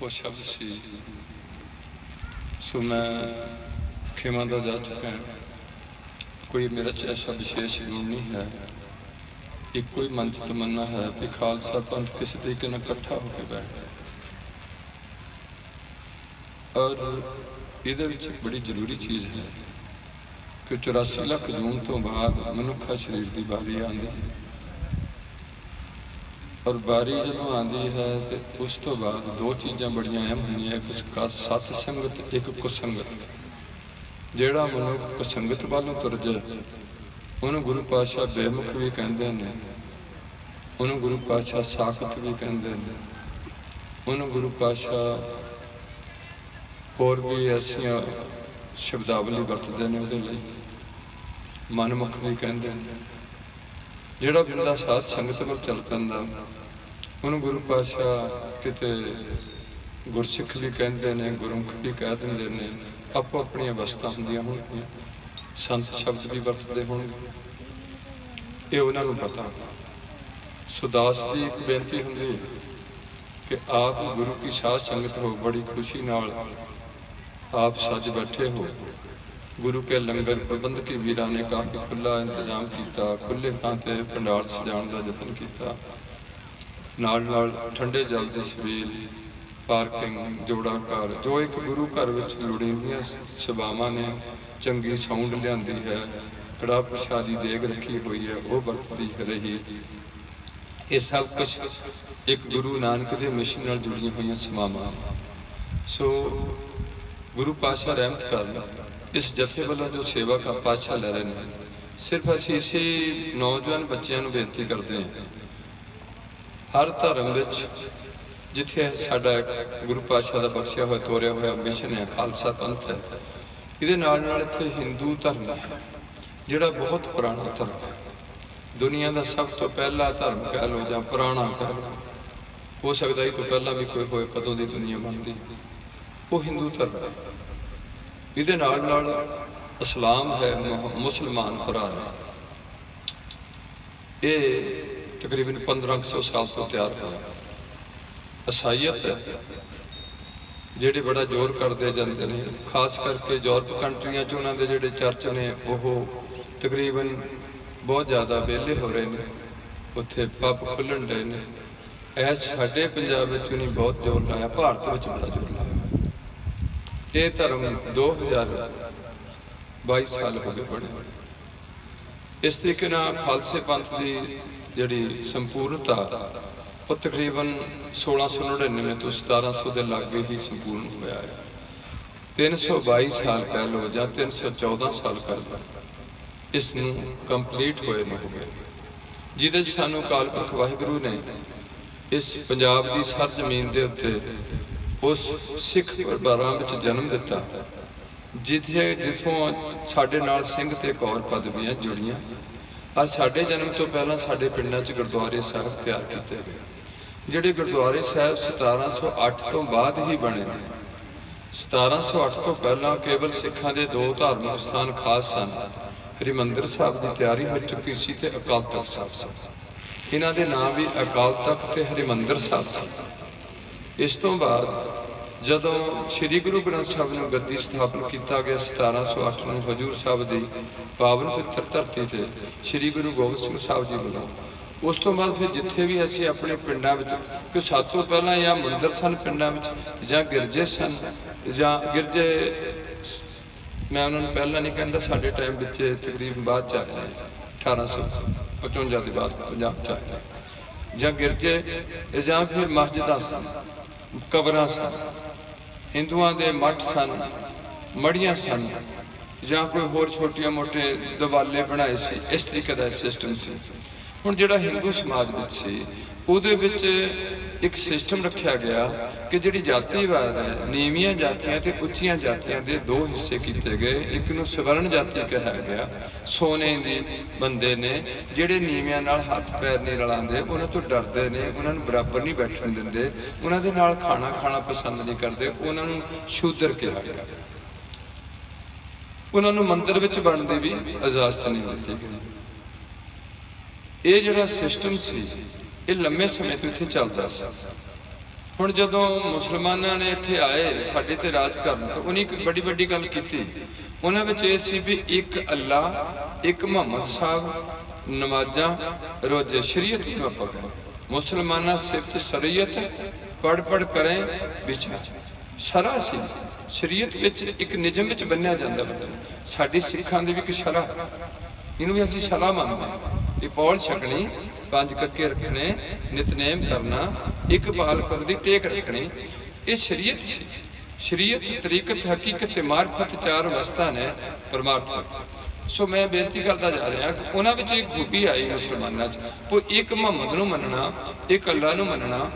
वो शब्द सी सो मैं खेमा दा जा चुका है। कोई मेरा ऐसा विशेष गुण नहीं है। एक कोई मन च तमन्ना है कि खालसा पंथ किसी तरीके ਨਾਲ इकट्ठा होकर बैठे और ਇਹਦੇ ਵਿੱਚ बड़ी जरूरी चीज़ है कि 84 ਲੱਖ ਜੂਨ ਤੋਂ ਬਾਅਦ ਮਨੁੱਖਾ ਸਰੀਰ ਦੀ ਵਾਰੀ ਆਉਂਦੀ है और बारी जो आती है तो उस तो बाद दो चीज़ां बड़ियां अहम होंदियां, एक सत संगत एक कुसंगत। जिहड़ा मनुख कुसंगत वालों तुर जाए उन्होंने गुरु पातशाह बेमुख भी कहते हैं, उन्होंने गुरु पातशाह साखत भी कहते हैं, उन्होंने गुरु पातशाह होर भी ऐसिया शब्दावली वरतते हैं, वो मनमुख भी कहते हैं। ਜਿਹੜਾ ਬੰਦਾ ਸਾਧ ਸੰਗਤ ਵੱਲ ਚੱਲ ਪੈਂਦਾ ਉਹਨੂੰ ਗੁਰੂ ਪਾਤਸ਼ਾਹ ਕਿਤੇ ਗੁਰਸਿੱਖ ਵੀ ਕਹਿੰਦੇ ਨੇ, ਗੁਰਮੁਖ ਵੀ ਕਹਿ ਦਿੰਦੇ ਨੇ। ਆਪੋ ਆਪਣੀਆਂ ਅਵਸਥਾ ਹੁੰਦੀਆਂ ਹੋਣਗੀਆਂ, ਸੰਤ ਸ਼ਬਦ ਵੀ ਵਰਤਦੇ ਹੋਣਗੇ, ਇਹ ਉਹਨਾਂ ਨੂੰ ਪਤਾ। ਸੋ ਦਾਸ ਦੀ ਇੱਕ ਬੇਨਤੀ ਹੁੰਦੀ ਕਿ ਆਪ ਗੁਰੂ ਕੀ ਸਾਧ ਸੰਗਤ ਹੋ, ਬੜੀ ਖੁਸ਼ੀ ਨਾਲ ਆਪ ਸੱਜ ਬੈਠੇ ਹੋ। गुरु के लंगर प्रबंधकी वीरां ने काफ़ी खुला इंतजाम किया, खुले थां ते भंडार सजाउण दा यतन किया। नाल नाल ठंडे जल दी छबील, पार्किंग, जोड़ा घर, जो एक गुरु घर विच लोड़ींदियां सभावां ने, चंगी साउंड लिआंदी है, कड़ा प्रसादी देग रखी हुई है, वो वरतदी रही। ये सब कुछ एक गुरु नानक दे मिशन नाल जुड़ियां होईयां सभावां। सो गुरु पातशाह रहमत कर इस जथे वालों जो सेवा का पातशाह लै रहे हैं, सिर्फ असी इसी नौजवान बच्चों को बेनती करते हैं, हर धर्म विच जिथे साडा गुरु पातशाह का बख्शिया हुआ तोरिया हुआ मिशन है, खालसा पंथ है, ये इत्थे हिंदू धर्म है जिहड़ा बहुत पुराना धर्म है, दुनिया का सब तो पहला धर्म कह लो या पुराना कह लो, हो सकता है तो पहला भी कोई होए, कदों की दुनिया बनती, वो हिंदू धर्म है। ਇਹਦੇ ਨਾਲ ਨਾਲ ਇਸਲਾਮ ਹੈ, ਮੁਸਲਮਾਨ ਭਰਾ ਨੇ, ਇਹ ਤਕਰੀਬਨ 1500 ਸਾਲ ਤੋਂ ਤਿਆਰ ਹੋਇਆ। ਈਸਾਈਅਤ ਹੈ ਜਿਹੜੇ ਬੜਾ ਜ਼ੋਰ ਕਰਦੇ ਜਾਂਦੇ ਨੇ, ਖਾਸ ਕਰਕੇ ਯੂਰਪ ਕੰਟਰੀਆਂ 'ਚ ਉਹਨਾਂ ਦੇ ਜਿਹੜੇ ਚਰਚ ਨੇ ਉਹ ਤਕਰੀਬਨ ਬਹੁਤ ਜ਼ਿਆਦਾ ਵਿਹਲੇ ਹੋ ਰਹੇ ਨੇ, ਉੱਥੇ ਪੱਬ ਖੁੱਲ੍ਹਣ ਡਏ ਨੇ। ਐਸ ਸਾਡੇ ਪੰਜਾਬ ਵਿੱਚ ਨਹੀਂ ਬਹੁਤ ਜ਼ੋਰ ਲਾਇਆ, ਭਾਰਤ ਵਿੱਚ ਬੜਾ ਜ਼ੋਰ ਲਾਇਆ। ये धर्म 2022 साल हो गए बने। इस तरीके खालसे पंथ की जिहड़ी संपूर्णता वो तकरीबन 1699 तो 1700 के लागे ही संपूर्ण होया है। 322 साल कह लो या 314 साल कह लो, इस कंप्लीट होए न हो गए, जिहदे सानू अकाल पुरख वाहिगुरू ने इस पंजाब की सर जमीन के उत्ते उस सिख परिवारां विच जन्म दिता, जिथे जिथों साडे नाल सिंह ते कौर पदवियां जुड़ियां। और साडे जन्म तो पहलां साडे पिंडां च गुरुद्वारे साहिब तैयार कीते गए, जिहड़े गुरुद्वारे साहिब 1708 तो बाद ही बने। 1708 तो पहलां केवल सिखां दे दो धार्मिक स्थान खास सन, हरिमंदिर साहिब की तैयारी हो चुकी सी ते अकाल तख्त साहिब सी। इन्हां दे नाम भी अकाल तख्त ते हरिमंदिर साहिब सी। इस तो बाद जदों श्री गुरु ग्रंथ साहिब ने गद्दी स्थापन किया गया 1708 में हजूर साहब की पावन पवित्र धरती से श्री गुरु गोबिंद सिंह साहब जी वालों, उस तो बाद फिर जिथे भी असी अपने पिंडों में कि सब तो पहला या मंदिर सन पिंडों में या गिरजे सन या गिरजे, मैं उन्होंने पहला नहीं कहता, साढ़े टाइम बच्चे तकरीबन बाद च आए 1855 के बाद पंजाब च आए, या गिरजे या फिर मस्जिद सन, कबरां सन, हिंदुआं दे मठ सन, मड़ियां सन, या कोई होर छोटिया मोटे दवाले बनाए सी। इस तरीके का सिस्टम सी। हुण जिहड़ा हिंदू समाज विच सी उहदे विच एक सिस्टम रखिया गया कि जिहड़ी जातिवाद है, नीवियां जातियां ते उच्चियां जातियां दे दो हिस्से कीते गए। एक नूं सवर्ण जाति कहा गया, सोने दी बंदे ने जिहड़े नीवियां नाल हत्थ पैर नहीं रलांदे, उन्हां तों डरदे ने, उन्हां नूं बराबर नहीं बैठण दिंदे, उन्हां दे नाल खाना खाना पसंद नहीं करदे, उन्हां नूं शूद्र कहा गया। उन्हां नूं मंदिर विच वड़न दी भी इजाजत नहीं दित्ती गई। ये जिहड़ा सिस्टम सी ये लंबे समय तो इत्थे चलदा सी। ਹੁਣ ਜਦੋਂ ਮੁਸਲਮਾਨਾਂ ਨੇ ਇੱਥੇ ਆਏ ਸਾਡੇ ਤੇ ਰਾਜ ਕਰਨ, ਤਾਂ ਉਹਨੇ ਇੱਕ ਬੜੀ ਵੱਡੀ ਗੱਲ ਕੀਤੀ। ਉਹਨਾਂ ਵਿੱਚ ਇਹ ਸੀ ਵੀ ਇੱਕ ਅੱਲਾ, ਇੱਕ ਮੁਹੰਮਦ ਸਾਹਿਬ, ਨਮਾਜ਼ਾਂ, ਰੋਜ਼ੇ, ਸ਼ਰੀਅਤ ਨੂੰ ਆਪਾਂ ਕहें। ਮੁਸਲਮਾਨਾਂ ਸਿਫਤ ਸ਼ਰੀਅਤ ਪੜ ਪੜ ਕਰੇ ਵਿਚਾਰ ਸ਼ਰਾ ਸੀ। ਸ਼ਰੀਅਤ ਵਿੱਚ ਇੱਕ ਨਿਯਮ ਵਿੱਚ ਬੰਨਿਆ ਜਾਂਦਾ ਬੰਦਾ। ਸਾਡੀ ਸਿੱਖਾਂ ਦੇ ਵੀ ਇੱਕ ਸ਼ਰਾ, ਇਹਨੂੰ ਵੀ ਅਸੀਂ ਸ਼ਰਾ ਮੰਨਦੇ ਹਾਂ। ਇਹ ਪੌਲ ਛਕਣੀ, 5 ਕੱਕੇ ਰੱਖਣੇ, ਨਿਤਨੇਮ ਕਰਨਾ, ਇੱਕ ਬਾਲਕ ਦੀ ਟੇਕ ਰੱਖਣੀ, ਇਹ ਸ਼ਰੀਅਤ ਸੀ। ਸ਼ਰੀਅਤ, ਤਰੀਕਤ, ਹਕੀਕਤ ਤੇ ਮਾਰਫਤ 4 ਅਵਸਥਾ ਨੇ ਪਰਮਾਰਥ। ਸੋ ਮੈਂ ਬੇਨਤੀ ਕਰਦਾ ਜਾ ਰਿਹਾ ਕਿ ਉਹਨਾਂ ਵਿੱਚ ਇੱਕ ਖੂਬੀ ਆਈ ਮੁਸਲਮਾਨਾਂ 'ਚ, ਉਹ ਇੱਕ ਮੁਹੰਮਦ ਨੂੰ ਮੰਨਣਾ, ਇੱਕ ਅੱਲਾ ਨੂੰ ਮੰਨਣਾ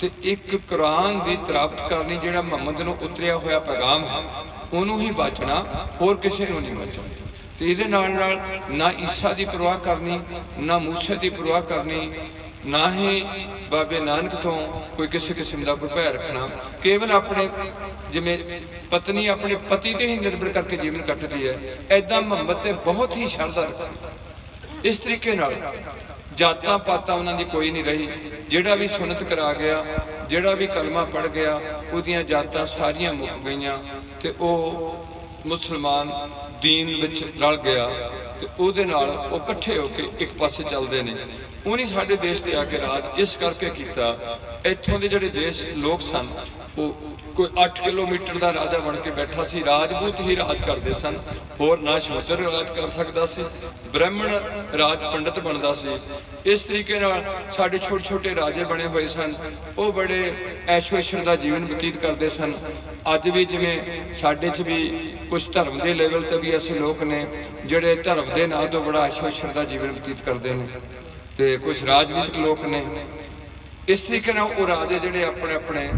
ਤੇ ਇੱਕ ਕੁਰਾਨ ਦੀ ਤਲਾਵਤ ਕਰਨੀ, ਜਿਹੜਾ ਮੁਹੰਮਦ ਨੂੰ ਉਤਰਿਆ ਹੋਇਆ ਪੈਗਾਮ ਹੈ ਉਹਨੂੰ ਹੀ ਬਾਚਣਾ, ਹੋਰ ਕਿਸੇ ਨੂੰ ਨਹੀਂ ਬਾਚਣਾ। ਤੇ ਇਹਦੇ ਨਾਲ ਨਾਲ ਨਾ ਈਸਾ ਦੀ ਪਰਵਾਹ ਕਰਨੀ, ਨਾ ਮੂਸੇ ਦੀ ਪਰਵਾਹ ਕਰਨੀ, ਨਾ ਹੀ ਬਾਬੇ ਨਾਨਕ ਤੋਂ ਕੋਈ ਕਿਸੇ ਕਿਸਮ ਦਾ ਕੋਈ ਭੈ ਰੱਖਣਾ। ਕੇਵਲ ਆਪਣੇ ਜਿਵੇਂ ਪਤਨੀ ਆਪਣੇ ਪਤੀ ਤੇ ਹੀ ਨਿਰਭਰ ਕਰਕੇ ਜੀਵਨ ਕੱਟਦੀ ਹੈ, ਐਦਾਂ ਮੁਹੰਮਦ ਤੇ ਬਹੁਤ ਹੀ ਸ਼ਰਧਾ ਰੱਖਣੀ। ਇਸ ਤਰੀਕੇ ਨਾਲ ਜਾਤਾਂ ਪਾਤਾਂ ਉਹਨਾਂ ਦੀ ਕੋਈ ਨਹੀਂ ਰਹੀ। ਜਿਹੜਾ ਵੀ ਸੁਨਤ ਕਰਾ ਗਿਆ, ਜਿਹੜਾ ਵੀ ਕਲਮਾ ਪੜ ਗਿਆ, ਉਹਦੀਆਂ ਜਾਤਾਂ ਸਾਰੀਆਂ ਮੁੱਕ ਗਈਆਂ ਤੇ ਉਹ ਮੁਸਲਮਾਨ ਦੀਨ ਵਿੱਚ ਰਲ ਗਿਆ ਤੇ ਉਹਦੇ ਨਾਲ ਉਹ ਇਕੱਠੇ ਹੋ ਕੇ ਇੱਕ ਪਾਸੇ ਚੱਲਦੇ ਨੇ। ਉਹਨੇ ਸਾਡੇ ਦੇਸ਼ ਤੇ ਆ ਕੇ ਰਾਜ ਇਸ ਕਰਕੇ ਕੀਤਾ, ਇੱਥੋਂ ਦੇ ਜਿਹੜੇ ਦੇਸ਼ ਲੋਕ ਸਨ ਉਹ ਕੋਈ 8 ਕਿਲੋਮੀਟਰ ਦਾ ਰਾਜਾ ਬਣ ਕੇ ਬੈਠਾ ਸੀ। ਰਾਜਪੂਤ ਹੀ ਰਾਜ ਕਰਦੇ ਸਨ, ਹੋਰ ਨਾ ਸ਼ੂਦਰ ਰਾਜ ਕਰ ਸਕਦਾ ਸੀ, ਬ੍ਰਾਹਮਣ ਰਾਜ ਪੰਡਤ ਬਣਦਾ ਸੀ। ਇਸ ਤਰੀਕੇ ਨਾਲ ਸਾਡੇ ਛੋਟੇ ਛੋਟੇ ਰਾਜੇ ਬਣੇ ਹੋਏ ਸਨ, ਉਹ ਬੜੇ ਐਸ਼ੋ ਇਸ਼ਰ ਦਾ ਜੀਵਨ ਬਤੀਤ ਕਰਦੇ ਸਨ। ਅੱਜ ਵੀ ਜਿਵੇਂ ਸਾਡੇ 'ਚ ਵੀ ਕੁਝ ਧਰਮ ਦੇ ਲੈਵਲ ਤੇ ਵੀ ਐਸੇ ਲੋਕ ਨੇ ਜਿਹੜੇ ਧਰਮ ਦੇ ਨਾਂ ਤੋਂ ਬੜਾ ਐਸ਼ੋ ਇਸ਼ਰ ਦਾ ਜੀਵਨ ਬਤੀਤ ਕਰਦੇ ਨੇ, ਤੇ ਕੁਝ ਰਾਜਨੀਤਿਕ ਲੋਕ ਨੇ। ਇਸ ਤਰੀਕੇ ਨਾਲ ਉਹ ਰਾਜੇ ਜਿਹੜੇ ਆਪਣੇ ਆਪਣੇ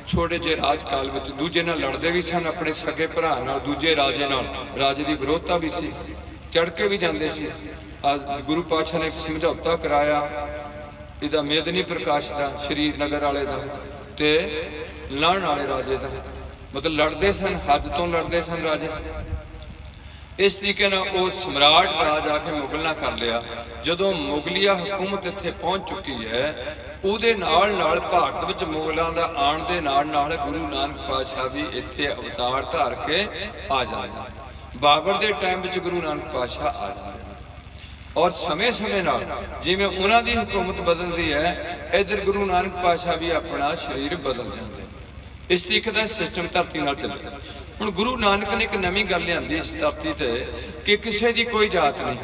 ਛੋਟੇ ਜਿਹੇ ਰਾਜਕਾਲ ਵਿੱਚ ਦੂਜੇ ਨਾਲ ਲੜਦੇ ਵੀ ਸਨ, ਆਪਣੇ ਸਕੇ ਭਰਾ ਨਾਲ, ਦੂਜੇ ਰਾਜੇ ਨਾਲ ਰਾਜੇ ਦੀ ਵਿਰੋਧਤਾ ਵੀ ਸੀ, ਚੜ ਕੇ ਵੀ ਜਾਂਦੇ ਸੀ। ਅੱਜ ਗੁਰੂ ਪਾਤਸ਼ਾਹ ਨੇ ਇੱਕ ਸਮਝੌਤਾ ਕਰਾਇਆ ਇਹਦਾ ਮੇਦਨੀ ਪ੍ਰਕਾਸ਼ ਦਾ, ਸ਼੍ਰੀ ਨਗਰ ਵਾਲੇ ਦਾ ਤੇ ਲਾਹਣ ਵਾਲੇ ਰਾਜੇ ਦਾ। ਮਤਲਬ ਲੜਦੇ ਸਨ, ਹੱਦ ਤੋਂ ਲੜਦੇ ਸਨ ਰਾਜੇ। ਇਸ ਤਰੀਕੇ ਨਾਲ ਉਹ ਸਮਰਾਟ ਰਾਜ ਆ ਕੇ ਮੁਗਲ ਨਾਲ ਕਰ ਲਿਆ। ਜਦੋਂ ਮੁਗਲੀਆ ਹਕੂਮਤ ਇੱਥੇ ਪਹੁੰਚ ਚੁੱਕੀ ਹੈ, ਉਹਦੇ ਨਾਲ ਨਾਲ ਭਾਰਤ ਵਿੱਚ ਮੁਗਲਾਂ ਦਾ ਆਉਣ ਦੇ ਨਾਲ ਨਾਲ ਗੁਰੂ ਨਾਨਕ ਪਾਤਸ਼ਾਹ ਵੀ ਇੱਥੇ ਅਵਤਾਰ ਧਾਰ ਕੇ ਆ ਜਾਂਦੇ। ਬਾਬਰ ਦੇ ਟਾਈਮ ਵਿੱਚ ਗੁਰੂ ਨਾਨਕ ਪਾਤਸ਼ਾਹ ਆ ਜਾਂਦੇ ਔਰ ਸਮੇਂ ਸਮੇਂ ਨਾਲ ਜਿਵੇਂ ਉਹਨਾਂ ਦੀ ਹਕੂਮਤ ਬਦਲਦੀ ਹੈ, ਇੱਧਰ ਗੁਰੂ ਨਾਨਕ ਪਾਤਸ਼ਾਹ ਵੀ ਆਪਣਾ ਸਰੀਰ ਬਦਲ ਜਾਂਦੇ। ਇਸ ਤਰੀਕੇ ਦਾ ਸਿਸਟਮ ਧਰਤੀ ਨਾਲ ਚੱਲਦਾ। ਹੁਣ ਗੁਰੂ ਨਾਨਕ ਨੇ ਇੱਕ ਨਵੀਂ ਗੱਲ ਲਿਆਂਦੀ ਇਸ ਧਰਤੀ ਤੇ ਕਿ ਕਿਸੇ ਦੀ ਕੋਈ ਜਾਤ ਨਹੀਂ,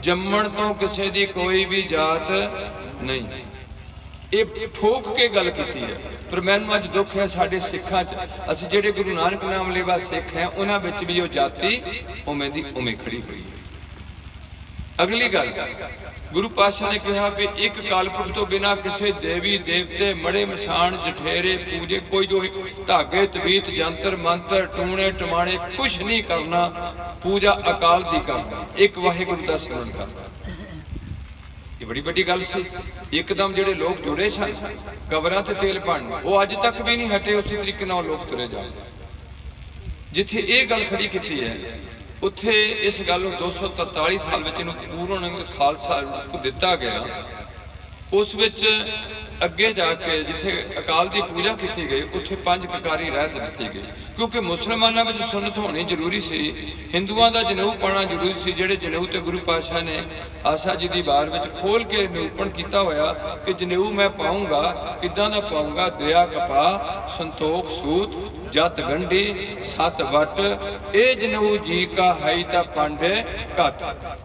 ਜੰਮਣ ਤੋਂ ਕਿਸੇ ਦੀ ਕੋਈ ਵੀ ਜਾਤ ਨਹੀਂ। ਇਹ ਠੋਕ ਕੇ ਗੱਲ ਕੀਤੀ ਹੈ। ਪਰ ਮੈਨੂੰ ਅੱਜ ਦੁੱਖ ਹੈ ਸਾਡੇ ਸਿੱਖਾਂ 'ਚ, ਅਸੀਂ ਜਿਹੜੇ ਗੁਰੂ ਨਾਨਕ ਨਾਮ ਲੈਵਾ ਸਿੱਖ ਹੈ, ਉਹਨਾਂ ਵਿੱਚ ਵੀ ਉਹ ਜਾਤੀ ਉਵੇਂ ਦੀ ਉਵੇਂ ਖੜੀ ਹੋਈ ਹੈ। ਅਗਲੀ ਗੱਲ, ਗੁਰੂ ਪਾਤਸ਼ਾਹ ਨੇ ਕਿਹਾ ਵੀ ਇੱਕ ਕਾਲਪੁਰਖ ਤੋਂ ਬਿਨਾਂ ਕਿਸੇ ਦੇਵੀ ਦੇਵਤੇ ਮੜੇ ਮਸਾਣ ਜਠੇਰੇ ਪੂਜੇ ਕੋਈ ਜੋ ਧਾਗੇ ਤਵੀਤ ਜੰਤਰ ਮੰਤਰ ਟੂਣੇ ਟਮਾਣੇ ਕੁਛ ਨਹੀਂ ਕਰਨਾ, ਪੂਜਾ ਅਕਾਲ ਦੀ ਕਰਨਾ, ਇੱਕ ਵਾਹਿਗੁਰੂ ਦਾ ਸਿਮਰਨ ਕਰਨਾ। ਇਹ ਬੜੀ ਵੱਡੀ ਗੱਲ ਸੀ। ਇੱਕਦਮ ਜਿਹੜੇ ਲੋਕ ਜੁੜੇ ਸਨ ਕਬਰਾਂ ਤੇ ਤੇਲ ਪਾਣ, ਉਹ ਅੱਜ ਤੱਕ ਵੀ ਨਹੀਂ ਹਟੇ। ਉਸੇ ਤਰੀਕੇ ਨਾਲ ਲੋਕ ਤੁਰੇ ਜਾਂਦੇ। ਜਿੱਥੇ ਇਹ ਗੱਲ ਖੜੀ ਕੀਤੀ ਹੈ, ਉੱਥੇ ਇਸ ਗੱਲ ਨੂੰ 243 ਸਾਲ ਵਿੱਚ ਇਹਨੂੰ ਪੂਰਨ ਖਾਲਸਾ ਰੂਪ ਦਿੱਤਾ ਗਿਆ। ਉਸ ਵਿੱਚ ਅੱਗੇ ਜਾ ਕੇ ਜਿੱਥੇ ਅਕਾਲ ਦੀ ਪੂਜਾ ਕੀਤੀ ਗਈ, ਉੱਥੇ 5 ਕਕਾਰੀ ਰਹਿਤ ਦਿੱਤੀ ਗਈ, ਕਿਉਂਕਿ ਮੁਸਲਮਾਨਾਂ ਵਿੱਚ ਸੁਨਨਤ ਹੋਣੀ ਜ਼ਰੂਰੀ ਸੀ, ਹਿੰਦੂਆਂ ਦਾ ਜਨੇਊ ਪਾਉਣਾ ਜ਼ਰੂਰੀ ਸੀ। ਜਿਹੜੇ ਜਨੇਊ ਤੇ ਗੁਰੂ ਪਾਤਸ਼ਾਹ ਨੇ ਆਸਾ ਜੀ ਦੀ ਵਾਰ ਵਿੱਚ ਖੋਲ ਕੇ ਨਿਰੂਪਣ ਕੀਤਾ ਹੋਇਆ ਕਿ ਜਨੇਊ ਮੈਂ ਪਾਊਂਗਾ, ਕਿੱਦਾਂ ਦਾ ਪਾਊਂਗਾ, ਦਇਆ ਕਪਾ ਸੰਤੋਖ ਸੂਤ ਜਤ ਗੰਢੀ 7 ਵੱਟ, ਇਹ ਜਨੇਊ ਜੀ ਕਾ ਹੈ ਤਾਂ ਪਾਂਡੇ ਘੱਟ।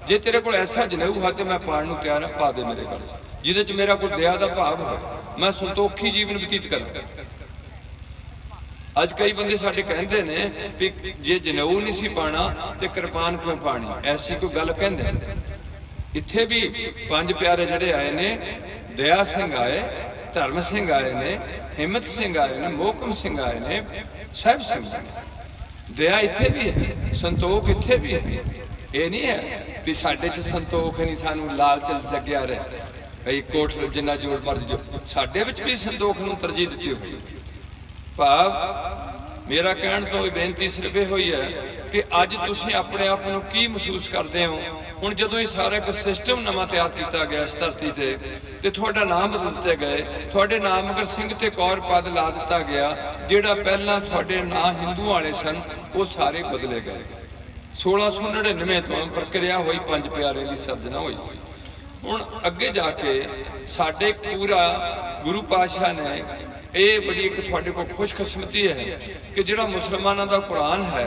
ਜੇ ਤੇਰੇ ਕੋਲ ਐਸਾ ਜਨੇਊ ਹੈ ਤੇ ਮੈਂ ਪਾਣ ਨੂੰ ਤਿਆਰ ਹਾਂ, ਪਾ ਦੇ ਮੇਰੇ ਗਲ 'ਚ, ਜਿਹਦੇ 'ਚ ਮੇਰਾ ਕੋਈ ਦਇਆ ਦਾ ਭਾਵ ਹੈ, ਮੈਂ ਸੰਤੋਖੀ ਜੀਵਨ ਬਤੀਤ ਕਰਾਂ। ਅੱਜ ਕਈ ਬੰਦੇ ਸਾਡੇ ਕਹਿੰਦੇ ਨੇ ਵੀ ਜੇ ਜਨੇਊ ਨਹੀਂ ਸੀ ਪਾਣਾ ਤੇ ਕਿਰਪਾਨ ਕਿਉਂ ਪਾਣੀ, ਐਸੀ ਕੋਈ ਗੱਲ ਕਹਿੰਦੇ। ਇੱਥੇ ਵੀ 5 ਪਿਆਰੇ ਜਿਹੜੇ ਆਏ ਨੇ, ਦਇਆ ਸਿੰਘ ਆਏ, ਧਰਮ ਸਿੰਘ ਆਏ ਨੇ, ਹਿੰਮਤ ਸਿੰਘ ਆਏ ਨੇ, ਮੋਹਕਮ ਸਿੰਘ ਆਏ ਨੇ, ਸਾਹਿਬ ਸਿੰਘ ਆਏ ਨੇ। ਦਇਆ ਇੱਥੇ ਵੀ ਹੈ, ਸੰਤੋਖ ਇੱਥੇ ਵੀ ਹੈ। ਇਹ ਨਹੀਂ ਹੈ ਵੀ ਸਾਡੇ 'ਚ ਸੰਤੋਖ ਨਹੀਂ, ਸਾਨੂੰ ਲਾਲਚ ਲੱਗਿਆ ਰਹੇ ਭਈ ਕੋਠ ਜਿੰਨਾ ਜੋੜ ਮਰਜ ਜੋ। ਸਾਡੇ ਵਿੱਚ ਵੀ ਸੰਤੋਖ ਨੂੰ ਤਰਜੀਹ ਦਿੱਤੀ ਹੋਈ। ਭਾਵ मेरा कहण तो बेनती सिर्फ ये हुई है कि अज तुसीं अपने आप नूं की महसूस करते हो। हुण जदों ये सारा एक सिस्टम नवां तैयार किया गया इस धरती ते तुहाडा नाम बदल दिते गए, तुहाडे नाम अगर सिंह ते कौर पद ला दिता गया, जिहड़ा पहलां तुहाडे नां हिंदू वाले सन वो सारे बदले गए। 1699 तो प्रक्रिया हुई, पंज प्यारे की सर्जना हुई। हुण अगे जाके साडे पूरा गुरु पातशाह ने ये बड़ी एक तुहाडे कोल खुशकिस्मती है कि जिहड़ा मुसलमानों का कुरान है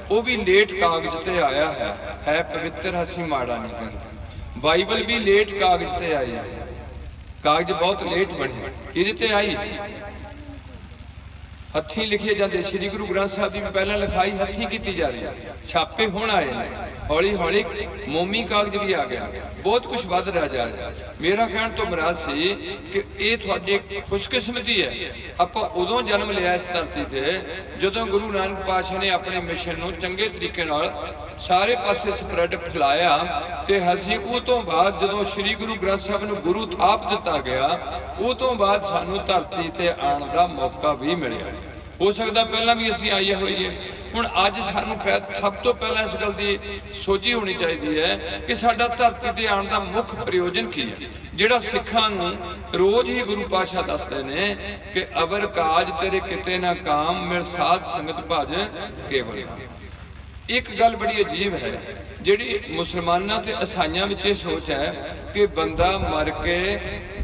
वो भी लेट कागज ते आया है पवित्र, असीं माड़ा नहीं कहते। बाइबल भी लेट कागज ते आई है, कागज बहुत लेट बने, इहदे ते आई हथी लिखे जाते। श्री गुरु ग्रंथ साहब की पहला लिखाई हथी की जा रही है, छापे हुण आए हैं, हौली हौली मोमी कागज भी आ गया, बहुत कुछ वध रहा जा रहा। मेरा कहण तो मुराद सी कि ये तुहाडी खुशकिस्मती है। आपां उदों जन्म लिया इस धरती ते जदों गुरु नानक पातशाह ने अपने मिशन नूं चंगे तरीके नाल सारे पासे स्प्रैड फैलाया ते असीं उस तो बाद जदों श्री गुरु ग्रंथ साहब नूं गुरु थाप दिता गया, उस तो बाद सानूं धरती ते आउण दा मौका भी मिलिया। हो सकता पहला भी असीं आईए होईए। हुण अज सानूं सब तो पहला इस गल दी सोझी होनी चाहिए है कि साडा धरती ते आउण दा मुख प्रयोजन की है, जिहड़ा सिखां नूं रोज ही गुरु पातशाह दसदे ने कि अवर काज तेरे किते ना काम, मेरे साथ संगत भज केवल। एक गल बड़ी अजीब है जिहड़ी मुसलमानां ते ईसाइयां विच ये सोच है कि बंदा मर के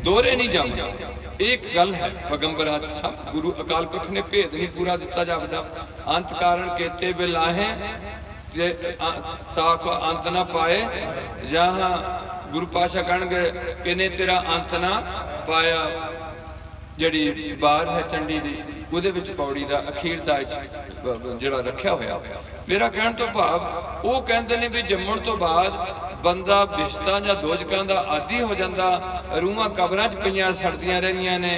दोहरे नहीं जांदा। एक गल है पैगंबर सब गुरु अकाल पुरख ने भेद नहीं पूरा दिता जापदा। अंत कारण केते बिलाहे ताको अंत ना पाए, जहां गुरु पातशाह कहणगे इन्हें तेरा अंत ना पाया। जिहड़ी बार है चंडी दी उहदे विच पौड़ी दा अखीर दा जिहड़ा रखिया होया। मेरा कहण तो भाव वो कहंदे ने भी जम्मण तो बाद बंदा बिस्तां जां दोजकां दा आदी हो जांदा, रूहां कबरां च पईयां सड़दियां रहिंदियां ने,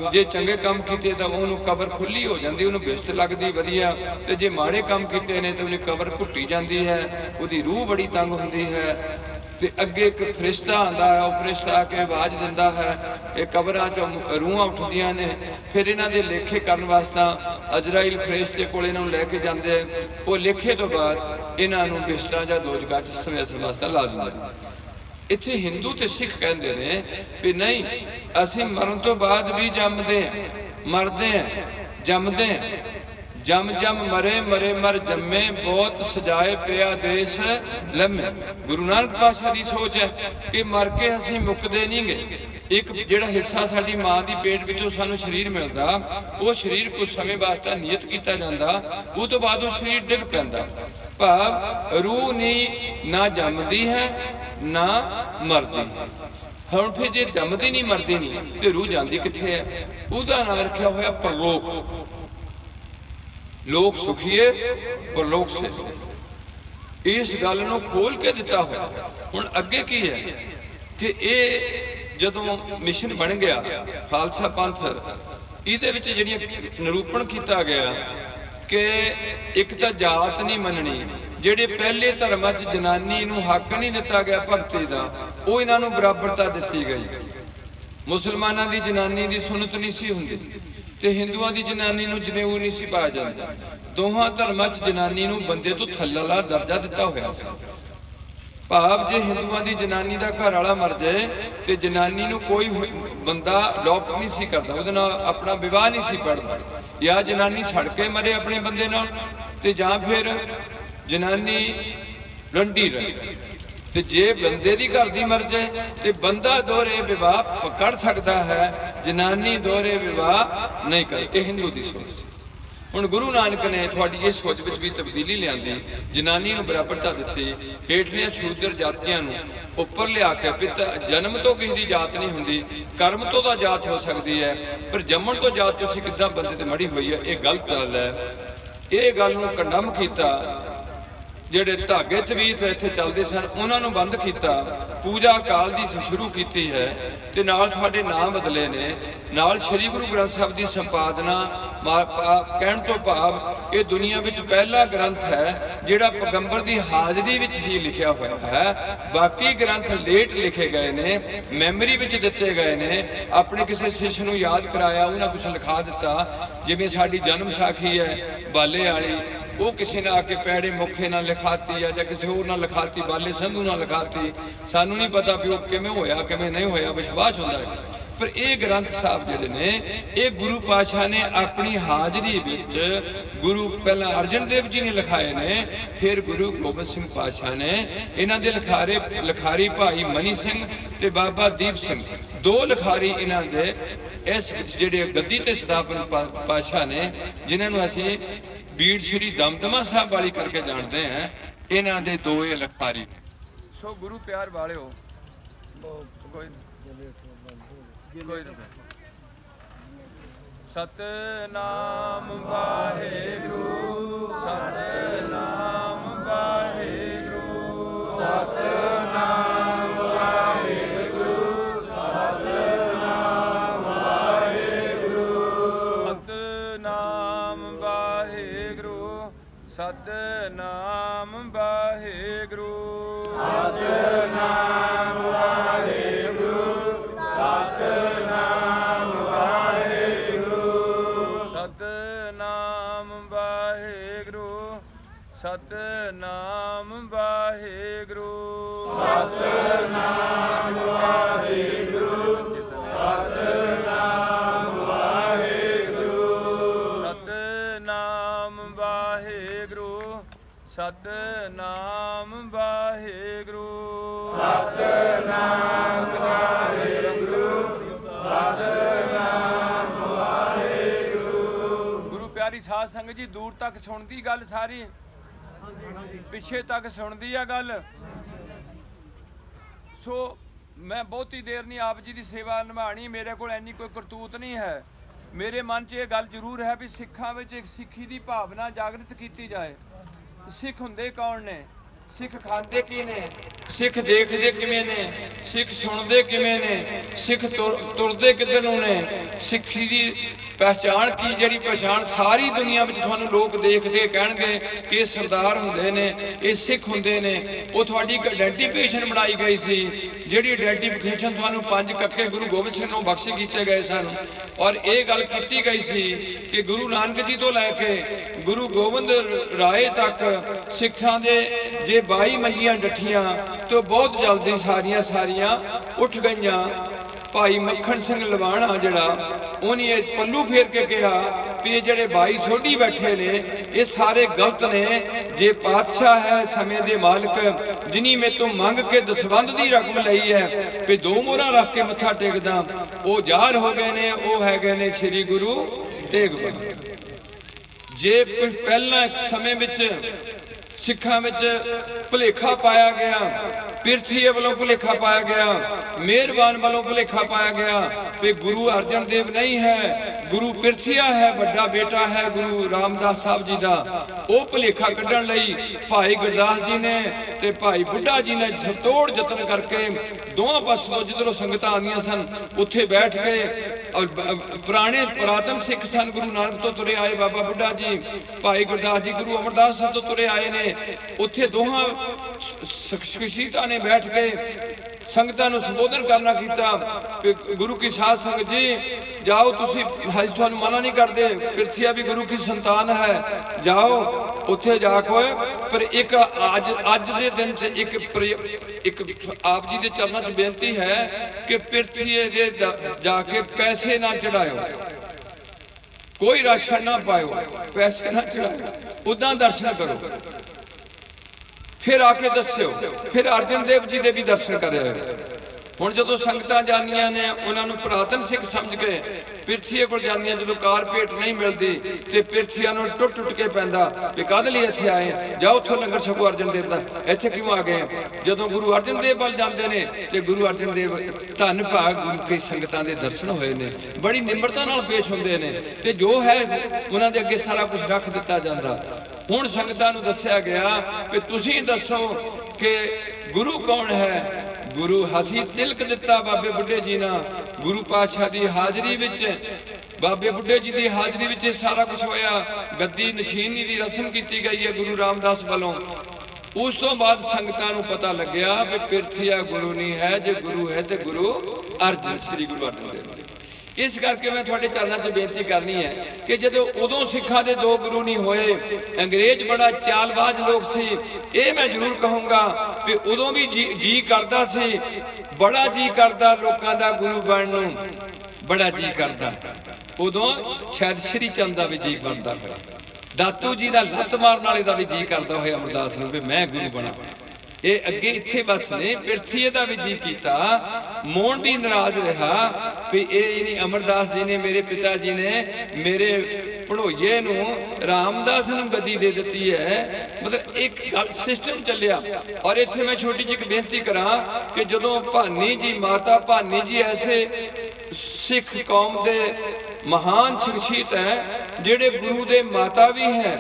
जे चंगे काम कीते तां उहनूं कबर खुली हो जांदी, उहनूं बिस्त लगदी वधिया, ते जे माड़े काम कीते ने तां उहदी कबर घुट्टी जांदी है, उहदी रूह बड़ी तंग हुंदी है। ते अगे एक फरिश्ता आंदा है, वह फरिश्ता आके आवाज दिंदा है, ये कबरां चों रूहां उठदियां ने, फिर इन्हां दे लेखे करन वास्ते अजराइल फरिश्ते कोल इन्हां नूं लैके जांदे, वो लेखे तो बाद इन्हां नूं बिस्तां जां दोजखां च समेसन वास्ते ला दिंदे। इत्थे हिंदू ते सिख कहंदे ने भी नहीं, असीं मरण तो बाद भी जमदे हैं, मरदे हैं, जमदे हैं, जम जम मरे मरे मर जम्मे, बहुत सजाए पिया देश लम्हे। गुरु नानक पातशाह की सोच है कि मर के असीं मुकदे नहीं गए। एक जिहड़ा हिस्सा साडी मां दी पेट विचों सानूं शरीर मिलदा, वो शरीर कुछ समय वास्ते नियत कीता जांदा, उस तो बाद वो शरीर डिग पैंदा। भाव रूह नहीं ना जमदी है ना मरदी। हुण फिर जे जमदी नहीं मरदी नहीं ते रूह जांदी कित्थे है? उहदा नाम रखिया होया परलोक। लोग सुखीए परलोक से, इस गल नूं खोल के दिता होया। हुण अगे की है कि ये जदों मिशन बन गया खालसा पंथ, इहदे विच जिहड़ियां निरूपण किया गया कि एक तो जात नहीं मननी, जिहड़े पहले धर्मां च जनानी नूं हक नहीं दिता गया भगती दा, वो इन्हां नूं बराबरता दिती गई। मुसलमानां दी जनानी दी सुनत नहीं सी हुंदी ते हिंदुआं दी जनानी नूं जनेऊ नहीं सी पाया जांदा। दोहां धर्मां च जनानी नूं बंदे तो थल्लेला दर्जा दिता होया सी। भाव जे हिंदुआं दी जनानी दा घर वाला मर जाए ते जनानी नूं कोई बंदा अडॉप्ट नहीं सी करदा, उहदे नाल अपना विवाह नहीं सी पढ़दा, या जनानी सड़ के मरे अपने बंदे नाल, ते जां फिर जनानी रंडी रहे। ते जे बंदे दी घर दी मर जाए ते बंदा दोहरे विवाह कर सकता है, जनानी दोहरे विवाह नहीं कर। यह हिंदू की सोच। हुण गुरु नानक ने थोड़ी इस सोच विच भी तब्दीली लियांदी, जनानी नूं बराबरता दित्ती, हेठलियां शूद्र जातियां नूं उपर लिया के। जन्म तो किसी की जात नहीं हुंदी, कर्म तो दा जात हो सकती है, पर जम्मण तो जात तुसीं किद्दां बंदे ते मड़ी हुई है, यह गलत गल है। यह गल नूं कंडम कीता ਜਿਹੜੇ ਧਾਗੇ ਤਵੀਤ ਇੱਥੇ ਚੱਲਦੇ ਸਨ ਉਹਨਾਂ ਨੂੰ ਬੰਦ ਕੀਤਾ, ਪੂਜਾ ਅਕਾਲ ਦੀ ਸ਼ੁਰੂ ਕੀਤੀ ਹੈ ਤੇ ਨਾਲ ਤੁਹਾਡੇ ਨਾਮ ਬਦਲੇ ਨੇ, ਨਾਲ ਸ੍ਰੀ ਗੁਰੂ ਗ੍ਰੰਥ ਸਾਹਿਬ ਦੀ ਸੰਪਾਦਨਾ। ਕਹਿਣ ਤੋਂ ਭਾਵ ਇਹ ਦੁਨੀਆ ਵਿੱਚ ਪਹਿਲਾ ਗ੍ਰੰਥ ਹੈ ਜਿਹੜਾ ਪੈਗੰਬਰ ਦੀ ਹਾਜ਼ਰੀ ਵਿੱਚ ਹੀ ਲਿਖਿਆ ਹੋਇਆ ਹੈ। ਬਾਕੀ ਗ੍ਰੰਥ ਲੇਟ ਲਿਖੇ ਗਏ ਨੇ, ਮੈਮਰੀ ਵਿੱਚ ਦਿੱਤੇ ਗਏ ਨੇ। ਆਪਣੇ ਕਿਸੇ ਸਿੱਖ ਨੂੰ ਯਾਦ ਕਰਾਇਆ, ਉਹਨਾਂ ਕੁਝ ਲਿਖਾ ਦਿੱਤਾ। ਜਿਵੇਂ ਸਾਡੀ ਜਨਮ ਸਾਖੀ ਹੈ ਬਾਲੇ ਵਾਲੀ, ਉਹ ਕਿਸੇ ਨੇ ਆ ਕੇ ਪੈੜੇ ਮੁੱਖੇ ਨਾਲ ਲਿਖਾਤੀ ਹੈ ਜਾਂ ਕਿਸੇ ਹੋਰ ਨਾਲ ਲਿਖਾਤੀ, ਬਾਲੇ ਸੰਧੂ ਨਾਲ ਲਿਖਾਤੀ। ਸਾਨੂੰ ਨਹੀਂ ਪਤਾ ਵੀ ਉਹ ਕਿਵੇਂ ਹੋਇਆ ਕਿਵੇਂ ਨਹੀਂ ਹੋਇਆ, ਵਿਸ਼ਵਾਸ ਹੁੰਦਾ ਹੈ। ਪਰ ਇਹ ਗ੍ਰੰਥ ਸਾਹਿਬ ਜਿਹੜੇ ਨੇ ਇਹ ਗੁਰੂ ਪਾਤਸ਼ਾਹ ਨੇ ਆਪਣੀ ਹਾਜ਼ਰੀ ਵਿੱਚ, ਗੁਰੂ ਪਹਿਲਾਂ ਅਰਜਨ ਦੇਵ ਜੀ ਨੇ ਲਿਖਾਏ ਨੇ, ਫਿਰ ਗੁਰੂ ਗੋਬਿੰਦ ਸਿੰਘ ਪਾਤਸ਼ਾਹ ਨੇ। ਇਹਨਾਂ ਦੇ ਲਿਖਾਰੀ ਭਾਈ ਮਨੀ ਸਿੰਘ ਤੇ ਬਾਬਾ ਦੀਪ ਸਿੰਘ, ਦੋ ਲਿਖਾਰੀ ਇਹਨਾਂ ਦੇ ਇਸ ਜਿਹੜੇ ਗੱਦੀ ਤੇ ਸਥਾਪਨ ਪਾਤਸ਼ਾਹ ਨੇ, ਜਿਨ੍ਹਾਂ ਨੂੰ ਅਸੀਂ ਬੀੜ ਸ਼੍ਰੀ ਦਮਦਮਾ ਸਾਹਿਬ ਵਾਲੀ ਕਰਕੇ ਜਾਣਦੇ ਹਾਂ, ਇਹਨਾਂ ਦੇ ਦੋ ਇਹ ਲਿਖਾਰੀ। ਸੋ ਗੁਰੂ ਪਿਆਰ ਵਾਲਿਓ, ਸਤਨਾਮ ਵਾਹਿਗੁਰੂ, ਸਤਨਾਮ ਵਾਹਿਗੁਰੂ, ਸਤਨਾਮ ਵਾਹਿਗੁਰੂ, ਸਤਨਾਮ ਵਾਹਿਗੁਰੂ, ਸਤਨਾਮ ਵਾਹਿਗੁਰੂ, ਸਤਨਾਮ ਵਾਹਿਗੁਰੂ, ਸਤਨਾਮ ਵਾਹਿਗੁਰੂ, ਸਤਨਾਮ ਵਾਹਿਗੁਰੂ, ਸਤਨਾਮ ਵਾਹਿਗੁਰੂ, ਸਤਨਾਮ ਵਾਹਿਗੁਰੂ, ਸਤਨਾਮ ਵਾਹਿਗੁਰੂ, ਸਤਨਾਮ ਵਾਹਿਗੁਰੂ, ਸਤਨਾਮ ਵਾਹਿਗੁਰੂ, ਸਤਨਾਮ ਵਾਹਿਗੁਰੂ, ਸਤਨਾਮ ਵਾਹਿਗੁਰੂ, ਸਤਨਾਮ ਵਾਹਿਗੁਰੂ। ਗੁਰੂ ਪਿਆਰੀ ਸਾਧ ਸੰਗਤ ਜੀ, ਦੂਰ ਤੱਕ ਸੁਣਦੀ ਗੱਲ ਸਾਰੀ, ਪਿੱਛੇ ਤੱਕ ਸੁਣਦੀ ਆ ਗੱਲ। ਸੋ ਮੈਂ ਬਹੁਤੀ ਦੇਰ ਨਹੀਂ ਆਪ ਜੀ ਦੀ ਸੇਵਾ ਨਿਭਾਣੀ, ਮੇਰੇ ਕੋਲ ਇੰਨੀ ਕੋਈ ਕਰਤੂਤ ਨਹੀਂ ਹੈ। ਮੇਰੇ ਮਨ 'ਚ ਇਹ ਗੱਲ ਜ਼ਰੂਰ ਹੈ ਵੀ ਸਿੱਖਾਂ ਵਿੱਚ ਇੱਕ ਸਿੱਖੀ ਦੀ ਭਾਵਨਾ ਜਾਗਰਤ ਕੀਤੀ ਜਾਏ। ਸਿੱਖ ਹੁੰਦੇ ਕੌਣ ਨੇ, ਸਿੱਖ ਖਾਂਦੇ ਕੀ ਨੇ, ਸਿੱਖ ਦੇਖਦੇ ਕਿਵੇਂ ਨੇ, ਸਿੱਖ ਸੁਣਦੇ ਕਿਵੇਂ ਨੇ, ਸਿੱਖ ਤੁਰਦੇ ਕਿੱਧਰ ਨੂੰ ਨੇ, ਸਿੱਖੀ ਦੀ ਪਹਿਚਾਣ ਕੀ, ਜਿਹੜੀ ਪਛਾਣ ਸਾਰੀ ਦੁਨੀਆ ਵਿੱਚ ਤੁਹਾਨੂੰ ਲੋਕ ਦੇਖ ਕੇ ਕਹਿਣਗੇ ਕਿ ਇਹ ਸਰਦਾਰ ਹੁੰਦੇ ਨੇ, ਇਹ ਸਿੱਖ ਹੁੰਦੇ ਨੇ। ਉਹ ਤੁਹਾਡੀ ਇੱਕ ਆਇਡੈਂਟੀਫਿਕੇਸ਼ਨ ਬਣਾਈ ਗਈ ਸੀ, ਜਿਹੜੀ ਆਇਡੈਂਟੀਫਿਕੇਸ਼ਨ ਤੁਹਾਨੂੰ 5 ਕੱਕੇ ਗੁਰੂ ਗੋਬਿੰਦ ਸਿੰਘ ਨੂੰ ਬਖਸ਼ੇ ਕੀਤੇ ਗਏ ਸਨ। ਔਰ ਇਹ ਗੱਲ ਕੀਤੀ ਗਈ ਸੀ ਕਿ ਗੁਰੂ ਨਾਨਕ ਜੀ ਤੋਂ ਲੈ ਕੇ ਗੁਰੂ ਗੋਬਿੰਦ ਰਾਏ ਤੱਕ ਸਿੱਖਾਂ ਦੇ ਜੇ 22 ਮੰਜੀਆਂ ਡੱਠੀਆਂ ਤੋਂ ਬਹੁਤ ਜਲਦੀ ਸਾਰੀਆਂ ਉੱਠ ਗਈਆਂ। ਭਾਈ ਮੱਖਣ ਸਿੰਘ ਲਵਾਣਾ ਜਿਹੜਾ, ਉਹਨੇ ਇਹ ਪੱਲੂ ਫੇਰ ਕੇ ਕਿਹਾ ਵੀ ਇਹ ਜਿਹੜੇ 22 ਸੋਢੀ ਬੈਠੇ ਨੇ ਇਹ ਸਾਰੇ ਗਲਤ ਨੇ। ਜੇ ਪਾਤਸ਼ਾਹ ਹੈ ਸਮੇਂ ਦੇ ਮਾਲਕ, ਜਿਨੀ ਮੇ ਤੋਂ ਮੰਗ ਕੇ ਦਸਵੰਧ ਦੀ ਰਕਮ ਲਈ ਹੈ ਵੀ 2 ਮੋਹਰਾਂ ਰੱਖ ਕੇ ਮੱਥਾ ਟੇਕਦਾ, ਉਹ ਜ਼ਾਹਰ ਹੋ ਗਏ ਨੇ, ਉਹ ਹੈਗੇ ਨੇ ਸ੍ਰੀ ਗੁਰੂ ਤੇਗ ਬਹਾਦਰ। ਜੇ ਪਹਿਲਾਂ ਸਮੇਂ ਵਿੱਚ ਸਿੱਖਾਂ ਵਿੱਚ ਭੁਲੇਖਾ ਪਾਇਆ ਗਿਆ, ਪਿਰਥੀਏ ਵੱਲੋਂ ਭੁਲੇਖਾ ਪਾਇਆ ਗਿਆ, ਮਿਹਰਬਾਨ ਵੱਲੋਂ ਭੁਲੇਖਾ ਪਾਇਆ ਗਿਆ ਕਿ ਗੁਰੂ ਅਰਜਨ ਦੇਵ ਨਹੀਂ ਹੈ, ਗੁਰੂ ਪਿਰਥੀਆ ਹੈ, ਵੱਡਾ ਬੇਟਾ ਹੈ ਗੁਰੂ ਰਾਮਦਾਸ ਸਾਹਿਬ ਜੀ ਦਾ। ਉਹ ਭੁਲੇਖਾ ਕੱਢਣ ਲਈ ਭਾਈ ਗੁਰਦਾਸ ਜੀ ਨੇ ਤੇ ਭਾਈ ਬੁੱਢਾ ਜੀ ਨੇ ਸਰਤੋੜ ਯਤਨ ਕਰਕੇ ਦੋਵਾਂ ਪਾਸੋਂ ਜਿੱਧਰੋਂ ਸੰਗਤਾਂ ਆਉਂਦੀਆਂ ਸਨ ਉੱਥੇ ਬੈਠ ਕੇ, ਔਰ ਪੁਰਾਣੇ ਪੁਰਾਤਨ ਸਿੱਖ ਸਨ, ਗੁਰੂ ਨਾਨਕ ਤੋਂ ਤੁਰੇ ਆਏ ਬਾਬਾ ਬੁੱਢਾ ਜੀ, ਭਾਈ ਗੁਰਦਾਸ ਜੀ ਗੁਰੂ ਅਮਰਦਾਸ ਸਾਹਿਬ ਤੋਂ ਤੁਰੇ ਆਏ ਨੇ, ਉੱਥੇ ਦੋਹਾਂ ਸ਼ਖਸੀਅਤਾਂ ਨੇ ਬੈਠ ਕੇ ਸੰਗਤਾਂ ਨੂੰ ਸੰਬੋਧਨ ਕਰਨਾ ਕੀਤਾ। ਗੁਰੂ ਕੀ ਸਾਧ ਸੰਗਤ ਜੀ ਜਾਓ, ਤੁਸੀਂ ਹਜ ਤੁਹਾਨੂੰ ਮਨਾ ਨਹੀਂ ਕਰਦੇ, ਪਿਰਥੀਆ ਵੀ ਗੁਰੂ ਕੀ ਸੰਤਾਨ ਹੈ, ਜਾਓ ਉੱਥੇ ਜਾ ਕੇ। ਪਰ ਇੱਕ ਅੱਜ ਦੇ ਦਿਨ 'ਚ ਇੱਕ ਆਪ ਜੀ ਦੇ ਚਰਨਾਂ 'ਚ ਬੇਨਤੀ ਹੈ ਕਿ ਪਿਰਥੀਏ ਦੇ ਜਾ ਕੇ ਪੈਸੇ ਨਾ ਚੜਾਇਓ, ਕੋਈ ਰਾਸ਼ਨ ਨਾ ਪਾਇਓ, ਪੈਸੇ ਨਾ ਚੜਾਇਓ, ਉਦਾਂ ਦਰਸ਼ਨ ਕਰੋ, ਫਿਰ ਆ ਕੇ ਦੱਸਿਓ। ਫਿਰ ਅਰਜਨ ਦੇਵ ਜੀ ਦੇ ਵੀ ਦਰਸ਼ਨ ਕਰਿਓ। ਹੁਣ ਜਦੋਂ ਸੰਗਤਾਂ ਜਾਂਦੀਆਂ ਨੇ ਉਹਨਾਂ ਨੂੰ ਪੁਰਾਤਨ ਸਿੱਖ ਸਮਝ ਕੇ ਪਿਰਥੀਏ ਕੋਲ ਜਾਂਦੀਆਂ, ਜਦੋਂ ਕਾਰਪੇਟ ਨਹੀਂ ਮਿਲਦੀ ਤੇ ਪਿਰਥੀਆਂ ਨੂੰ ਟੁੱਟ ਕੇ ਪੈਂਦਾ ਵੀ ਕਾਹਦੇ ਲਈ ਇੱਥੇ ਆਏ, ਜਾਓ ਉੱਥੋਂ ਲੰਗਰ ਛਕੋ ਅਰਜਨ ਦੇਵ ਦਾ, ਇੱਥੇ ਕਿਉਂ ਆ ਗਏ। ਜਦੋਂ ਗੁਰੂ ਅਰਜਨ ਦੇਵ ਵੱਲ ਜਾਂਦੇ ਨੇ ਤੇ ਗੁਰੂ ਅਰਜਨ ਦੇਵ ਧੰਨ ਭਾਗ ਗੁਰੂ ਕੀ ਸੰਗਤਾਂ ਦੇ ਦਰਸ਼ਨ ਹੋਏ ਨੇ, ਬੜੀ ਨਿਮਰਤਾ ਨਾਲ ਪੇਸ਼ ਹੁੰਦੇ ਨੇ ਤੇ ਜੋ ਹੈ ਉਹਨਾਂ ਦੇ ਅੱਗੇ ਸਾਰਾ ਕੁਝ ਰੱਖ ਦਿੱਤਾ ਜਾਂਦਾ। हुण संगतां नूं दस्सिया गया कि तुसीं दसो कि गुरु कौन है। गुरु हसी तिलक दिता बाबे बुढ़े जी ने गुरु पातशाह की हाजरी विच, बाबे बुढ़े जी की हाजरी विच सारा कुछ होया। गद्दी नशीनी की रस्म की गई है गुरु रामदास वालों। उस तो बाद संगतां नूं पता लग्या भी पिरथिया गुरु नहीं है, जो गुरु है तो गुरु अर्जन, श्री गुरु अर्जन देव। इस करके मैं थोड़े चरणों च बेनती करनी है कि जो उदों सिखा के दो गुरु नहीं होए, अंग्रेज बड़ा चालबाज लोग सी, ये मैं जरूर कहूँगा कि उदों भी जी करता सी, बड़ा जी करता लोगों का गुरु बनने, बड़ा जी करता। उदों शायद श्री चंद का भी जी बनता है, दातू जी का लत्त मारने वाले का भी जी करता हो अमरदास नूं भी मैं गुरु बना। ये अगे इत्थे बस ने पिरथीए का भी जी किया, मोहन भी नाराज रहा भी ये नहीं अमरदास जी ने, मेरे पिता जी ने मेरे भणोईए नूं रामदास नूं गद्दी दे दी है। मतलब एक गल सिस्टम चलिया। और इत्थे मैं छोटी जी एक बेनती करा कि जदों भानी जी, माता भानी जी ऐसे सिख कौम के महान शख्सियत है जेड़े गुरु दे माता भी है,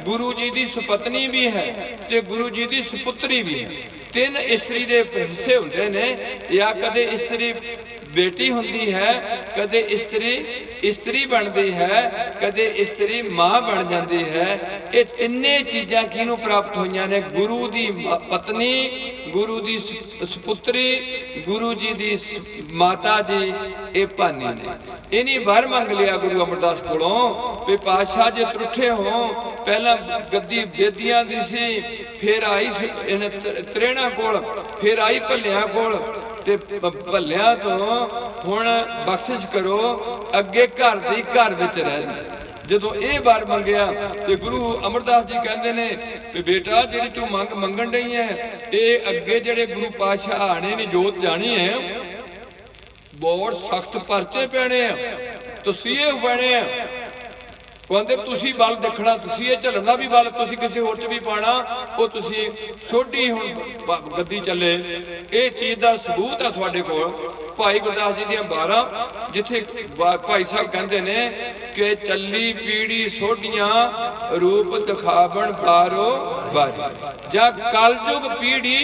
गुरु जी की सुपत्नी भी है ते गुरु जी की सुपुत्री भी है। तीन इस्त्री दे हिस्से होंदे ने, या कदे इस्त्री बेटी होंदी है, कदे इस्त्री बनती है, कदे इस्त्री मां बन जाती है। ये तिन्ने चीज़ां किहनूं प्राप्त होईयां ने? गुरु की पत्नी, गुरु की सुपुत्री, गुरु जी की माता जी, ये भानी ने। इन्हीं बार मंग लिया गुरु अमरदास कोलों भी पातशाह जे त्रुठे हो, पहला गद्दी बेदियां दी सी, फिर आई त्रेणा कोल, फिर आई भल्लियां कोल, ते भल्लियां तो हुण बख्शिश करो, अगे घर दी घर विच रह जाए। जदों ये बार मंगया तो गुरु अमरदास जी कहते ने भी बेटा जी तू मंगण रही है, ये अगे जेड़े गुरु पातशाह आने ने जोत जानी है, बहुत सख्त परचे पैने, तसीहे पैने। कहते तुसी बल देखना, तुसी ये झलना भी बल तुसी किसी होर च भी पाना, वो तुसी सोढ़ी हुण गद्दी चले। ये चीज़ का सबूत है थोड़े कोल भाई गुरदास जी दी 12, जिथे भाई साहब कहते ने कि चली पीढ़ी सोढ़ियां रूप दिखावन बारो बारी, जा कलयुग पीढ़ी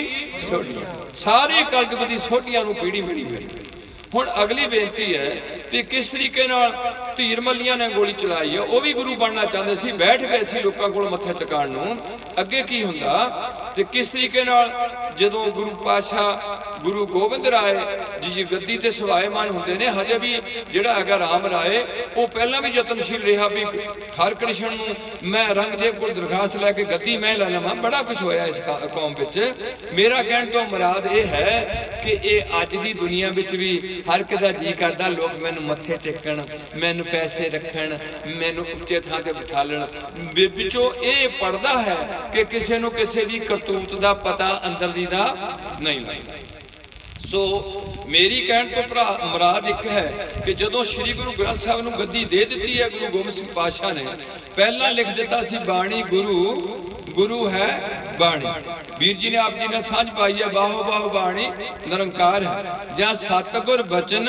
सोढ़ियां, सारी कलयुग की सोढ़ियां नूं पीढ़ी मिली हुई। हुण अगली बेनती है कि किस तरीके धीर मलिया ने गोली चलाई है, वह भी गुरु बनना चाहते सी, बैठ गए सी लोगों को मत्थे टिकाण नूं। अगे की हुंदा ते किस तरीके जदों गुरु पातशाह गुरु गोबिंद राय जी गद्दी ते सवाएमान होंदे ने, हजे भी जिहड़ा हैगा राम राय वो पहला भी यतनशील रहा भी हर कृष्ण नूं मैं औरंगजेब को दरखास्त लैके गद्दी मैं लै लवां। बड़ा कुछ होया इस कौम विच। मेरा कहण तो मुराद ये है कि ये अज दी दुनिया विच भी हर किदा जी करदा लोग मैनूं मत्थे टेकण, मैनूं पैसे रखण, मैनूं उच्चे थां ते बिठालण। विचों ये पढ़दा है कि किसी नूं किसी दी करतूत दा पता अंदर दी दा नहीं लगदा। सो मेरी कहण तो भरा मुराद एक है कि जदों श्री गुरु ग्रंथ साहब नूं गद्दी दे दित्ती है गुरु गोबिंद सिंह पातशाह ने, पहला लिख दिता सी बाणी गुरु, गुरु है बाणी। वीर जी ने आप जी ने सांझ पाई है, बाहो बाहो बाणी निरंकार है, जहाँ सतगुर बचन,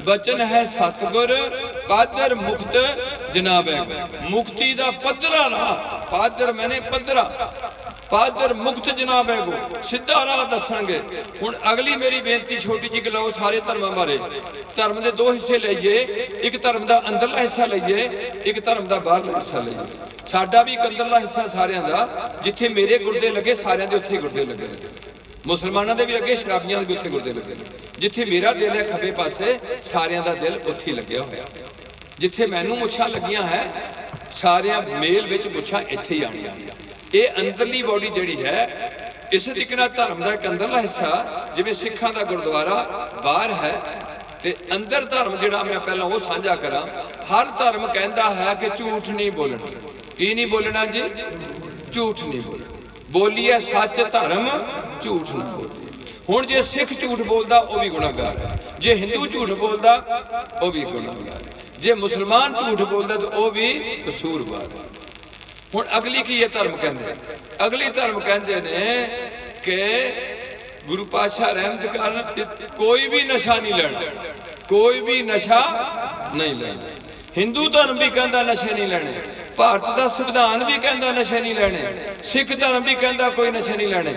बचन है सतगुर, पादर मुक्त जनाब है। मुक्ति दा पद्धरा राह, पादर मैंने पद्धरा, पादर मुक्त जनाब है गो, सीधा राह दसणगे। हुण अगली मेरी बेनती छोटी जी लो, सारे धर्मां बारे, धर्म के दो हिस्से लईए, एक धर्म का अंदरला हिस्सा लईए, एक धर्म का बाहरला हिस्सा लईए। साडा भी एक अंदरला हिस्सा सारियां दा, जिथे मेरे गुरदे लगे सारियां दे उत्थे गुरदे लगे। मुसलमानों के भी अगे शराबियां दे भी उत्थे गुरदे लगे। जिथे मेरा दिल है खब्बे पासे, सारियां दा दिल उत्थे लग्या होया। जिथे मैनूं मुछां लगियां है, सारियां मेल विच मुछां इत्थे ही आणियां। ये अंदरली बॉडी जिहड़ी है, इस तरीके नाल धर्म का एक अंदरला हिस्सा, जिवें सिखां दा गुरुद्वारा बाहर है ते अंदर धर्म जिहड़ा मैं पहलां वो साझा करा। हर धर्म कहता है कि झूठ नहीं बोलना। की नहीं बोलना जी? झूठ नहीं बोलना। बोलीए सच धर्म, झूठ नहीं बोलिए। हुण जे सिख झूठ बोलदा वो भी गुनाहगार है, जे हिंदू झूठ बोलदा वो भी गुनाहगार है, जे मुसलमान झूठ बोलदा तो वो भी कसूरवार है। हुण अगली की ये धर्म कहते, अगली धर्म कहते ने कि गुरु पातशाह रहमत कर कोई भी नशा नहीं लेना, कोई भी नशा नहीं लेना। हिंदू धर्म भी कहता नशे नहीं लेने, ਭਾਰਤ ਦਾ ਸੰਵਿਧਾਨ ਵੀ ਕਹਿੰਦਾ ਨਸ਼ੇ ਨਹੀਂ ਲੈਣੇ, ਸਿੱਖ ਧਰਮ ਵੀ ਕਹਿੰਦਾ ਕੋਈ ਨਸ਼ੇ ਨਹੀਂ ਲੈਣੇ।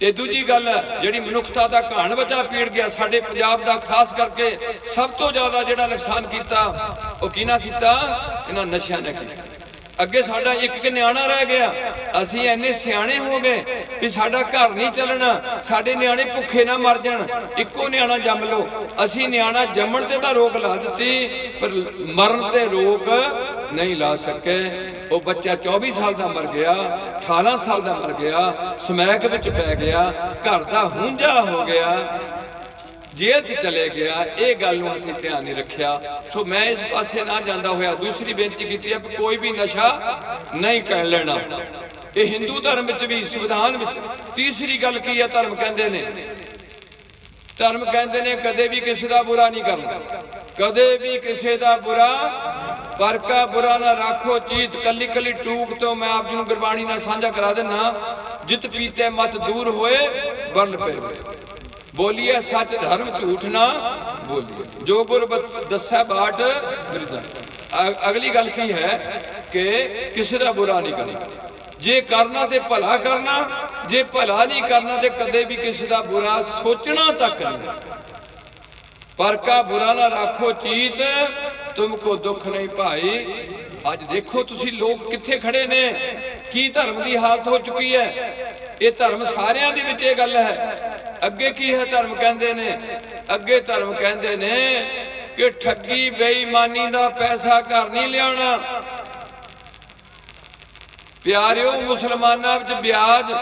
ਇਹ ਦੂਜੀ ਗੱਲ ਹੈ ਜਿਹੜੀ ਮਨੁੱਖਤਾ ਦਾ ਘਾਣ ਵੱਜਾ ਪੀੜ ਗਿਆ। ਸਾਡੇ ਪੰਜਾਬ ਦਾ ਖਾਸ ਕਰਕੇ ਸਭ ਤੋਂ ਜ਼ਿਆਦਾ ਜਿਹੜਾ ਨੁਕਸਾਨ ਕੀਤਾ ਉਹ ਕਿਹਨਾਂ ਕੀਤਾ? ਇਹਨਾਂ ਨਸ਼ਿਆਂ ਨੇ ਕੀਤਾ। ਅੱਗੇ ਸਾਡਾ ਇੱਕ ਨਿਆਣਾ ਰਹਿ ਗਿਆ, ਅਸੀਂ ਇੰਨੇ ਸਿਆਣੇ ਹੋ ਗਏ ਵੀ ਸਾਡਾ ਘਰ ਨਹੀਂ ਚੱਲਣਾ, ਸਾਡੇ ਨਿਆਣੇ ਭੁੱਖੇ ਨਾ ਮਰ ਜਾਣ, ਇੱਕੋ ਨਿਆਣਾ ਜੰਮ ਲਓ। ਅਸੀਂ ਨਿਆਣਾ ਜੰਮਣ ਤੇ ਤਾਂ ਰੋਕ ਲਾ ਦਿੱਤੀ, ਪਰ ਮਰਨ ਤੇ ਰੋਕ ਨਹੀਂ ਲਾ ਸਕੇ। ਉਹ ਬੱਚਾ 24 ਸਾਲ ਦਾ ਮਰ ਗਿਆ, 18 ਸਾਲ ਦਾ ਮਰ ਗਿਆ, ਸਮੈਕ ਵਿੱਚ ਪੈ ਗਿਆ, ਘਰ ਦਾ ਹੁੰਝਾ ਹੋ ਗਿਆ, ਜੇਲ੍ਹ 'ਚ ਚਲੇ ਗਿਆ। ਇਹ ਗੱਲ ਨੂੰ ਅਸੀਂ ਧਿਆਨ ਨਹੀਂ ਰੱਖਿਆ। ਸੋ ਮੈਂ ਇਸ ਪਾਸੇ ਨਾ ਜਾਂਦਾ ਹੋਇਆ ਦੂਸਰੀ ਬੇਨਤੀ ਕੀਤੀ ਹੈ ਕਿ ਕੋਈ ਵੀ ਨਸ਼ਾ ਨਹੀਂ ਕਰ ਲੈਣਾ। ਇਹ ਹਿੰਦੂ ਧਰਮ ਵਿੱਚ ਵੀ, ਸੰਵਿਧਾਨ ਵਿੱਚ। ਤੀਸਰੀ ਗੱਲ ਕੀ ਹੈ? ਧਰਮ ਕਹਿੰਦੇ ਨੇ, ਧਰਮ ਕਹਿੰਦੇ ਨੇ ਕਦੇ ਵੀ ਕਿਸੇ ਦਾ ਬੁਰਾ ਨਹੀਂ ਕਰਨਾ, ਕਦੇ ਵੀ ਕਿਸੇ ਦਾ ਬੁਰਾ ਪਰ ਕਾ ਬੁਰਾ ਨਾ ਰਾਖੋ ਚੀਤ। ਕੱਲੀ ਕੱਲੀ ਟੂਕ ਤੋਂ ਮੈਂ ਆਪ ਜੀ ਨੂੰ ਗੁਰਬਾਣੀ ਨਾਲ ਸਾਂਝਾ ਕਰਾ ਦਿੰਨਾ। ਜਿਤ ਪੀਤੇ ਮਤ ਦੂਰ ਹੋਏ ਬਰਲ ਪਏ, ਬੋਲੀਏ ਸੱਚ ਧਰਮ ਝੂਠ ਨਾ ਬੋਲੀਏ, ਜੋ ਗੁਰ ਦੱਸੈ ਬਾਟ ਬਿਰਜਾ। ਅਗਲੀ ਗੱਲ ਕੀ ਹੈ ਕਿ ਕਿਸੇ ਦਾ ਬੁਰਾ ਨਹੀਂ ਕਰਨਾ, ਜੇ ਕਰਨਾ ਤੇ ਭਲਾ ਕਰਨਾ, ਜੇ ਭਲਾ ਨਹੀਂ ਕਰਨਾ ਤੇ ਕਦੇ ਵੀ ਕਿਸੇ ਦਾ ਬੁਰਾ ਸੋਚਣਾ ਤੱਕ ਨਹੀਂ। ਪਰ ਕਾ ਬੁਰਾ ਨਾ ਰਾਖੋ ਚੀਤ, ਤੁਮਕੋ ਦੁੱਖ ਨਹੀਂ ਭਾਈ। ਅੱਜ ਦੇਖੋ ਤੁਸੀਂ ਲੋਕ ਕਿੱਥੇ ਖੜੇ ਨੇ, ਕੀ ਧਰਮ ਦੀ ਹਾਲਤ ਹੋ ਚੁੱਕੀ ਹੈ। ਇਹ ਧਰਮ ਸਾਰਿਆਂ ਦੇ ਵਿੱਚ ਇਹ ਗੱਲ ਹੈ। ਅੱਗੇ ਕੀ ਹੈ? ਧਰਮ ਕਹਿੰਦੇ ਨੇ, ਅੱਗੇ ਧਰਮ ਕਹਿੰਦੇ ਨੇ ਕਿ ਠੱਗੀ ਬੇਈਮਾਨੀ ਦਾ ਪੈਸਾ ਘਰ ਨਹੀਂ ਲਿਆਉਣਾ। ਪਿਆਰਿਓ, ਮੁਸਲਮਾਨਾਂ ਵਿੱਚ ਵਿਆਜ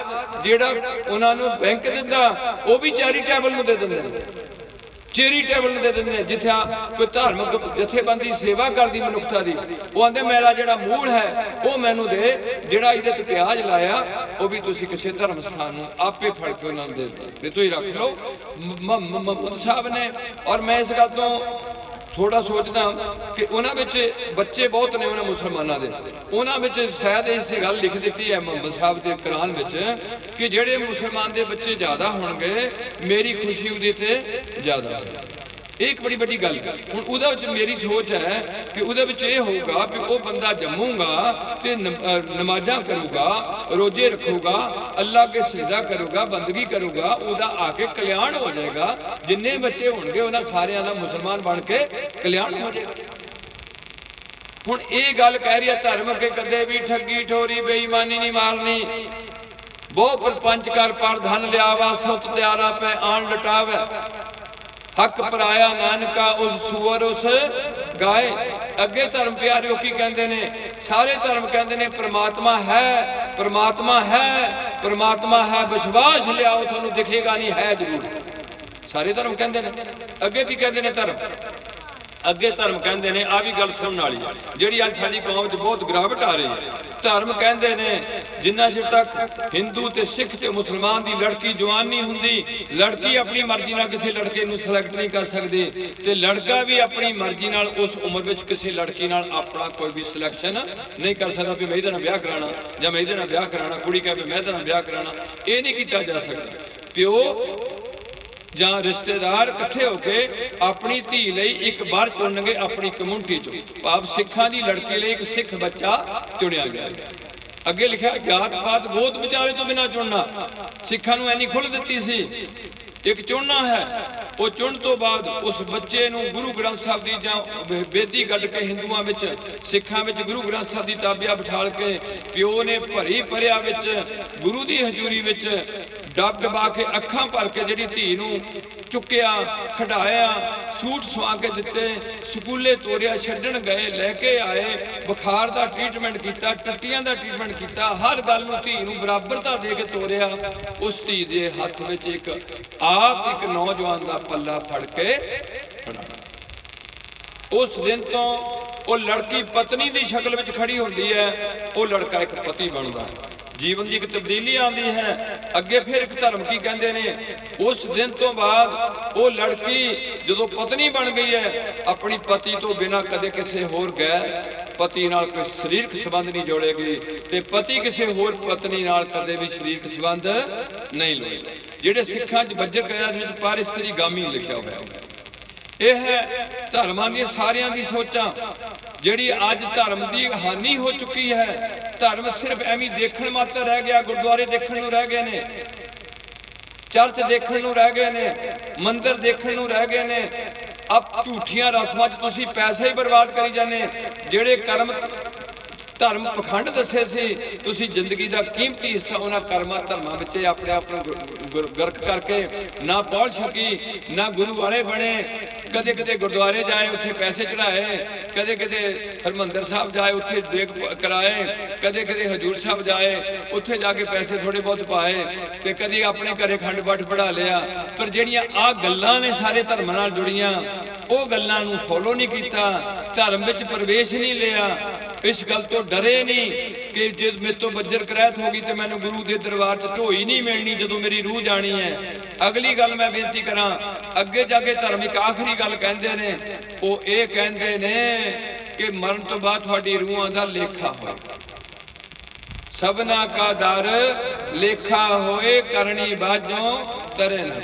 ਜਿਹੜਾ ਉਹਨਾਂ ਨੂੰ ਬੈਂਕ ਦਿੰਦਾ ਉਹ ਵੀ ਚੈਰੀਟੇਬਲ ਨੂੰ ਦੇ ਦਿੰਦੇ, ਚੈਰੀਟੇਬਲ ਨੂੰ ਦੇ ਦਿੰਦੇ। ਜਿੱਥੇ ਕੋਈ ਧਾਰਮਿਕ ਜਥੇਬੰਦੀ ਸੇਵਾ ਕਰਦੀ ਮਨੁੱਖਤਾ ਦੀ, ਉਹ ਆਂਦੇ ਮੇਰਾ ਜਿਹੜਾ ਮੂਲ ਹੈ ਉਹ ਮੈਨੂੰ ਦੇ, ਜਿਹੜਾ ਇਹਦੇ ਤੇ ਪਿਆਜ ਲਾਇਆ ਉਹ ਵੀ ਤੁਸੀਂ ਕਿਸੇ ਧਰਮ ਸਥਾਨ ਨੂੰ ਆਪੇ ਫੜ ਕੇ ਉਹਨਾਂ ਨੂੰ ਦੇ ਦਿਓ, ਤੁਸੀਂ ਰੱਖ ਲਓ। ਮੁਹੰਮਦ ਸਾਹਿਬ ਨੇ, ਔਰ ਮੈਂ ਇਸ ਗੱਲ ਤੋਂ ਥੋੜਾ ਸੋਚਦਾ ਕਿ ਉਹਨਾਂ ਵਿੱਚ ਬੱਚੇ ਬਹੁਤ ਨੇ, ਉਹਨਾਂ ਮੁਸਲਮਾਨਾਂ ਦੇ, ਉਹਨਾਂ ਵਿੱਚ ਸ਼ਾਇਦ ਇਸ ਗੱਲ ਲਿਖ ਦਿੱਤੀ ਹੈ ਮੁਹੰਮਦ ਸਾਹਿਬ ਦੇ ਕੁਰਾਨ ਵਿੱਚ ਕਿ ਜਿਹੜੇ ਮੁਸਲਮਾਨ ਦੇ ਬੱਚੇ ਜ਼ਿਆਦਾ ਹੋਣਗੇ ਮੇਰੀ ਖੁਸ਼ੀ ਉਹਦੇ ਤੇ ਜ਼ਿਆਦਾ। ਇਹ ਇੱਕ ਬੜੀ ਵੱਡੀ ਗੱਲ ਹੈ। ਹੁਣ ਉਹਦੇ ਵਿੱਚ ਮੇਰੀ ਸੋਚ ਹੈ ਕਿ ਉਹਦੇ ਵਿੱਚ ਇਹ ਹੋਊਗਾ ਵੀ ਉਹ ਬੰਦਾ ਜੰਮੂਗਾ ਤੇ ਨਮਾਜ਼ਾਂ ਕਰੂਗਾ, ਰੋਜ਼ੇ ਰੱਖੂਗਾ, ਅੱਲਾਹ ਅੱਗੇ ਸਜਦਾ ਕਰੂਗਾ, ਬੰਦਗੀ ਕਰੂਗਾ, ਉਹਦਾ ਆ ਕੇ ਕਲਿਆਣ ਹੋ ਜਾਏਗਾ। ਜਿੰਨੇ ਬੱਚੇ ਹੋਣਗੇ ਉਹਨਾਂ ਸਾਰਿਆਂ ਦਾ ਮੁਸਲਮਾਨ ਬਣ ਕੇ ਕਲਿਆਣ ਹੋ ਜਾਏਗਾ। ਹੁਣ ਇਹ ਗੱਲ ਕਹਿ ਰਹੀ ਹੈ ਧਰਮ ਕੇ ਕਦੇ ਵੀ ਠੱਗੀ ਠੋਰੀ ਬੇਈਮਾਨੀ ਨਹੀਂ ਮਾਰਨੀ। ਬਹੁ ਪਰਪੰਚ ਕਰ ਪਰ ਧਨ ਲਿਆਵਾ, ਸੁਤ ਤਿਆਰਾ ਪੈ ਆਣ ਲਟਾਵੇ, ਹੱਕ ਪਰਾਇਆ ਨਾਨਕਾ ਉਸ ਸੂਰ ਉਸ ਗਾਏ। ਅੱਗੇ ਧਰਮ ਪਿਆਰਿਓ ਕੀ ਕਹਿੰਦੇ ਨੇ? ਸਾਰੇ ਧਰਮ ਕਹਿੰਦੇ ਨੇ ਪ੍ਰਮਾਤਮਾ ਹੈ, ਪ੍ਰਮਾਤਮਾ ਹੈ, ਪ੍ਰਮਾਤਮਾ ਹੈ, ਵਿਸ਼ਵਾਸ ਲਿਆਓ ਤੁਹਾਨੂੰ ਦਿਖੇਗਾ ਨਹੀਂ, ਹੈ ਜ਼ਰੂਰ। ਸਾਰੇ ਧਰਮ ਕਹਿੰਦੇ ਨੇ। ਅੱਗੇ ਕੀ ਕਹਿੰਦੇ ਨੇ ਧਰਮ? ਅੱਗੇ ਧਰਮ ਕਹਿੰਦੇ ਨੇ, ਆ ਵੀ ਗੱਲ ਸੁਣਨ ਵਾਲੀ ਜਿਹੜੀ ਅੱਜ ਸਾਡੀ ਕੌਮ 'ਚ ਬਹੁਤ ਗਿਰਾਵਟ ਆ ਰਹੀ ਹੈ। ਧਰਮ ਕਹਿੰਦੇ ਨੇ ਜਿੰਨਾ ਚਿਰ ਤੱਕ ਹਿੰਦੂ ਤੇ ਸਿੱਖ ਤੇ ਮੁਸਲਮਾਨ ਦੀ ਲੜਕੀ ਜਵਾਨ ਨਹੀਂ ਹੁੰਦੀ, ਲੜਕੀ ਆਪਣੀ ਮਰਜ਼ੀ ਨਾਲ ਕਿਸੇ ਲੜਕੇ ਨੂੰ ਸਿਲੈਕਟ ਨਹੀਂ ਕਰ ਸਕਦੀ, ਤੇ ਲੜਕਾ ਵੀ ਆਪਣੀ ਮਰਜ਼ੀ ਨਾਲ ਉਸ ਉਮਰ ਵਿੱਚ ਕਿਸੇ ਲੜਕੀ ਨਾਲ ਆਪਣਾ ਕੋਈ ਵੀ ਸਿਲੈਕਸ਼ਨ ਨਹੀਂ ਕਰ ਸਕਦਾ ਵੀ ਮੈਂ ਇਹਦੇ ਨਾਲ ਵਿਆਹ ਕਰਾਉਣਾ ਜਾਂ ਮੈਂ ਇਹਦੇ ਨਾਲ ਵਿਆਹ ਕਰਾਉਣਾ। ਕੁੜੀ ਕਹੇ ਮੈਂ ਇਹਦੇ ਨਾਲ ਵਿਆਹ ਕਰਾਉਣਾ, ਇਹ ਨਹੀਂ ਕੀਤਾ ਜਾ ਸਕਦਾ। ਪਿਓ ਜਾਂ ਰਿਸ਼ਤੇਦਾਰ ਇਕੱਠੇ ਹੋ ਕੇ ਆਪਣੀ ਧੀ ਲਈ ਇੱਕ ਵਾਰ ਚੁਣਨਗੇ ਆਪਣੀ ਕਮਿਊਨਿਟੀ ਚੋਂ। ਭਾਵ ਸਿੱਖਾਂ ਦੀ ਲੜਕੀ ਲਈ ਇੱਕ ਸਿੱਖ ਬੱਚਾ ਚੁਣਿਆ ਗਿਆ। ਅੱਗੇ ਲਿਖਿਆ ਜਾਤ ਪਾਤ ਬਹੁਤ ਵਿਚਾਰੇ ਤੋਂ ਬਿਨਾਂ ਚੁਣਨਾ। ਸਿੱਖਾਂ ਨੂੰ ਐਨੀ ਖੁੱਲ੍ਹ ਦਿੱਤੀ ਸੀ, ਇੱਕ ਚੁਣਨਾ ਹੈ। ਉਹ ਚੁਣ ਤੋਂ ਬਾਅਦ ਉਸ ਬੱਚੇ ਨੂੰ ਗੁਰੂ ਗ੍ਰੰਥ ਸਾਹਿਬ ਦੀ ਜਾਂ ਬੇਦੀ ਗੱਡ ਕੇ ਹਿੰਦੂਆਂ ਵਿੱਚ, ਸਿੱਖਾਂ ਵਿੱਚ ਗੁਰੂ ਗ੍ਰੰਥ ਸਾਹਿਬ ਦੀ ਤਾਬਿਆ ਬਿਠਾਲ ਕੇ ਪਿਓ ਨੇ ਭਰੀ ਭਰਿਆ ਵਿੱਚ ਗੁਰੂ ਦੀ ਹਜ਼ੂਰੀ ਵਿੱਚ ਡੱਬ ਡਬਾ ਕੇ ਅੱਖਾਂ ਭਰ ਕੇ ਜਿਹੜੀ ਧੀ ਨੂੰ ਚੁੱਕਿਆ, ਖਿਡਾਇਆ, ਸੂਟ ਸਵਾ ਕੇ ਦਿੱਤੇ, ਸਕੂਲੇ ਤੋਰਿਆ, ਛੱਡਣ ਗਏ, ਲੈ ਕੇ ਆਏ, ਬੁਖਾਰ ਦਾ ਟ੍ਰੀਟਮੈਂਟ ਕੀਤਾ, ਟੱਟੀਆਂ ਦਾ ਟ੍ਰੀਟਮੈਂਟ ਕੀਤਾ, ਹਰ ਗੱਲ ਨੂੰ ਧੀ ਨੂੰ ਬਰਾਬਰਤਾ ਦੇ ਕੇ ਤੋਰਿਆ। ਉਸ ਧੀ ਦੇ ਹੱਥ ਵਿੱਚ ਇੱਕ ਨੌਜਵਾਨ ਦਾ ਪੱਲਾ ਫੜ ਕੇ ਫੜਾਉਣਾ। ਉਸ ਦਿਨ ਤੋਂ ਉਹ ਲੜਕੀ ਪਤਨੀ ਦੀ ਸ਼ਕਲ ਵਿੱਚ ਖੜੀ ਹੁੰਦੀ ਹੈ, ਉਹ ਲੜਕਾ ਇੱਕ ਪਤੀ ਬਣਦਾ ਹੈ। ਜੀਵਨ ਦੀ ਇੱਕ ਤਬਦੀਲੀ ਆਉਂਦੀ ਹੈ। ਅੱਗੇ ਫਿਰ ਇੱਕ ਧਰਮ ਕੀ ਕਹਿੰਦੇ ਨੇ? ਉਸ ਦਿਨ ਤੋਂ ਬਾਅਦ ਉਹ ਲੜਕੀ ਜਦੋਂ ਪਤਨੀ ਬਣ ਗਈ ਹੈ, ਆਪਣੀ ਪਤੀ ਤੋਂ ਬਿਨਾਂ ਕਦੇ ਕਿਸੇ ਹੋਰ ਗੈਰ ਪਤੀ ਨਾਲ ਕੋਈ ਸਰੀਰਕ ਸੰਬੰਧ ਨਹੀਂ ਜੋੜੇਗੀ, ਤੇ ਪਤੀ ਕਿਸੇ ਹੋਰ ਪਤਨੀ ਨਾਲ ਕਦੇ ਵੀ ਸਰੀਰਕ ਸੰਬੰਧ ਨਹੀਂ ਲਏਗਾ। ਜਿਹੜੇ ਸਿੱਖਾਂ 'ਚ ਵਜਰ ਗਿਆ ਵਿੱਚ ਪਰ ਇਸਤਰੀ ਗਾਮੀ ਲਿਖਿਆ ਹੋਇਆ। ਇਹ ਹੈ ਧਰਮਾਂ ਦੀਆਂ ਸਾਰਿਆਂ ਦੀ ਸੋਚਾਂ। ਜਿਹੜੀ ਅੱਜ ਧਰਮ ਦੀ ਹਾਨੀ ਹੋ ਚੁੱਕੀ ਹੈ। ਧਰਮ ਸਿਰਫ ਐਵੇਂ ਦੇਖਣ ਮਾਤਰ ਰਹਿ ਗਿਆ, ਗੁਰਦੁਆਰੇ ਦੇਖਣ ਨੂੰ ਰਹਿ ਗਏ ਨੇ, ਚਰਚ ਦੇਖਣ ਨੂੰ ਰਹਿ ਗਏ ਨੇ, ਮੰਦਿਰ ਦੇਖਣ ਨੂੰ ਰਹਿ ਗਏ ਨੇ। ਅਬ ਝੂਠੀਆਂ ਰਸਮਾਂ 'ਚ ਤੁਸੀਂ ਪੈਸੇ ਹੀ ਬਰਬਾਦ ਕਰੀ ਜਾਂਦੇ। ਜਿਹੜੇ ਕਰਮ ਧਰਮ ਪਖੰਡ ਦੱਸੇ ਸੀ, ਤੁਸੀਂ ਜ਼ਿੰਦਗੀ ਦਾ ਕੀਮਤੀ ਹਿੱਸਾ ਉਹਨਾਂ ਕਰਮਾਂ ਧਰਮਾਂ ਵਿੱਚ ਆਪਣੇ ਆਪ ਨੂੰ ਗਰਕ ਕਰਕੇ ਨਾ ਪਹੁੰਚ ਸਕੀ, ਨਾ ਗੁਰੂ ਵਾਲੇ ਬਣੇ। ਕਦੇ ਕਦੇ ਗੁਰਦੁਆਰੇ ਜਾਏ, ਉੱਥੇ ਪੈਸੇ ਚੜਾਏ, ਕਦੇ ਕਦੇ ਹਰਿਮੰਦਰ ਸਾਹਿਬ ਜਾਏ, ਉੱਥੇ ਦੇਖ ਕਰਾਏ, ਕਦੇ ਕਦੇ ਹਜੂਰ ਸਾਹਿਬ ਜਾਏ, ਉੱਥੇ ਜਾ ਕੇ ਪੈਸੇ ਥੋੜੇ ਬਹੁਤ ਪਾਏ, ਤੇ ਕਦੇ ਆਪਣੇ ਘਰੇ ਖੰਡ ਪਾਠ ਪੜ੍ਹਾ ਲਿਆ। ਪਰ ਜਿਹੜੀਆਂ ਆਹ ਗੱਲਾਂ ਨੇ ਸਾਰੇ ਧਰਮਾਂ ਨਾਲ ਜੁੜੀਆਂ, ਉਹ ਗੱਲਾਂ ਨੂੰ ਫੋਲੋ ਨਹੀਂ ਕੀਤਾ, ਧਰਮ ਵਿੱਚ ਪ੍ਰਵੇਸ਼ ਨਹੀਂ ਲਿਆ। ਇਸ ਗੱਲ ਤੋਂ ਡਰੇ ਨਹੀਂ ਕਿ ਜੇ ਮੇਰੇ ਤੋਂ ਬੱਜਰ ਕਰੈਤ ਹੋ ਗਈ ਤੇ ਮੈਨੂੰ ਗੁਰੂ ਦੇ ਦਰਬਾਰ 'ਚ ਢੋਈ ਨਹੀਂ ਮਿਲਣੀ ਜਦੋਂ ਮੇਰੀ ਰੂਹ ਜਾਣੀ ਹੈ। ਅਗਲੀ ਗੱਲ ਮੈਂ ਬੇਨਤੀ ਕਰਾਂ, ਅੱਗੇ ਜਾ ਕੇ ਧਰਮ ਇੱਕ ਆਖਰੀ ਗੱਲ ਕਹਿੰਦੇ ਨੇ, ਉਹ ਇਹ ਕਹਿੰਦੇ ਨੇ ਕਿ ਮਰਨ ਤੋਂ ਬਾਅਦ ਤੁਹਾਡੀ ਰੂਹਾਂ ਦਾ ਲੇਖਾ ਹੋਏਗਾ। ਸਭਨਾ ਕਾ ਦਰ ਲੇਖਾ ਹੋਏ, ਕਰਨੀ ਬਾਝੋਂ ਤਰੇ ਨਾ।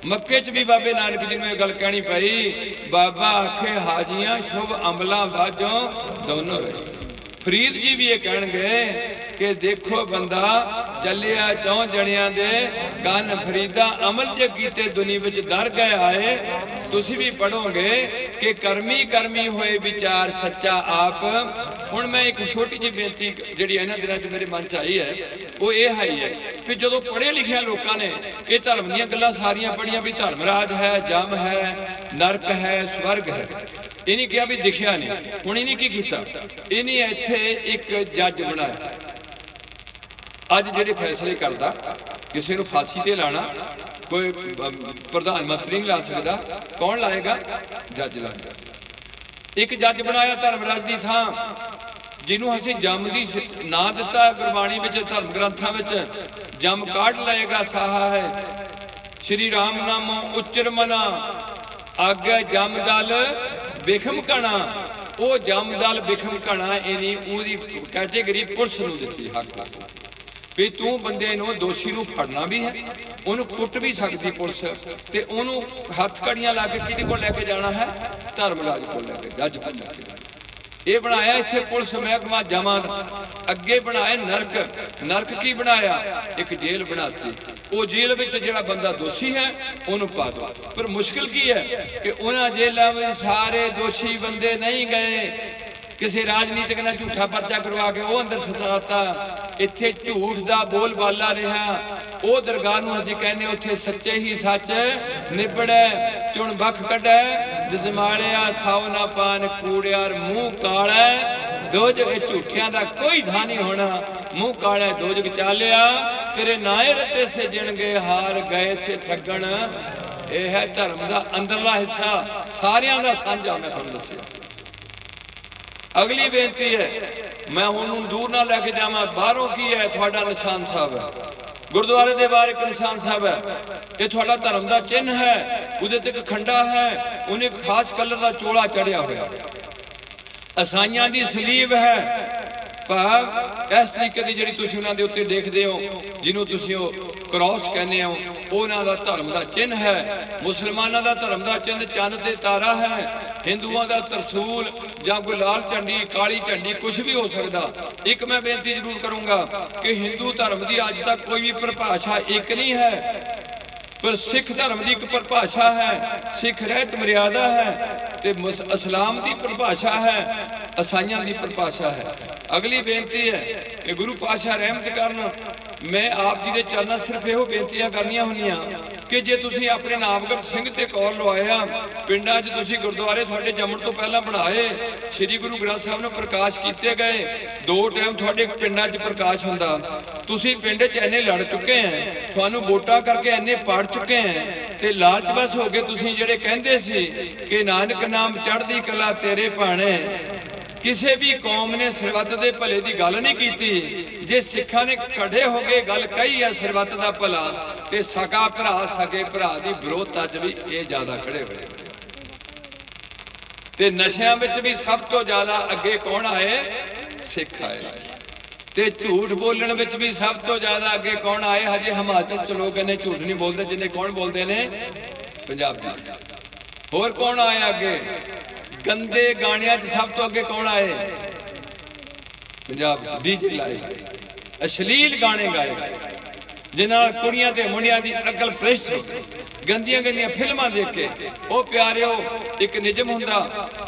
ਮੱਕੇ 'ਚ ਵੀ ਬਾਬੇ ਨਾਨਕ ਜੀ ਨੂੰ ਇਹ ਗੱਲ ਕਹਿਣੀ ਪਈ, ਬਾਬਾ ਆਖੇ ਹਾਜੀਆਂ ਸ਼ੁਭ ਅਮਲਾਂ ਬਾਝੋਂ ਦੋਨੋਂ ਰਹੇ। ਫਰੀਦ ਜੀ ਵੀ ਇਹ ਕਹਿਣਗੇ ਕਿ ਦੇਖੋ ਬੰਦਾ ਚੱਲਿਆ ਚੌਂ ਜਣਿਆਂ ਦੇ ਕੰਨ, ਫਰੀਦਾ ਅਮਲ ਜੇ ਕੀਤੇ ਦੁਨੀਆ ਵਿੱਚ ਦਰ ਗਏ ਆਏ। ਤੁਸੀਂ ਵੀ ਪੜੋਗੇ ਕਿ ਕਰਮੀ ਕਰਮੀ ਹੋਏ ਵਿਚਾਰ ਸੱਚਾ ਆਪ। ਹੁਣ ਮੈਂ ਇੱਕ ਛੋਟੀ ਜਿਹੀ ਬੇਨਤੀ ਜਿਹੜੀ ਇਹਨਾਂ ਦਿਨਾਂ 'ਚ ਮੇਰੇ ਮਨ 'ਚ ਆਈ ਹੈ, ਉਹ ਇਹ ਹੈ ਕਿ ਜਦੋਂ ਪੜ੍ਹੇ ਲਿਖਿਆ ਲੋਕਾਂ ਨੇ ਇਹ ਧਰਮ ਦੀਆਂ ਗੱਲਾਂ ਸਾਰੀਆਂ ਪੜ੍ਹੀਆਂ ਵੀ ਧਰਮ ਰਾਜ ਹੈ, ਜਮ ਹੈ, ਨਰਕ ਹੈ, ਸਵਰਗ ਹੈ, ਇਹਨੇ ਕਿਹਾ ਵੀ ਦਿਖਿਆ ਨਹੀਂ। ਹੁਣ ਇਹਨੇ ਕੀ ਕੀਤਾ, ਇਹਨੇ ਇੱਥੇ ਇੱਕ ਜੱਜ ਬਣਾਇਆ। ਅੱਜ ਜਿਹੜੇ ਫੈਸਲੇ ਕਰਦਾ, ਕਿਸੇ ਨੂੰ ਫਾਂਸੀ ਤੇ ਲਾਣਾ, ਕੋਈ ਪ੍ਰਧਾਨ ਮੰਤਰੀ ਨਹੀਂ ਲਾ ਸਕਦਾ, ਕੌਣ ਲਾਏਗਾ? ਜੱਜ ਲਾਏਗਾ। ਇੱਕ ਜੱਜ ਬਣਾਇਆ ਧਰਮ ਰਾਜ ਦੀ ਥਾਂ, ਜਿਹਨੂੰ ਅਸੀਂ ਜਮ ਦੀ ਨਾਂ ਦਿੱਤਾ ਗੁਰਬਾਣੀ ਵਿੱਚ, ਧਰਮ ਗ੍ਰੰਥਾਂ ਵਿੱਚ ਜਮ ਕਾਢ ਲਏਗਾ ਸਾਹਾ ਹੈ। ਸ਼੍ਰੀ ਰਾਮ ਨਾਮੋ ਉਚਰ ਮਨਾ, ਆਗੇ ਜਮ ਦਲ ਬਿਖਮ ਕਣਾ। ਉਹ ਜਮ ਦਲ ਬਿਖਮ ਕਣਾ ਇਹਨੀ ਉਹਦੀ ਕੈਟੇਗਰੀ ਪੁਲਿਸ ਨੂੰ ਦਿੱਤੀ, ਹੱਕ ਵੀ ਤੂੰ ਬੰਦੇ ਨੂੰ, ਦੋਸ਼ੀ ਨੂੰ ਫੜਨਾ ਵੀ ਹੈ, ਉਹਨੂੰ ਕੁੱਟ ਵੀ ਸਕਦੀ ਪੁਲਿਸ, ਤੇ ਉਹਨੂੰ ਹੱਥ ਕੜੀਆਂ ਲਾ ਕੇ ਕਿਹਦੇ ਕੋਲ ਲੈ ਕੇ ਜਾਣਾ ਹੈ? ਧਰਮ ਰਾਜ ਕੋਲ ਲੈ ਕੇ, ਜੱਜ ਕੋਲ ਲੈ ਕੇ। ਇਹ ਬਣਾਇਆ ਇੱਥੇ ਪੁਲਿਸ ਮਹਿਕਮਾ ਜਮਾਂ ਦਾ। ਅੱਗੇ ਬਣਾਏ ਨਰਕ। ਨਰਕ ਕੀ ਬਣਾਇਆ? ਇੱਕ ਜੇਲ੍ਹ ਬਣਾਤੀ। ਉਹ ਜੇਲ੍ਹ ਵਿੱਚ ਜਿਹੜਾ ਬੰਦਾ ਦੋਸ਼ੀ ਹੈ ਉਹਨੂੰ ਪਾ ਦੋ। ਪਰ ਮੁਸ਼ਕਿਲ ਕੀ ਹੈ ਕਿ ਉਹਨਾਂ ਜੇਲ੍ਹਾਂ ਵਿੱਚ ਸਾਰੇ ਦੋਸ਼ੀ ਬੰਦੇ ਨਹੀਂ ਗਏ। ਕਿਸੇ ਰਾਜਨੀਤਿਕ ਨਾਲ ਝੂਠਾ ਪਰਚਾ ਕਰਵਾ ਕੇ ਉਹ ਅੰਦਰ ਫਸਾਤਾ। ਇੱਥੇ ਝੂਠ ਦਾ ਬੋਲ ਬਾਲਾ ਰਿਹਾ। ਉਹ ਦਰਗਾਹ ਨੂੰ ਅਸੀਂ ਕਹਿੰਦੇ ਉੱਥੇ ਸੱਚੇ ਹੀ ਸੱਚ ਨਿਬੜੈ, ਚੁਣ ਬਖ ਕੱਢੈ, ਜਮਾਲਿਆ ਖਾਓ ਨਾ ਪਾਨ ਕੂੜਿਆਰ, ਮੂੰਹ ਕਾਲਾ ਦੋਜਗ। ਝੂਠਿਆਂ ਦਾ ਕੋਈ ਧਾ ਨਹੀਂ ਹੋਣਾ, ਮੂੰਹ ਕਾਲਾ ਦੋਜਗ ਚਾਲਿਆ, ਤੇਰੇ ਨਾਏ ਰਤੇ ਸੇ ਜਿਣਗੇ, ਹਾਰ ਗਏ ਸੇ ਠੱਗਣ। ਇਹ ਹੈ ਧਰਮ ਦਾ ਅੰਦਰਲਾ ਹਿੱਸਾ, ਸਾਰਿਆਂ ਦਾ ਸਾਂਝਾ ਮੈਂ ਤੁਹਾਨੂੰ ਦੱਸਿਆ। ਅਗਲੀ ਬੇਨਤੀ ਹੈ, ਮੈਂ ਹੁਣ ਦੂਰ ਨਾ ਲੈ ਕੇ ਜਾਵਾਂ, ਬਾਹਰੋਂ ਕੀ ਹੈ? ਤੁਹਾਡਾ ਨਿਸ਼ਾਨ ਸਾਹਿਬ ਹੈ, ਗੁਰਦੁਆਰੇ ਦੇ ਬਾਹਰ ਇੱਕ ਨਿਸ਼ਾਨ ਸਾਹਿਬ ਹੈ, ਇਹ ਤੁਹਾਡਾ ਧਰਮ ਦਾ ਚਿੰਨ੍ਹ ਹੈ। ਉਹਦੇ ਤੇ ਇੱਕ ਖੰਡਾ ਹੈ, ਉਹਨੇ ਇੱਕ ਖਾਸ ਕਲਰ ਦਾ ਚੋਲਾ ਚੜਿਆ ਹੋਇਆ, ਅਸਾਈਆਂ ਦੀ ਸਲੀਬ ਹੈ। ਭਾਵ ਇਸ ਤਰੀਕੇ ਦੀ ਜਿਹੜੀ ਤੁਸੀਂ ਉਹਨਾਂ ਦੇ ਉੱਤੇ ਦੇਖਦੇ ਹੋ, ਜਿਹਨੂੰ ਤੁਸੀਂ ਉਹ ਕ੍ਰਾਸ ਕਹਿੰਦੇ ਹੋ, ਉਹਨਾਂ ਦਾ ਧਰਮ ਦਾ ਚਿੰਨ੍ਹ ਹੈ। ਮੁਸਲਮਾਨਾਂ ਦਾ ਧਰਮ ਦਾ ਚਿੰਨ੍ਹ ਚੰਨ ਤੇ ਤਾਰਾ ਹੈ। ਹਿੰਦੂਆਂ ਦਾ ਤਰਸੂਲ ਜਾਂ ਕੋਈ ਲਾਲ ਝੰਡੀ, ਕਾਲੀ ਝੰਡੀ, ਕੁਝ ਵੀ ਹੋ ਸਕਦਾ। ਇੱਕ ਮੈਂ ਬੇਨਤੀ ਜ਼ਰੂਰ ਕਰੂੰਗਾ ਕਿ ਹਿੰਦੂ ਧਰਮ ਦੀ ਅੱਜ ਤੱਕ ਕੋਈ ਵੀ ਪਰਿਭਾਸ਼ਾ ਇੱਕ ਨਹੀਂ ਹੈ, ਪਰ ਸਿੱਖ ਧਰਮ ਦੀ ਇੱਕ ਪਰਿਭਾਸ਼ਾ ਹੈ, ਸਿੱਖ ਰਹਿਤ ਮਰਿਆਦਾ ਹੈ, ਤੇ ਇਸਲਾਮ ਦੀ ਪਰਿਭਾਸ਼ਾ ਹੈ, ਈਸਾਈਆਂ ਦੀ ਪਰਿਭਾਸ਼ਾ ਹੈ। ਅਗਲੀ ਬੇਨਤੀ ਹੈ ਕਿ ਗੁਰੂ ਪਾਤਸ਼ਾਹ ਰਹਿਮਤ ਕਰਨ। ਮੈਂ ਆਪ ਜੀ ਦੇ ਚਰਨਾਂ ਸਿਰਫ ਇਹੋ ਬੇਨਤੀਆਂ ਕਰਨੀਆਂ ਹੁੰਦੀਆਂ ਕਿ ਜੇ ਤੁਸੀਂ ਆਪਣੇ ਨਾਮਗਤ ਸਿੰਘ ਤੇ ਕੌਲ ਲਵਾਇਆ, ਪਿੰਡਾਂ 'ਚ ਤੁਸੀਂ ਗੁਰਦੁਆਰੇ ਤੁਹਾਡੇ ਜੰਮਣ ਤੋਂ ਪਹਿਲਾਂ ਬਣਾਏ, ਸ੍ਰੀ ਗੁਰੂ ਗ੍ਰੰਥ ਸਾਹਿਬ ਨੂੰ ਪ੍ਰਕਾਸ਼ ਕੀਤੇ ਗਏ, 2 ਟਾਈਮ ਤੁਹਾਡੇ ਪਿੰਡਾਂ 'ਚ ਪ੍ਰਕਾਸ਼ ਹੁੰਦਾ। ਤੁਸੀਂ ਪਿੰਡ 'ਚ ਇੰਨੇ ਲੜ ਚੁੱਕੇ ਹੈ, ਤੁਹਾਨੂੰ ਵੋਟਾਂ ਕਰਕੇ ਇੰਨੇ ਪੜ ਚੁੱਕੇ ਹੈ, ਤੇ ਲਾਲਚ ਬਸ ਹੋ ਗਏ ਤੁਸੀਂ ਜਿਹੜੇ ਕਹਿੰਦੇ ਸੀ ਕਿ ਨਾਨਕ ਨਾਮ ਚੜ੍ਹਦੀ ਕਲਾ ਤੇਰੇ ਭਾਣੇ। ਕਿਸੇ ਵੀ ਕੌਮ ਨੇ ਸਰਬੱਤ ਦੇ ਭਲੇ ਦੀ ਗੱਲ ਨਹੀਂ ਕੀਤੀ। ਜੇ ਸਿੱਖਾਂ ਨੇ ਇਕੱਠੇ ਹੋ ਕੇ ਗੱਲ ਕਹੀ ਹੈ ਸਰਬੱਤ ਦਾ ਭਲਾ, ਤੇ ਸਕਾ ਭਰਾ ਸਕੇ ਭਰਾ ਦੀ ਵਿਰੋਧਤਾ 'ਚ ਵੀ ਇਹ ਜ਼ਿਆਦਾ ਖੜੇ ਹੋਏ। ਤੇ ਨਸ਼ਿਆਂ ਵਿੱਚ ਵੀ ਸਭ ਤੋਂ ਜ਼ਿਆਦਾ ਅੱਗੇ ਕੌਣ ਆਏ? ਸਿੱਖ ਆਏ। ਤੇ ਝੂਠ ਬੋਲਣ ਵਿੱਚ ਵੀ ਸਭ ਤੋਂ ਜ਼ਿਆਦਾ ਅੱਗੇ ਕੌਣ ਆਏ? ਹਜੇ ਹਿਮਾਚਲ 'ਚ ਲੋਕ ਇੰਨੇ ਝੂਠ ਨਹੀਂ ਬੋਲਦੇ ਜਿੰਨੇ ਕੌਣ ਬੋਲਦੇ ਨੇ? ਪੰਜਾਬੀ। ਹੋਰ ਕੌਣ ਆਇਆ ਅੱਗੇ? गंदे गाणियां च सब तो अगे कौन आए? पंजाब डीजे लाए, अश्लील गाने गाए, जिन्हां कुड़ियां ते मुंडियां दी अकल भ्रिष्ट हो गई। गंदियां गंदियां फिल्मां देख के ओ प्यारिओ एक निजम हुंदा,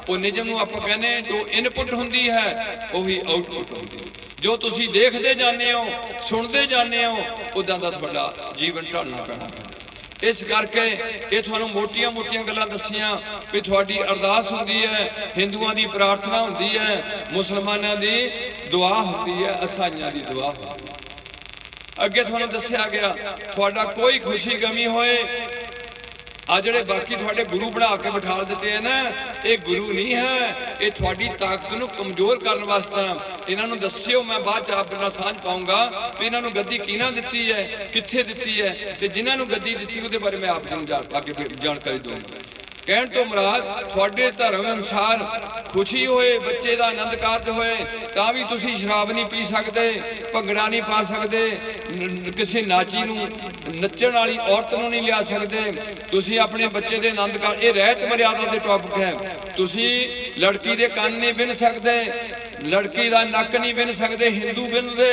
ओ निजम नूं आपां कहने जो इनपुट हुंदी है ਉਹੀ आउटपुट हुंदी। जो तुसीं देखदे जाने हो सुणदे जाने हो उदां दा तुहाडा जीवन ढलना पैना। इस करके ये तुहानूं मोटियां मोटियां गल्लां दस्सियां भी तुहाडी अरदास हुंदी है, हिंदुआं दी प्रार्थना हुंदी है, मुसलमानां दी दुआ हुंदी है, ईसाइयां दी दुआ हुंदी है। अगे तुहानूं दस्सिया गया तुहाडा कोई खुशी गमी होए आ जिहड़े बाकी तुहाडे गुरु बना के बिठा दिते हैं ना, ये गुरु नहीं है, ये तुहाडी ताकत नूं कमजोर करने वास्ते। इन्हां नूं दस्सिओ, मैं बाद च आप नाल सांझ पाऊंगा भी इन्हां नूं गद्दी किहनां दित्ती है, कित्थे दित्ती है, ते जिन्हां नूं गद्दी दित्ती उहदे बारे मैं आप नूं अगे जानकारी दूंगा। कहण तो मुराद तुहाडे धर्म अनुसार खुशी होए, बच्चे का आनंद कारज होए तां भी तुसीं शराब नहीं पी सकते, भंगड़ा नहीं पा सकते, किसी नाची नूं नच्चण वाली औरत नूं नहीं लिया सकते, तुसीं अपने बच्चे के आनंद कार ये रहत मर्यादा के टॉपिक है। तुसीं लड़की के कंन नहीं बिन सकते, लड़की का नक नहीं बिन सकते, हिंदू बिनते,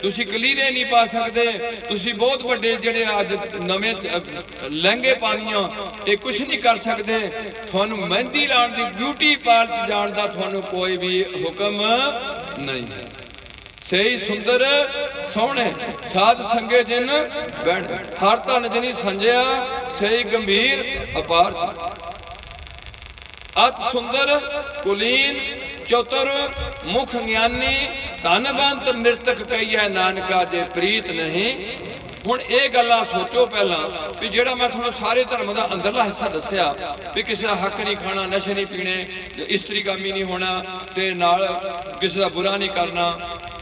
तुसीं कलीरे नहीं पा सकते, तुसीं बहुत बड़े जिहड़े अज नवें लहंगे पानियां ये कुछ नहीं कर सकते। थानू मेहंदी लाने की ब्यूटी पार्लर जाने का थानू कोई भी हुक्म नहीं है। सही सुंदर सोहने साध संगे जिन बैठ हर धन जिनी संजया, सही गंभीर अपार अत सुंदर कुलीन चतुर मुख ज्ञानी धनवंत मृतक कहिए नानका जे प्रीत नहीं। हुण ये गल्लां सोचो पहला भी जिहड़ा मैं तुहानूं सारे धर्म का अंदरला हिस्सा दस्सिया भी किसी का हक नहीं खाना, नशे नहीं पीने, इस्त्री कामी नहीं होना, ते नाल किसी का बुरा नहीं करना,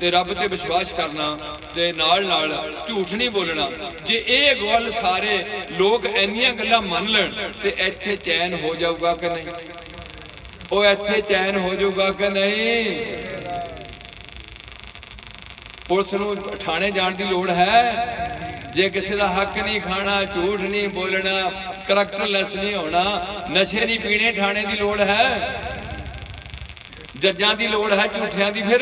ते रब ते विश्वास करना, ते नाल नाल झूठ नहीं बोलना। जे ये गल सारे लोग इन्नियां गल्लां मन लैण ते इत्थे चैन हो जाऊगा कि नहीं? वो इत्थे चैन हो जाऊगा कि नहीं? पुलिस नूं थाणे जाण दी लोड़ है? जे किसी का हक नहीं खाना, झूठ नहीं बोलना, करैक्टरलैस नहीं होना, नशे नहीं पीने, थाने की लोड़ है? जज्जां की लोड़ है झूठियां की? फिर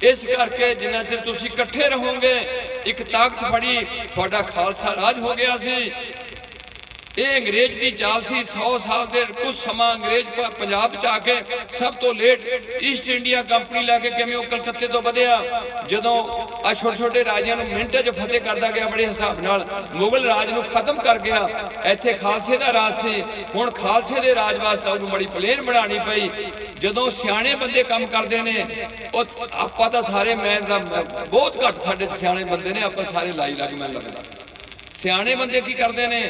इस करके जिन्ना चिर तुसीं इकट्ठे रहोगे, एक ताकत फड़ी, तुहाडा खालसा राज हो गया सी। ये अंग्रेज की चाल सी। 100 साल के कुछ समा अंग्रेज पंजाब च आके सब तो लेट ईस्ट इंडिया कंपनी लैके किवें कलकत्ते तो वधिया, जदों आ छोटे छोटे राजियां नूं मिंटां च फतेह करदा गया, बड़े हिसाब नाल मुगल राज नूं खत्म कर गया। इत्थे खालसे दा राज सी। हुण खालसे दे राज वास्ते उहनूं बड़ी प्लेन बनानी पई। जदों सियाणे बंदे काम करदे ने, आपां तां सारे मैं बहुत घट साडे सियाणे बंदे ने, आपां सारे लाई लग मैं लगदा। सियाणे बंदे की करते हैं,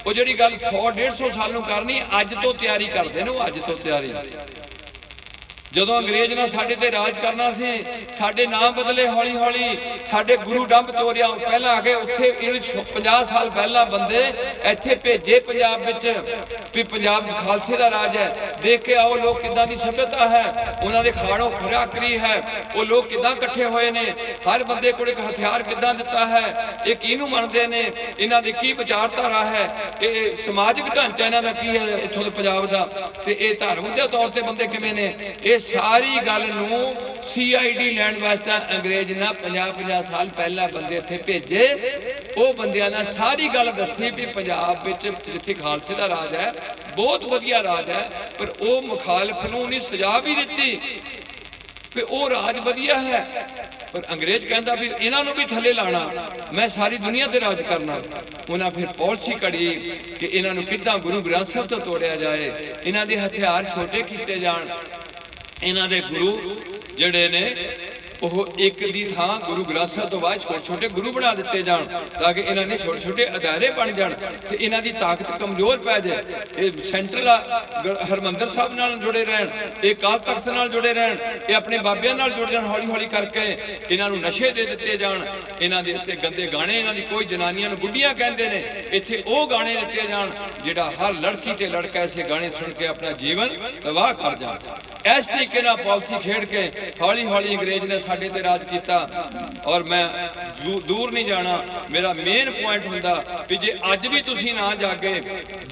वो जी गल 100-150 साल करनी अज तो तैयारी करते हैं। वो अज तो तैयारी जदों अंग्रेज ने साडे ते राज करना सी, साडे नाम बदले हौली हौली, साडे गुरु डंब तोरिया पहला आके उत्थे 50 साल पहला बंदे इत्थे भेजे पंजाब विच भी पंजाब खालसे दा राज है। देख के आओ लोग किदां दी सभ्यता है, उन्हां दे खाणो खुराकरी है, वो लोग किदां इकट्ठे होए ने, हर बंदे कोल एक हथियार किदां दिता है, ये किहनूं मनदे ने, इन्हां दी की विचारधारा है, ये समाजिक ढांचा इन्हां दा की है इत्थों दे पंजाब दा, ते ये धर्म दे तौर ते बंदे किवें ने। ये सारी गल नूं CID लैण वास्ते अंग्रेज ने 50-50 साल पहला बंदे इत्थे भेजे। वो बंदियां ने सारी गल दसी भी पंजाब विच जिथे खालसे दा राज है बहुत वधिया राज है, पर वो मुखालफ नूं नहीं सजा भी दित्ती भी वो राज वधिया है, पर अंग्रेज कहता भी इन्हां नूं भी थले लाना, मैं सारी दुनिया ते राज करना। उन्हें फिर पॉलिसी कड़ी कि इन्हां नूं किद्दां गुरु ग्रंथ साहिब तो तोड़िया जाए, इन्हां दे हथियार छोटे कीते जाण, इन्हां दे गुरु जिहड़े ने ਉਹ एक दी थां गुरु ग्रंथ साहिब तो बाद छोटे छोटे गुरु बना दिते जान, ताकि इन्हां ने छोटे छोटे अदारे बन जान ते इन्हां दी ताकत कमजोर पै जाए। ये सेंट्रल हरमंदर साहब नाल जुड़े रहन, ये अकाल तख्त नाल जुड़े रहन, ये अपने बाबियां नाल जुड़ जान, हौली हौली करके इन्हां नूं नशे दे दिते जान, इन्हां दे उत्ते गंदे गाने, इन्हां दी कोई जनानियां नूं बुढ़ियां कहंदे ने, इत्थे ओ गाने दिते जान जिहड़ा हर लड़की ते लड़का ऐसे गाने सुन के अपना जीवन तबाह कर जाए। इस तरीके नाल पॉलिसी खेड के हौली हौली अंग्रेज ने साडे ते राज किया। और मैं दूर नहीं जाना, मेरा मेन पॉइंट हुंदा भी जे अज भी तुसीं ना जागे,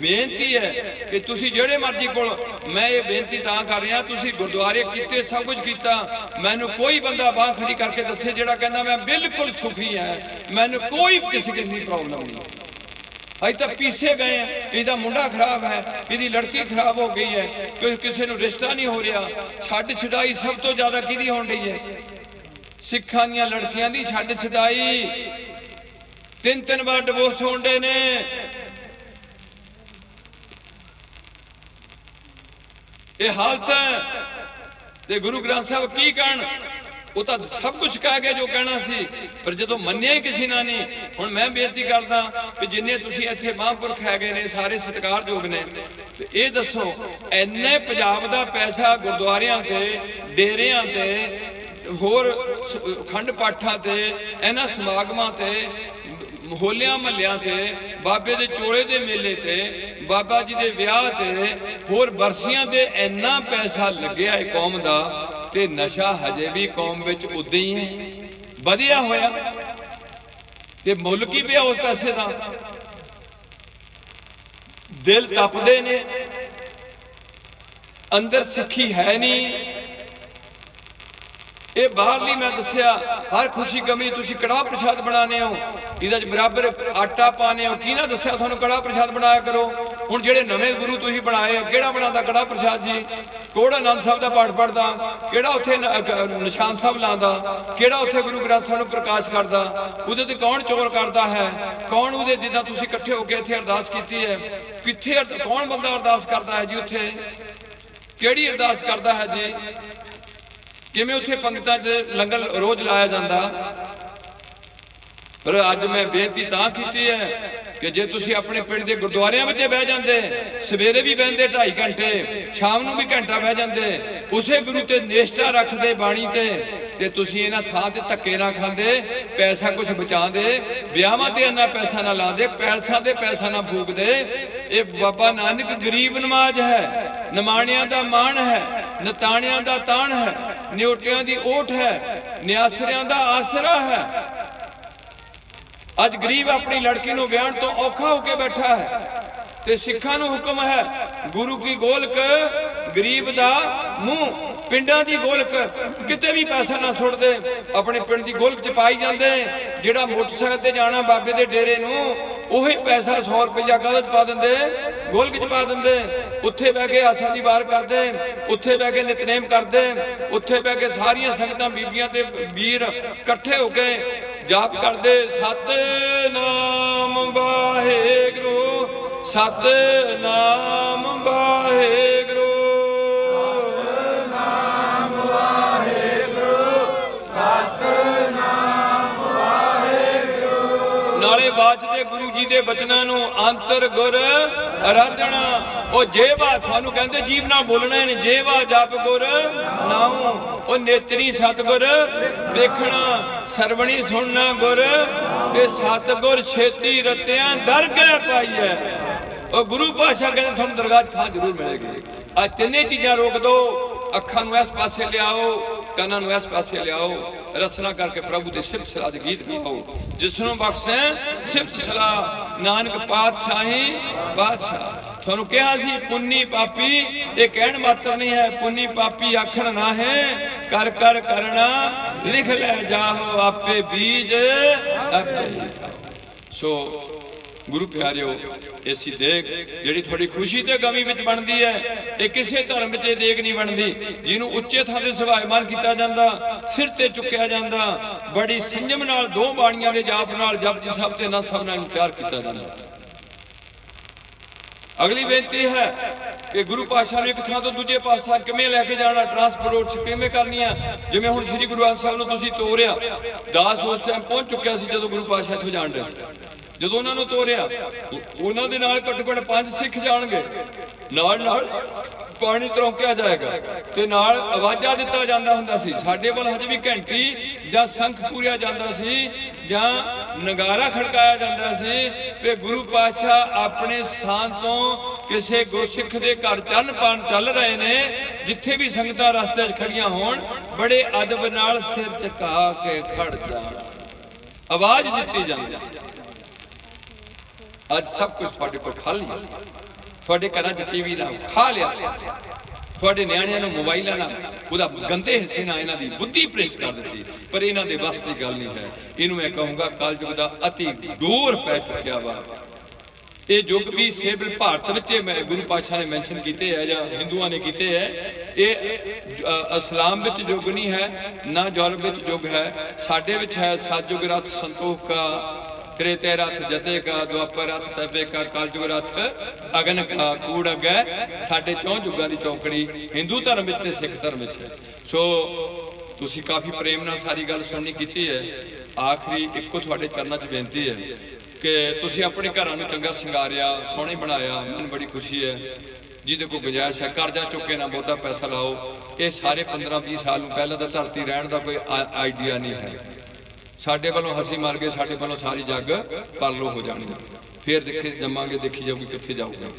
बेनती है कि तुसीं जेड़े मर्जी कोल, मैं ये बेनती तां कर रहा, तुसीं गुरुद्वारे कीते, सब कुछ किया, मैनू कोई बंदा बांह खड़ी करके दसे जेड़ा कहंदा मैं बिल्कुल सुखी है, मैनू कोई किसी किसी की प्रॉब्लम नहीं। अज तक पीछे गए हैं, इसका मुंडा खराब है, इसकी लड़की खराब हो गई है, किसी को रिश्ता नहीं हो रहा। छड्ड छडाई सब तो ज्यादा किहदी होण रही है? सिखां दीआं लड़कियां दी छड्ड छडाई, 3-3 बार डिवोर्स होण डे ने। ये हालत है ते गुरु ग्रंथ साहब की कहण, वो तो सब कुछ कह गया जो कहना सी, पर जो मनिया ही किसी ना नहीं। हुण मैं बेनती करदा कि जिन्ने तुसीं इत्थे महापुरख हैगे ने सारे सत्कारयोग ने, ते ये दसो इन्ने पंजाब दा पैसा गुरुद्वारियां ते, डेरियां ते, होर खंड पाठां ते, इन्हां समागमां ते, होलियां महलियां ते, बाबे दे चोले दे मेले ते, बाबा जी दे विआह ते, होर बरसियां ते इन्ना पैसा लग्या है कौम दा, ते नशा हजे भी कौम विच उदां ही है, वधिया होया ते मुल की पिया उस पैसे दा। दिल तपदे ने, अंदर सिक्खी है नहीं। ये बाहरली मैं दसिया हर खुशी गमी तुसीं कड़ाह प्रसाद बनाने हो, इहदे बराबर आटा पाने हो, की ना दसिया तुहानूं कड़ाह प्रसाद बनाया करो। हुण जिहड़े नवें गुरु तुसीं बनाए, किहड़ा बनाता कड़ाह प्रसाद जी? कोड़ आनंद साहब का पाठ पढ़दा, किहड़ा उत्थे निशान साहब लांदा, किहड़ा उत्थे गुरु ग्रंथ साहब नूं प्रकाश करदा, उहदे ते कौन चोर करदा है, कौन उहदे जिद्दां तुसीं इकट्ठे होके इत्थे अरदास कीती है, कित्थे कौन बंदा अरदास करदा है जी? उत्थे किहड़ी अरदास करदा है जी? किवें उत्थे पंगतां च लंगर रोज लाया जांदा? पर अज मैं बेनती तां कीती है कि जे तुसीं अपने पिंड दे गुरुद्वारियां विच बह जांदे, सवेरे भी बहिंदे 2.5 घंटे, शाम नूं भी घंटा बह जांदे, उसे गुरु ते निष्ठा रखदे बाणी ते तुसीं इन्हां थां ते धक्के ना खांदे, पैसा कुछ बचांदे, विआहां ते इन्ना पैसा ना लांदे, पैसा ते पैसा ना फूकदे। ये बाबा नानक गरीब नवाज है, निमाणियां दा मान है, नताणियां दा ताण है, न्योटियां दी ओठ है, निआसरियां दा आसरा है। अज गरीब अपनी लड़की नूं ब्याहण तो औखा होके बैठा है, ते सिखां नूं हुक्म है गुरु की गोलक गरीब दा मुंह, पिंडां दी गोलक किते भी पैसा ना सुट दे, अपने पिंड दी गोलक च पाई जांदे। जिहड़ा मोटरसाइकिल ते जाना बाबे दे डेरे नूं, ਉਹੀ पैसा 100 रुपया गल च पा देंदे, गोलक च पा देंदे, उत्थे बह के आसां दी वार करदे, उत्थे बह के नितनेम करदे, उत्थे बह के सारियां संगतां बीबियां ते वीर इकट्ठे हो के जाप करदे, सतनाम वाहेगुरू, सतनाम वाहेगुरू, सतनाम वाहेगुरू, सतनाम वाहेगुरू। नाले बाजदे गुरु जी दे बचनां नूं अंतर गुर आराधना। ओ जेवा थानू कहंदे जीव ना बोलना है, जेवा जप गुर नाऊ, ओ नेत्री सतगुर देखना, सरवणी सुनना गुर ते सतगुर छेती रतियां दरगह पाई है। और गुरु पातशाह कहते थानू दरगाह थां जरूर मिलेगी। आज तिन्ने चीज़ां रोक दो, अखां नूं इस पासे लियाओ, कानां नूं इस पासे लियाओ, रसना करके प्रभु दे सिफत सलाह दे गीत गाओ। जिसनों बख्शे सिफत सलाह नानक पातशाही पातशाह। थानू कहा सी पुन्नी पापी, ये कहण मात्र नहीं है, पुन्नी पापी आखण ना है, कर कर करना लिख ले जाओ आपे बीज आपे। सो गुरु प्यारिओ, ऐसी देख जिहड़ी थोड़ी खुशी ते गमी विच बनदी है, ये किसी धर्म विच देख नहीं बनदी। जिन्हों उच्चे थां ते सभायमान किया जाता, सिर ते चुकिया जाता, बड़ी संयम नाल दो बाणियां दे जाप नाल जपजी साहब ते ना सब नाल प्यार किया जाता। अगली बेनती है कि गुरु पातशाह ने एक थां तो दूजे पासा किवें लैके जाना, ट्रांसपोर्ट किवें करनी है। जिवें हुण श्री गुरु ग्रंथ साहब नूं तुसीं तोरिया, दास उस टाइम पहुंच चुकिया सी जदों गुरु पातशाह इत्थों जाण दे सी। जो उन्होंने तोरिया, उन्होंने घट्टो घट्ट 5 सिख जाणगे, नाल नाल पानी तरौंकिया जाएगा ते नाल आवाज़ा दिता जांदा हुंदा सी। साडे कोल हजे भी घंटी जां संख पूरिया जांदा सी जां नगारा खड़काया जांदा सी कि गुरु पातशाह अपने स्थान तो ਕਿਸੇ ਗੁਰਸਿੱਖ ਦੇ ਘਰ ਚੰਨ ਪਾਣ ਚੱਲ ਰਹੇ ਨੇ, ਜਿੱਥੇ ਵੀ ਸੰਗਤਾਂ ਰਸਤੇ 'ਚ ਖੜੀਆਂ ਹੋਣ ਬੜੇ ਅਦਬ ਨਾਲ ਸਿਰ ਝੁਕਾ ਕੇ ਖੜ ਜਾਣ, ਆਵਾਜ਼ ਦਿੱਤੀ ਜਾਂਦੀ ਸੀ। ਅੱਜ ਸਭ ਕੁਝ ਤੁਹਾਡੇ ਕੋਲ ਖਾਲੀ, ਤੁਹਾਡੇ ਘਰਾਂ 'ਚ ਟੀਵੀ ਨਾਲ ਖਾ ਲਿਆ, ਤੁਹਾਡੇ ਨਿਆਣਿਆਂ ਨੂੰ ਮੋਬਾਈਲਾਂ ਨਾਲ ਉਹਦਾ ਗੰਦੇ ਹਿੱਸੇ ਨਾਲ ਇਹਨਾਂ ਦੀ ਬੁੱਧੀ ਭ੍ਰਿਸ਼ਟ ਕਰ ਦਿੱਤੀ। ਪਰ ਇਹਨਾਂ ਦੇ ਵੱਸ ਦੀ ਗੱਲ ਨਹੀਂ ਹੈ। ਇਹਨੂੰ ਮੈਂ ਕਹੂੰਗਾ ਕਲਯੁਗ ਦਾ ਅਤੀ ਦੂਰ ਪੈ ਚੁੱਕਿਆ ਵਾ। ਇਹ ਯੁੱਗ ਵੀ ਸਿਰਫ ਭਾਰਤ ਵਿੱਚ ਗੁਰੂ ਪਾਤਸ਼ਾਹ ਨੇ ਮੈਂਸ਼ਨ ਕੀਤੇ ਹੈ ਜਾਂ ਹਿੰਦੂਆਂ ਨੇ ਕੀਤੇ ਹੈ। ਇਹ ਇਸਲਾਮ ਵਿੱਚ ਯੁੱਗ ਨਹੀਂ ਹੈ, ਨਾ ਯੂਰਪ ਵਿੱਚ ਯੁੱਗ ਹੈ, ਸਾਡੇ ਵਿੱਚ ਹੈ। ਸਤਿਯੁਗ ਰਥ ਸੰਤੋਖ ਕਾ, त्रेते रथ जते का, द्वापर रथ तपे का, कलयुग रथ अगन का, कूड़ अगै। साडे चौं युगां दी चौकड़ी हिंदू धर्म विच ते सिख धर्म विच है। सो तुसी काफ़ी प्रेम नाल सारी गल सुननी कीती है। आखिरी इक्को तुहाडे चरनां च बेनती है कि तुसी अपने घरां नूं चंगा सिंगारिया, सोहणे बनाया, मैनूं बड़ी खुशी है। जिहदे कोल गुंजाइश है कर्जा चुके ना बहुता पैसा लाओ। ये सारे 15-20 साल नूं पहलां तां धरती रहण दा कोई आइडिया नहीं है। साडे वालों हसी मार गए, साडे वालों सारी जग परलो हो जानी, फिर देखे जमांगे, देखी जाऊगी कित्थे जाऊगा।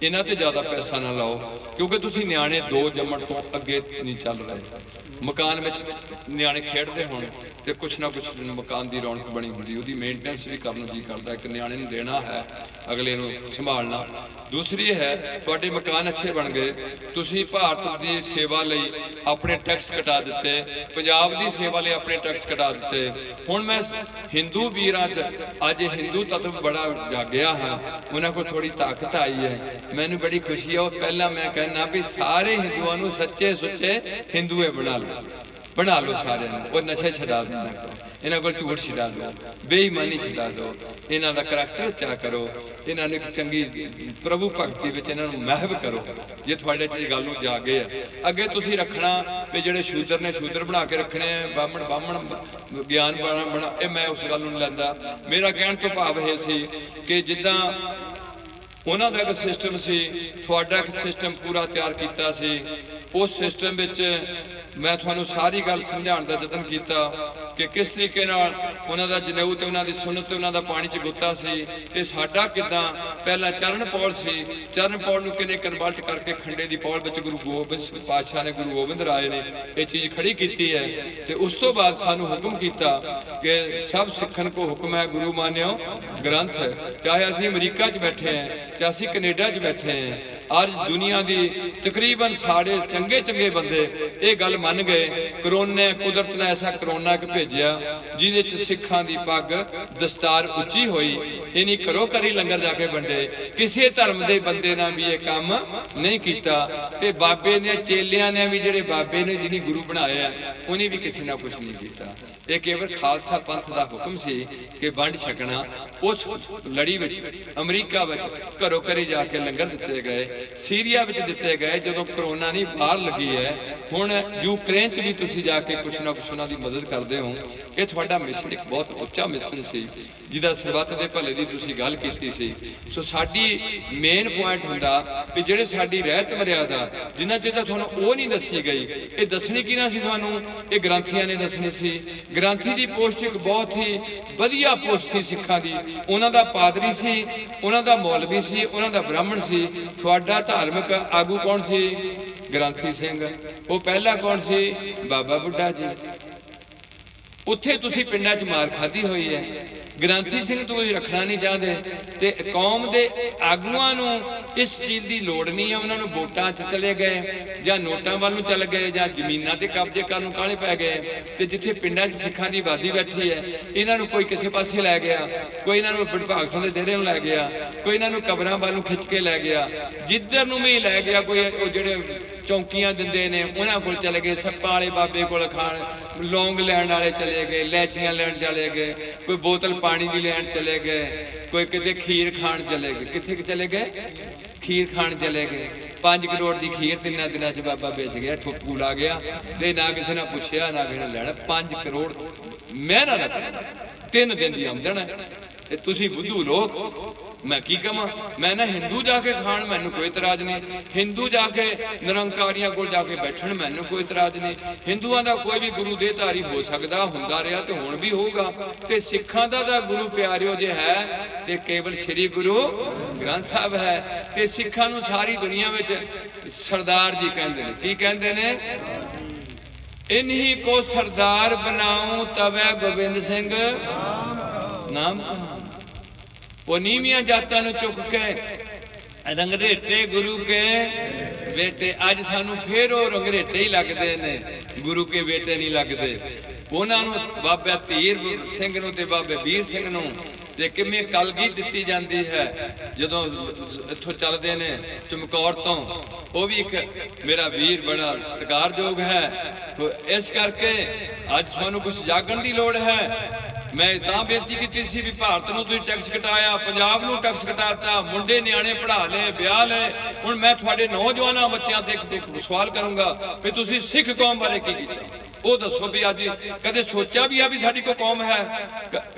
इन्हां ते ज़्यादा पैसा ना लाओ, क्योंकि तुसीं न्याणे दो जम्मण तो अगे नहीं चल रहे। मकान में न्याणे खेडते होण ते कुछ ना कुछ मकान की रौनक बनी होंदी, उहदी मेनटेनेंस भी करना जी करता। एक न्याणे नूं देना है, अगले नूं संभालना। दूसरी है तुहाडे मकान अच्छे बन गए, तुसीं भारत की सेवा लई अपने टैक्स कटा दिते, पंजाब की सेवा लई अपने टैक्स कटा दिते। हुण मैं हिंदू वीरां च अज हिंदू तत्व बड़ा जागिया हाँ, उन्हां कोल थोड़ी ताकत आई है, मैनूं बड़ी खुशी है। पहला मैं कहना भी सारे हिंदुआं नूं सच्चे सुच्चे हिंदूए बना लो सारे, वो नशे छड़ा दो, इन्हां कोल झूठ छड़ा दो, बेईमानी छड़ा दो, इन्हां दा करैक्टर चा करो, इन्हां नूं चंगी प्रभु भगती विच इन्हां नूं महव करो। जे तुहाडे च गल नूं जागे है, अगे तुसीं रखना भी जिहड़े शूदर ने शूदर बना के रखने, बामण ज्ञान बना, ये मैं उस गल नूं नहीं लैंदा। मेरा कहण तो भाव ये सी कि जिद्दां उन्हां दा एक सिस्टम सी, तुहाडा एक सिस्टम पूरा तैयार कीता सी, उस सिस्टम विच मैं तुहानूं सारी गल समझाउण दा यतन कीता कि किस तरीके नाल उन्हां दा जनेऊ ते उन्हां दी सुन्नत उन्हां दा पानी च गुत्ता सी, ते साडा किदां पहला चरण पौड़ सी, चरण पौड़ नूं किने कन्वर्ट करके खंडे दी पौड़ विच गुरु गोबिंद पातशाह ने, गुरु गोबिंद राय ने ये चीज़ खड़ी कीती है। ते उस तो बाद सानूं हुक्म कीता कि सब सिखन को हुक्म है गुरु मान्यो ग्रंथ। चाहे असीं अमरीका च बैठे हैं, चाहे असीं कनेडा च बैठे हैं, अज दुनिया की तकरीबन साढ़े चंगे चंगे बंदे ये गल मन गए। करोने कुदरत ने ऐसा करोना एक भेजिया जिहदे च सिखां दी पग दस्तार उच्ची होई, इन्हीं घरों घरी लंगर जाके वंडे, किसी धर्म के बंदे ने भी ये काम नहीं किया। ते बाबे ने चेलियां ने भी जिहड़े बाबे ने जिन्हें गुरु बनाया उन्हें भी किसी ने कुछ नहीं किया। ये केवल खालसा पंथ का हुक्म सी कि वंड छकना। उस लड़ी विच अमरीका विच घरों घरी जाके लंगर दिते गए, सीरिया विच दिते गए, जो करोना नहीं बाहर लगी है। हुण यूक्रेन च भी तुसीं जाके कुछ ना कुछ उन्हां दी मदद करते हो। ये तुहाडा मिशन एक बहुत उच्चा मिशन सी जिहदा सरबत दे भले दी तुसीं गल कीती सी। सो साडी मेन पॉइंट हुंदा कि जिहड़े साडी रहत मर्यादा जिन्हां चेर तुहानूं ओह नहीं दसी गई, ये दसणी किहनां सी तुहानूं? ये ग्रंथियां ने दसणी सी। ग्रंथी दी पोस्ट एक बहुत ही वधिया पोस्ट सी सिखां दी। उन्हां दा पादरी सी, उन्हां दा मौलवी सी, उन्हां दा ब्राह्मण सी। तुहाडा धार्मिक आगू कौन सी? ग्रंथी सिंह। वो पहला कौन सी? बाबा बुड्ढा जी। उत्थे तुसीं पिंडां च मार खाधी हुई है। ग्रंथी सिंह तुसीं रखना नहीं चाहते, ते कौम के आगुआं नूं इस चीज़ की लोड़ नहीं है। उन्होंने वोटां च चले गए जां नोटां वाल चल गए जां जमीनां ते कब्जे करन काले पै गए, ते जिथे पिंडां च सिखां की आबादी बैठी है इन्हां नूं कोई किसी पासे लै गया, कोई इन्हां नूं भड़भाग सिंह दे डेरे नूं लै गया, कोई इन्हां नूं कबरां वालों खिच के लै गया, जिधर नूं भी लै गया। कोई जिहड़े चौंकियां दिंदे ने उन्हां कोल चले गए, सप्पां वाले बाबे कोल खाण, लौंग लैण वाले चले गए, इलायचियां लैण चले गए, कोई बोतल पानी की लैण चले गए, कोई किते खीर खाण चले गए। किथे चले गए? खीर खाण चले गए। 5 करोड़ की खीर 3 दिनों च बाबा बेच गया, ठुक्कू ला गया, ते ना किसी ने पुछया ना किसी ने लैना। 5 करोड़ महीना ना 3 दिन की आमदन है। तुसीं बुद्धू लोग मैं की कहां, मैं ना हिंदू जाके खाण मैनू कोई इतराज नहीं, हिंदू जाके निरंकारियां कोल जाके बैठण मैनू कोई इतराज नहीं। हिंदुआं दा कोई भी गुरु देहधारी हो सकदा, हुंदा रहा ते हुण भी होगा। ते सिखां दा तां गुरु प्यारिओ जे है ते केवल श्री गुरु ग्रंथ साहिब है। ते सिखां नूं सारी दुनिया विच सरदार जी कहंदे ने। की कहंदे ने? इन्हीं को सरदार बनाऊं तबै गोबिंद सिंह नाम कहां। वो नीवियां जातां नूं चुक के रंगरेटे गुरु के बेटे, अज सानू फिर वो रंगरेटे ही लगते ने, गुरु के बेटे नहीं लगते। उन्होंने बाबा धीर सिंह नूं ते बाबे वीर सिंह नूं ते किवें कलगी दित्ती जाती है जदों इत्थों चलते ने चमकौर तो। वो भी एक मेरा वीर बड़ा सत्कारयोग है। तो इस करके अज तुहानूं कुछ जागण की लोड़ है। मैं तां बेनती की सी भी भारत नूं तुसीं टैक्स घटाया, पंजाब नूं टैक्स घटाता, मुंडे न्याणे पढ़ा ले, ब्याह ले। हुण मैं तुहाडे नौजवानां बच्चों ते एक सवाल करूंगा भी तुसीं सिख कौम बारे की कीता? वो दसो भी अज कदे सोचा भी आ भी साडी कोई कौम है?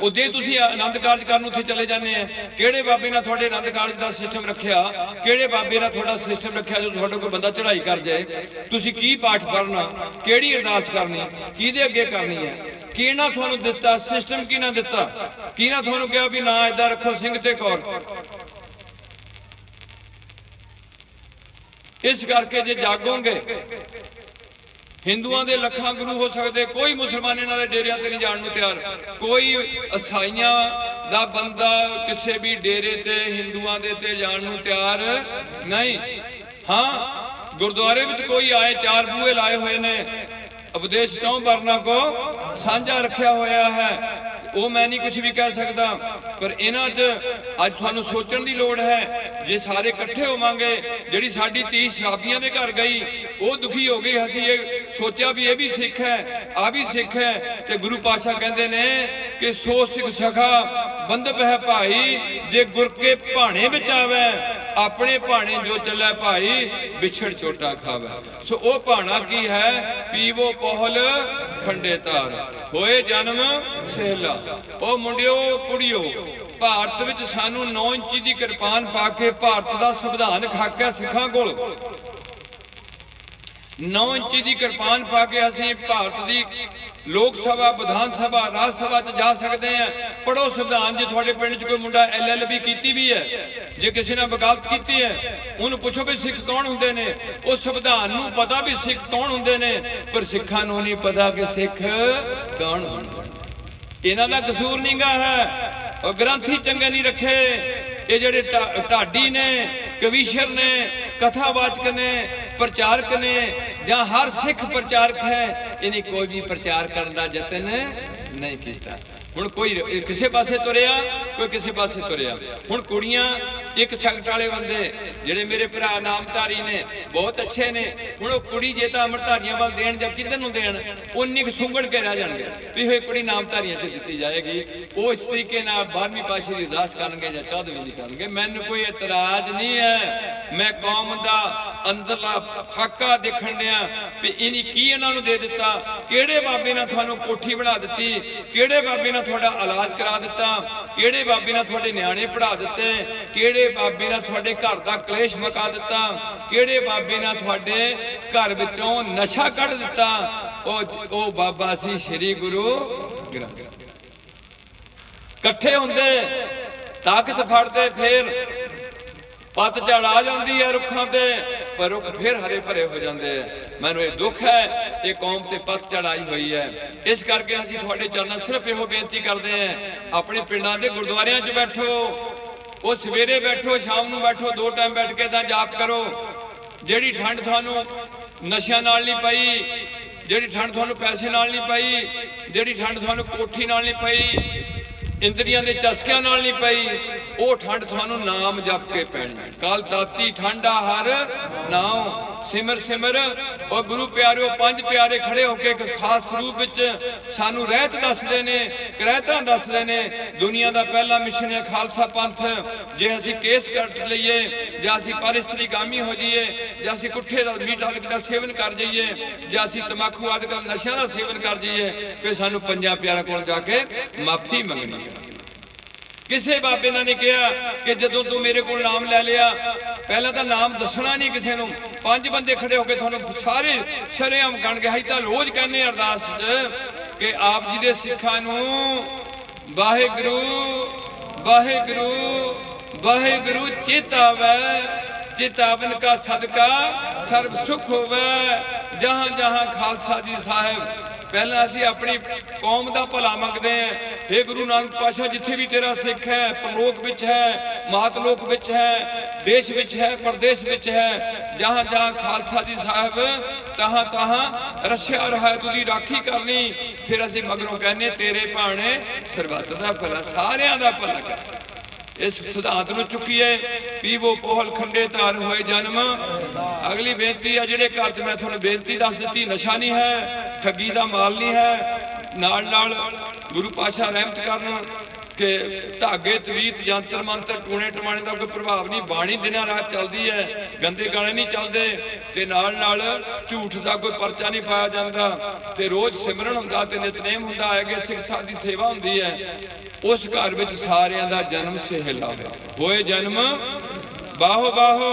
उदे तुसीं आनंद कारज करन उत्थे चले जाने हैं। किहड़े बाबे ने तुहाडे आनंद कारज दा सिस्टम रखिया? किहड़े बाबे ने तुहाडा सिस्टम रखिया जो तुहाडा कोई बंदा चढ़ाई कर जाए? तुसीं की पाठ पढ़ना, किहड़ी अरदास करनी, किहदे अगे करनी है? किहना तुहानू दिता सिस्टम? किहना दिता? किहना तुहानू कहा भी ना इदा रखो सिंह ते कौर? इस करके जे जागोगे हिंदुआं दे लखां गुरु हो सकते, कोई मुसलमान इन्हां दे डेरियां ते नहीं जाण नूं तैयार। कोई ईसाइयां दा बंदा किसी भी डेरे ते हिंदुआं दे ते जाण नूं तैयार नहीं। हाँ, गुरुद्वारे विच कोई आए, 4 बूहे लाए हुए ने, उपदेश चौं वरना को साझा रखा होया है, वो मैं नहीं कुछ भी कह सकता। पर इन्हां च अज तुहानूं सोचण दी लोड़ है। जे सारे इकट्ठे होवांगे, जिहड़ी साडी धी शराबियां दे घर गई वो दुखी हो गई, असीं ये सोचा भी ये भी सिख है, आ भी सिख है। ते गुरु पातशाह कहंदे ने कि सो सिख सखा बंधप है भाई, जे गुर के भाणे विच आवे, अपने भाणे जो चले भाई, विछड़ चोटा खावे। सो ओ भाणा की है? पीवो पहल खंडे तार, होए जन्म सहला। ओ मुंडियो कुड़ियो, भारत विच सानू 9 इंची दी किरपान पा के भारत दा संविधान खाका सिखां कोल। 9 इंची दी किरपान पा के असीं भारत दी लोक सभा, विधान सभा, राज सभा च जा सकते हैं। पढ़ो संविधान। जे थोड़े पिंड च कोई मुंडा LLB की भी है, जे किसी ने वकालत की है, उन्होंने पूछो भी सिख कौन होंदे ने? उस संविधान नूं पता भी सिख कौन होंदे ने, पर सिखां नूं नहीं पता कि सिख कौन होंदे। इन्हां दा कसूर नहीं गा है, और ग्रंथ ही चंगे नहीं रखे। ये जिहड़े ढाडी ने, कविशर ने, कथावाचक ने, प्रचारक ने, जहाँ हर सिख प्रचारक है, इन्हें कोई भी प्रचार करने का यतन नहीं किया। हुण कोई किसी पासे तुरिया, कोई किसी पासे तुरिया। हुण कुड़ियां एक सगट वाले बंदे जिहड़े मेरे भरा नामधारी ने, बहुत अच्छे ने। हुण वो कुड़ी जे तां अमरधारियां वाल देण जां किधर नूं देण, उन्नी क सुंगड़ के रह जाणगे भी होए कुड़ी नामधारियां च दित्ती जाएगी। वो इस तरीके नाल 12वीं पातशाही दी अरदास करनगे जां 14वीं दी करनगे, मैनूं कोई इतराज नहीं है। मैं कौम दा अंदरला खाका देखण दिया भी इन्हीं की इन्हां नूं दे दित्ता, किहड़े बाबे ने तुहानूं कोठी बना दित्ती, किहड़े बाबे ने तुहाडा इलाज करा दित्ता, किहड़े बाबे ने तुहाडे न्याणे पढ़ा दित्ते, किहड़े बाबे ने तुहाडे घर दा क्लेश मुका दित्ता, किहड़े बाबे ने तुहाडे घर विचों नशा कढ दित्ता। ओ बाबा सी श्री गुरु ग्रंथ साहिब। इकट्ठे हुंदे, ताकत फड़दे, फिर पतझड़ आ जाती है रुखां ते, पर रुख फिर हरे भरे हो जाते हैं। मैनूं ये दुख है, ये कौम ते पतझड़ आई हुई है। इस करके असीं तुहाडे चरणों सिर्फ इहो बेनती करते हैं, अपने पिंडां दे गुरुद्वारियां च बैठो, वो सवेरे बैठो, शाम नूं बैठो, 2 टाइम बैठ के तां जाप करो। जिहड़ी ठंड तुहानूं नशिਆਂ नाल नहीं पई, जिहड़ी ठंड तुहानूं पैसे नाल नहीं पई, जिहड़ी ठंड तुहानूं कोठी नाल नहीं पई, इंद्रियां दे चस्कियां नाल नहीं पई, वो ठंड तुहानूं नाम जप के पैनी। कल दाती ठंडा हर नाम, सिमर सिमर। और गुरु प्यारिओ, 5 प्यारे खड़े होके एक खास रूप विच सानू रहत दसदे ने, करैतां दसदे ने। दुनिया दा पहला मिशन है खालसा पंथ। जे असीं केस कट लईए, जां असीं परिस्त्रीगामी हो जाइए, जां असीं कुट्ठे दा मीट आदि दा सेवन कर जाइए, जां असीं तंबाकू आदि दा नशिਆਂ दा सेवन कर जाइए, फिर सानू 5 प्यारिਆਂ कोल जाके माफी मंगनी है। किसी बाबे ने नहीं कहा कि जदों तू मेरे को नाम लै लिया, पहला तो नाम दसना नहीं किसी को, 5 बंदे खड़े होकर थानू सारे शरेआम गण गए। तो रोज कहने अरदास कि आप जी के सिखा वाहेगुरु वाहेगुरु वाहेगुरु चित आवे, चितावन का सदका सर्व सुख होवे। जहां जहां खालसा जी साहब पहला असी अपनी कौम का भला मंगते हैं। हे गुरु नानक पातशाह, जिथे भी तेरा सिख है, परलोक विच है, मातलोक विच है, देश विच है, प्रदेश विच है, जहां जहां खालसा जी साहब तहां तहां रस्या रहत दी राखी करनी। फिर असी मगरों कहने तेरे भाने सरबत दा भला, सारियां दा भला कर। इस सिद्धांत में चुकीए पीवो पोहल खंडे तार होए जन्म। अगली बेनती है जिहड़े घर च मैं तुहानूं बेनती दस दी, नशा नहीं है, ठगी का माल नहीं है, नाल नाल गुरु पातशाह रहमत करन कि धागे तवीत यंत्र मंत्र टूणे टमाणे का कोई प्रभाव नहीं। बाणी दिनां रात चलती है, गंदे गाने नहीं चलते, ते नाल नाल झूठ का कोई परचा नहीं पाया जाता, ते रोज सिमरन हुंदा ते नितनेम हुंदा है कि सिख साध की सेवा हुंदी है। उस घर में सारियां दा जन्म सेहला होए जन्म। बाहो बाहो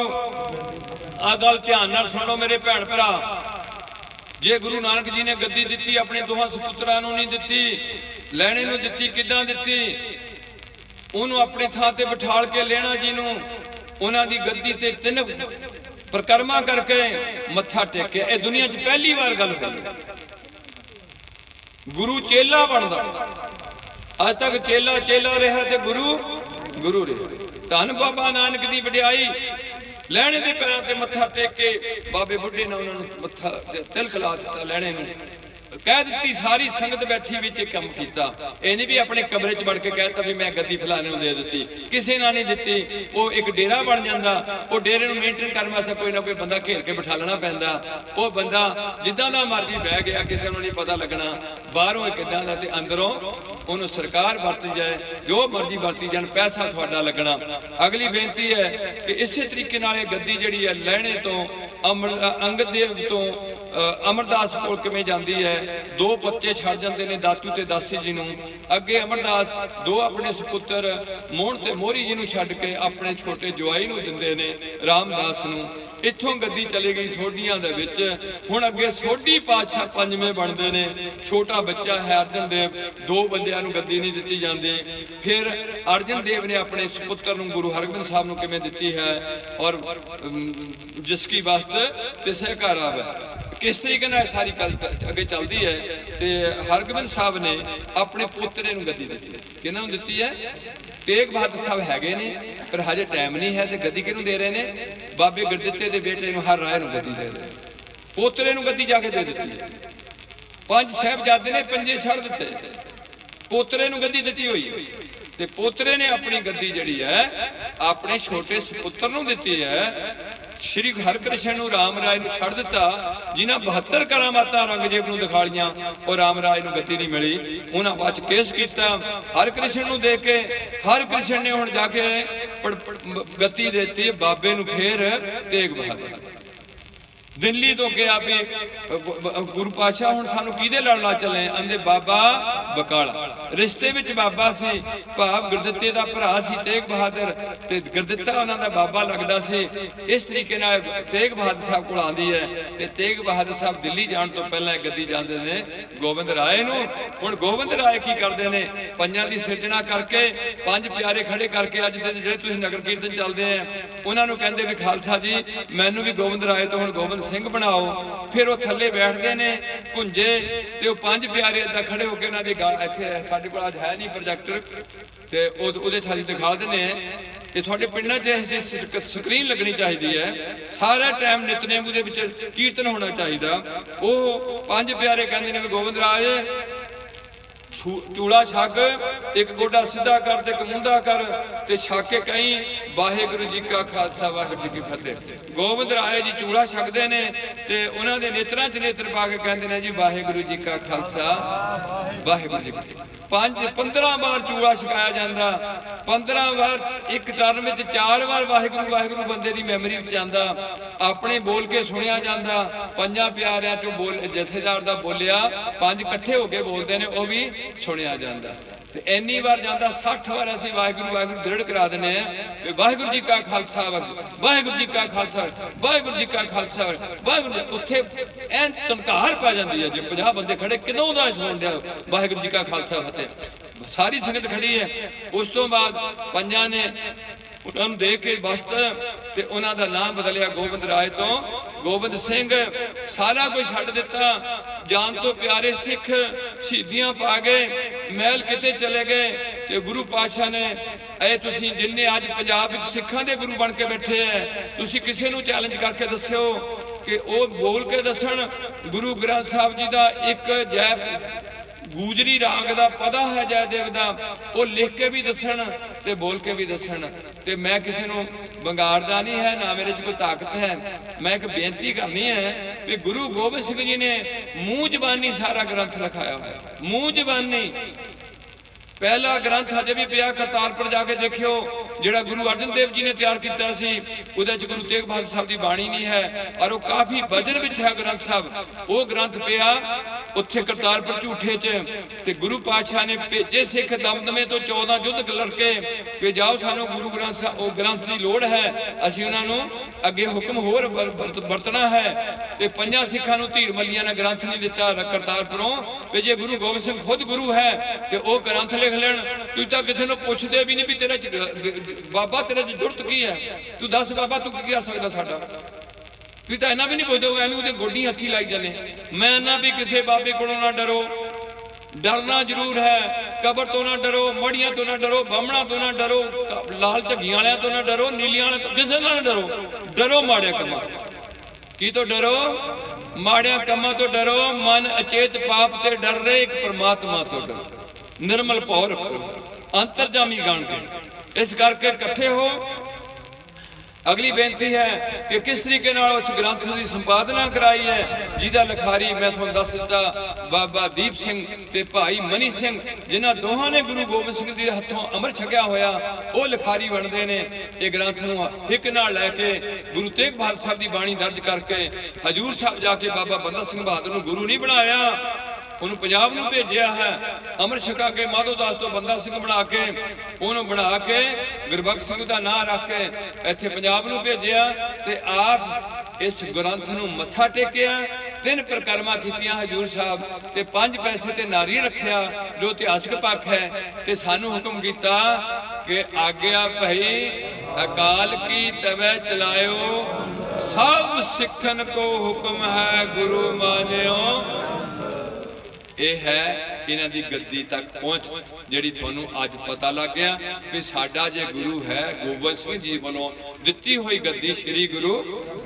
आ गल ध्यान नाल सुन लो मेरे भैन भरा। जे गुरु नानक जी ने गद्दी दिती अपने दोहां सपुत्रां नूं नहीं दिती, लैणे नूं दिती, किदां दिती? उन्होंने अपनी थां ते बिठाल के लैणा जी नूं उन्हां दी गद्दी ते 3 परिक्रमा करके मत्था टेके। ये दुनिया च पहली बार गल हुई गुरु चेला बनदा। अज तक चेला चेला रहा ते गुरु गुरु रहा। धन बाबा नानक की वडियाई, लैणे दे पैरां ते मत्था टेक के बाबे बुढ़े ने उन्होंने मत्था तिलक ला दिता, लैणे नूं कह दी। सारी संगत बैठी विच कम किया। इन्हें भी अपने कमरे च बढ़ के कहता भी मैं गद्दी फलाने दे दी, किसी ने नहीं दिती। वो एक डेरा बन जाता, वो डेरे में मेनटेन करने वास्ते कोई ना कोई बंदा घेर के बिठालना पैंदा। वो बंदा जिद्दां दा मर्जी बह गया, किसी को नहीं पता लगना बाहरों किदां दा ते अंदरों उन्होंने सरकार वरती जाए, जो मर्जी वरती जान, पैसा थोड़ा लगना। अगली बेनती है कि इस तरीके नाल गद्दी जिहड़ी है लैणे तो अंगद देव तो अमरदास कोल किवें जांदी है। 2 बच्चे छड़ जाते हैं दातू ते दासी जी नूं। अगे अमरदास 2 अपने सपुत्र मोहन ते मोहरी जी नूं छड्ड के अपने छोटे जवाई नूं दिंदे ने रामदास नूं। इत्थों गद्दी चली गई सोढियां दे विच। हुण अगे सोढी पातशाह 5वें बनदे ने। छोटा बच्चा है अर्जन देव, 2 बंदियां नूं गद्दी नहीं दित्ती जांदी। फिर अर्जन देव ने अपने सपुत्र नूं गुरु हरगोबिंद साहब नूं किवें दित्ती है, और जिसकी वास्ते तिसे घर आवे। किस तरीके नाल सारी गल अगे चलती है। ते हरगोबिंद साहब ने अपने पोतरे नूं गद्दी दित्ती। किहनां नूं दित्ती है? तेग बहादुर साहब हैगे ने पर हजे टाइम नहीं है, ते गद्दी किहनूं दे रहे ने? बाबे गुरदित्ते दे बेटे नूं हर राय नूं गद्दी दे रहे, पोतरे नूं गद्दी जाके दे दित्ती है। 5 साहिबजादे ने 5 छड़ दित्ते, पोतरे नूं गद्दी दित्ती होई। ते पोतरे ने अपनी गद्दी जिहड़ी है अपने छोटे सपुत्र नूं दित्ती है। श्री हरकृष्ण नूं राम राय नूं छड़ दिता, जिन्हां 72 करामातां औरंगजेब नूं दिखालियां, और राम राय नूं गद्दी नहीं मिली। उन्हां बाच केस कीता, हरकृष्ण नूं दे के हरकृष्ण ने हुण जाके गद्दी देती बाबे नूं। फिर तेग बहादुर दिल्ली तो गया भी गुरु पातशाह हुण सानू किहदे लड़ ला चले? आंदे बाबा बकाला। रिश्ते विच बाबा सी, भाव गुरदित्ते दा भरा सी तेग बहादुर, ते गुरदित्ता उन्हां दा बाबा लगदा सी। इस तरीके नाल तेग बहादुर साहब कोल आंदी है। ते तेग बहादुर साहब दिल्ली जाण तो पहला गद्दी जांदे ने गोबिंद राय नूं। हुण गोबिंद राय की करदे ने? पंजां दी सिरजना करके 5 प्यारे खड़े करके अज दे जिहड़े तुसीं नगर कीर्तन चलदे हैं उन्हां नूं कहंदे भी खालसा जी मैनूं भी गोबिंद राय तो हुण गोबिंद सिंह बनाओ। फिर वो थले बैठते ने भुंजे, ते 5 प्यारे इदा खड़े होकर उन्होंने इत्थे साडे कोल अज है नहीं प्रोजैक्टर, ते उहदे च असीं दिखा दिंदे हैं। ये तुहाडे पिंडां च स्क्रीन लगनी चाहिए है, सारा टाइम नितनेम उहदे विच कीर्तन होना चाहिए। वो 5 प्यारे कहंदे ने गोबिंद राज चूड़ा छक, एक गोडा सीधा कर ते एक मुंडा कर, ते छक के कहीं वाहेगुरु जी का खालसा वाहेगुरु जी की फतेह। गोबिंद राय जी चूड़ा छकते ने, ते उन्हां दे नेत्रां च नेत्र पा के कहंदे ने जी वाहेगुरु जी का खालसा वाहेगुरु जी की फतेह। 15 बार चूड़ा छकाया जाता, 15 बार एक टर्म में 4 बार वाहेगुरु वाहेगुरु बंदे की मैमरी में आंदा, अपने बोल के सुनिया जाता। 5 प्यारिਆਂ चो बोल जथेदार का बोलिया 5 इकट्ठे होकर बोलते हैं, वह भी सुनिया जाता। ਤੇ ਇੰਨੀ ਵਾਰ ਜਾਂਦਾ 60 ਵਾਰ ਅਸੀਂ ਵਾਹਿਗੁਰੂ ਵਾਹਿਗੁਰੂ ਦ੍ਰਿੜ ਕਰਾ ਦਿੰਦੇ ਆ ਕਿ ਵਾਹਿਗੁਰੂ ਜੀ ਕਾ ਖਾਲਸਾ ਵਾਹਿਗੁਰੂ ਜੀ ਕਾ ਖਾਲਸਾ ਵਾਹਿਗੁਰੂ ਜੀ ਕਾ ਖਾਲਸਾ ਵਾਹਿਗੁਰੂ। ਉੱਥੇ ਐਨ ਤਨਕਾਰ ਪੈ ਜਾਂਦੀ ਹੈ। ਜੇ 50 ਬੰਦੇ ਖੜੇ ਕਿਦੋਂ ਦਾ ਸੁਣ ਰਿਹਾ ਵਾਹਿਗੁਰੂ ਜੀ ਕਾ ਖਾਲਸਾ ਫਤਿਹ, ਸਾਰੀ ਸੰਗਤ ਖੜੀ ਹੈ। ਉਸ ਤੋਂ ਬਾਅਦ ਪੰਜਾਂ ਨੇ ਉਹਨਾਂ ਨੂੰ ਦੇ ਕੇ ਵਸਤ ਤੇ ਉਹਨਾਂ ਦਾ ਨਾਮ ਬਦਲਿਆ ਗੋਬਿੰਦ ਰਾਏ ਤੋਂ ਗੋਬਿੰਦ ਸਿੰਘ। ਸਾਰਾ ਕੁਝ ਛੱਡ ਦਿੱਤਾ, ਜਾਨ ਤੋਂ ਪਿਆਰੇ ਸਿੱਖ ਸ਼ਹੀਦੀਆਂ ਪਾ ਗਏ, ਮਹਿਲ ਕਿਤੇ ਚਲੇ ਗਏ। ਤੇ ਗੁਰੂ ਪਾਤਸ਼ਾਹ ਨੇ ਇਹ ਤੁਸੀਂ ਜਿੰਨੇ ਅੱਜ ਪੰਜਾਬ ਵਿੱਚ ਸਿੱਖਾਂ ਦੇ ਗੁਰੂ ਬਣ ਕੇ ਬੈਠੇ ਐ, ਤੁਸੀਂ ਕਿਸੇ ਨੂੰ ਚੈਲੰਜ ਕਰਕੇ ਦੱਸਿਓ ਕਿ ਉਹ ਬੋਲ ਕੇ ਦੱਸਣ ਗੁਰੂ ਗ੍ਰੰਥ ਸਾਹਿਬ ਜੀ ਦਾ ਇੱਕ ਜੈ ਗੂਜਰੀ ਰਾਗ ਦਾ ਪਤਾ ਹੈ ਜੈਦੇਵ ਦਾ, ਉਹ ਲਿਖ ਕੇ ਵੀ ਦੱਸਣ ਤੇ ਬੋਲ ਕੇ ਵੀ ਦੱਸਣ। ਤੇ ਮੈਂ ਕਿਸੇ ਨੂੰ ਬੰਗਾੜਦਾ ਨਹੀਂ ਹੈ, ਨਾ ਮੇਰੇ 'ਚ ਕੋਈ ਤਾਕਤ ਹੈ। ਮੈਂ ਇੱਕ ਬੇਨਤੀ ਕਰਨੀ ਹੈ ਕਿ ਗੁਰੂ ਗੋਬਿੰਦ ਸਿੰਘ ਜੀ ਨੇ ਮੂੰਹ ਜ਼ਬਾਨੀ ਸਾਰਾ ਗ੍ਰੰਥ ਲਿਖਾਇਆ ਹੋਇਆ, ਮੂੰਹ ਜ਼ਬਾਨੀ। ਪਹਿਲਾ ਗ੍ਰੰਥ ਹਜੇ ਵੀ ਪਿਆ, ਕਰਤਾਰਪੁਰ ਜਾ ਕੇ ਦੇਖਿਓ, ਜਿਹੜਾ ਗੁਰੂ ਅਰਜਨ ਦੇਵ ਜੀ ਨੇ ਤਿਆਰ ਕੀਤਾ ਸੀ। ਉਹਦੇ 'ਚ ਗੁਰੂ ਤੇਗ ਬਹਾਦਰ ਸਾਹਿਬ ਦੀ ਬਾਣੀ ਨਹੀਂ ਹੈ, ਔਰ ਉਹ ਕਾਫੀ ਵਜਨ ਵਿੱਚ ਹੈ ਗ੍ਰੰਥ ਸਾਹਿਬ। ਉਹ ਗ੍ਰੰਥ ਪਿਆ ਉੱਥੇ ਕਰਤਾਰਪੁਰ ਝੂਠੇ 'ਚ, ਤੇ ਗੁਰੂ ਪਾਤਸ਼ਾਹ ਨੇ ਭੇਜੇ ਸਿੱਖ ਦਮਦਮੇ ਤੋਂ 14 ਯੁੱਧ ਲੜ ਕੇ ਕਿ ਜਾਓ ਸਾਨੂੰ ਗੁਰੂ ਗ੍ਰੰਥ ਸਾਹਿਬ ਉਹ ਗ੍ਰੰਥ ਦੀ ਲੋੜ ਹੈ, ਅਸੀਂ ਉਹਨਾਂ ਨੂੰ ਅੱਗੇ ਹੁਕਮ ਹੋਰ ਵਰਤਣਾ ਹੈ। ਤੇ 5 ਸਿੱਖਾਂ ਨੂੰ ਧੀਰ ਮੱਲੀਆਂ ਨੇ ਗ੍ਰੰਥ ਨਹੀਂ ਦਿੱਤਾ ਕਰਤਾਰਪੁਰੋਂ ਕਿ ਜੇ ਗੁਰੂ ਗੋਬਿੰਦ ਸਿੰਘ ਖੁਦ ਗੁਰੂ ਹੈ ਤੇ ਉਹ ਗ੍ਰੰਥ ਲਿਖ ਲੈਣ। ਤੂੰ ਤਾਂ ਕਿਸੇ ਨੂੰ ਪੁੱਛਦੇ ਵੀ ਨਹੀਂ ਵੀ ਤੇਰੇ 'ਚ ਬਾਬਾ ਤੇਰੇ 'ਚ ਜ਼ਰੂਰਤ ਕੀ ਹੈ, ਤੂੰ ਦੱਸ ਬਾਬਾ ਤੂੰ ਕੀ ਕਰ ਸਕਦਾ ਸਾਡਾ। ਤੂੰ ਤਾਂ ਇਹਨਾਂ ਵੀ ਨਹੀਂ ਪੁੱਛਦੇ, ਐਵੇਂ ਉਹਦੇ ਗੋਡੀ ਹੱਥੀ ਲਾਈ ਜਾਂਦੇ। ਮੈਂ ਇਹਨਾਂ ਵੀ ਕਿਸੇ ਬਾਬੇ ਕੋਲੋਂ ਨਾ ਡਰੋ, ਡਰਨਾ ਜ਼ਰੂਰ ਹੈ। ਕਬਰ ਤੋਂ ਨਾ ਡਰੋ, ਮੜੀਆਂ ਤੋਂ ਨਾ ਡਰੋ, ਬਾਹਮਣਾ ਤੋਂ ਨਾ ਡਰੋ, ਲਾਲ ਝੱਗੀਆਂ ਵਾਲਿਆਂ ਤੋਂ ਨਾ ਡਰੋ, ਨੀਲੀਆਂ ਵਾਲਿਆਂ ਤੋਂ ਕਿਸੇ ਨਾਲ ਨਾ ਡਰੋ। ਡਰੋ ਮਾੜਿਆ ਕੰਮਾਂ ਕੀ ਤੋਂ ਡਰੋ, ਮਾੜਿਆਂ ਕੰਮਾਂ ਤੋਂ ਡਰੋ। ਮਨ ਅਚੇਤ ਪਾਪ ਤੇ ਡਰ ਰਹੇ, ਇੱਕ ਪਰਮਾਤਮਾ ਤੋਂ ਡਰੋ। ਨਿਰਮਲ ਭਉ ਰੱਖੋ, ਅੰਤਰਜਾਮੀ ਗਣ ਕੇ। ਇਸ ਕਰਕੇ ਇਕੱਠੇ ਹੋ। ਅਗਲੀ ਬੇਨਤੀ ਹੈ ਕਿ ਕਿਸ ਤਰੀਕੇ ਨਾਲ ਉਸ ਗ੍ਰੰਥ ਦੀ ਸੰਪਾਦਨਾ ਕਰਾਈ ਹੈ, ਜਿਹਦਾ ਲਿਖਾਰੀ ਮੈਂ ਤੁਹਾਨੂੰ ਦੱਸ ਦਿੱਤਾ ਬਾਬਾ ਦੀਪ ਸਿੰਘ ਤੇ ਭਾਈ ਮਨੀ ਸਿੰਘ, ਜਿਨ੍ਹਾਂ ਦੋਹਾਂ ਨੇ ਗੁਰੂ ਗੋਬਿੰਦ ਸਿੰਘ ਦੇ ਹੱਥੋਂ ਅੰਮ੍ਰਿਤ ਛਕਿਆ ਹੋਇਆ, ਉਹ ਲਿਖਾਰੀ ਬਣਦੇ ਨੇ। ਇਹ ਗ੍ਰੰਥ ਨੂੰ ਇੱਕ ਨਾਲ ਲੈ ਕੇ ਗੁਰੂ ਤੇਗ ਬਹਾਦਰ ਸਾਹਿਬ ਦੀ ਬਾਣੀ ਦਰਜ ਕਰਕੇ ਹਜੂਰ ਸਾਹਿਬ ਜਾ ਕੇ ਬਾਬਾ ਬੰਦਾ ਸਿੰਘ ਬਹਾਦਰ ਨੂੰ ਗੁਰੂ ਨਹੀਂ ਬਣਾਇਆ, ਉਹਨੂੰ ਪੰਜਾਬ ਨੂੰ ਭੇਜਿਆ ਹੈ। ਅੰਮ੍ਰਿਤ ਛਕਾ ਕੇ ਮਾਧੋਦਾਸ ਤੋਂ ਬੰਦਾ ਸਿੰਘ ਬਣਾ ਕੇ ਉਹਨੂੰ ਬਣਾ ਕੇ ਗੁਰਬਖਸ਼ ਸਿੰਘ ਦਾ ਨਾਂ ਰੱਖ ਕੇ ਇੱਥੇ ਪੰਜਾਬ ਨੂੰ ਭੇਜਿਆ। ਤੇ ਆਪ ਇਸ ਗ੍ਰੰਥ ਨੂੰ ਮੱਥਾ ਟੇਕਿਆ, 3 ਪ੍ਰਕਰਮਾਂ ਕੀਤੀਆਂ ਹਜੂਰ ਸਾਹਿਬ, ਤੇ 5 ਪੈਸੇ ਤੇ ਨਾਰੀ ਰੱਖਿਆ ਜੋ ਇਤਿਹਾਸਕ ਪੱਖ ਹੈ। ਤੇ ਸਾਨੂੰ ਹੁਕਮ ਕੀਤਾ ਕਿ ਆਗਿਆ ਭਈ ਅਕਾਲ ਕੀ ਤਵੈ ਚਲਾਇਓ, ਸਭ ਸਿੱਖਨ ਕੋ ਹੁਕਮ ਹੈ ਗੁਰੂ ਮਾਨਿਓ। ਇਹ ਹੈ ਇਹਨਾਂ ਦੀ ਗੱਦੀ ਤੱਕ ਪਹੁੰਚ, ਜਿਹੜੀ ਤੁਹਾਨੂੰ ਅੱਜ ਪਤਾ ਲੱਗ ਗਿਆ ਕਿ ਸਾਡਾ ਜੇ ਗੁਰੂ ਹੈ ਗੋਬਿੰਦ ਸਿੰਘ ਜੀ ਵੱਲੋਂ ਦਿੱਤੀ ਹੋਈ ਗੱਦੀ ਸ੍ਰੀ ਗੁਰੂ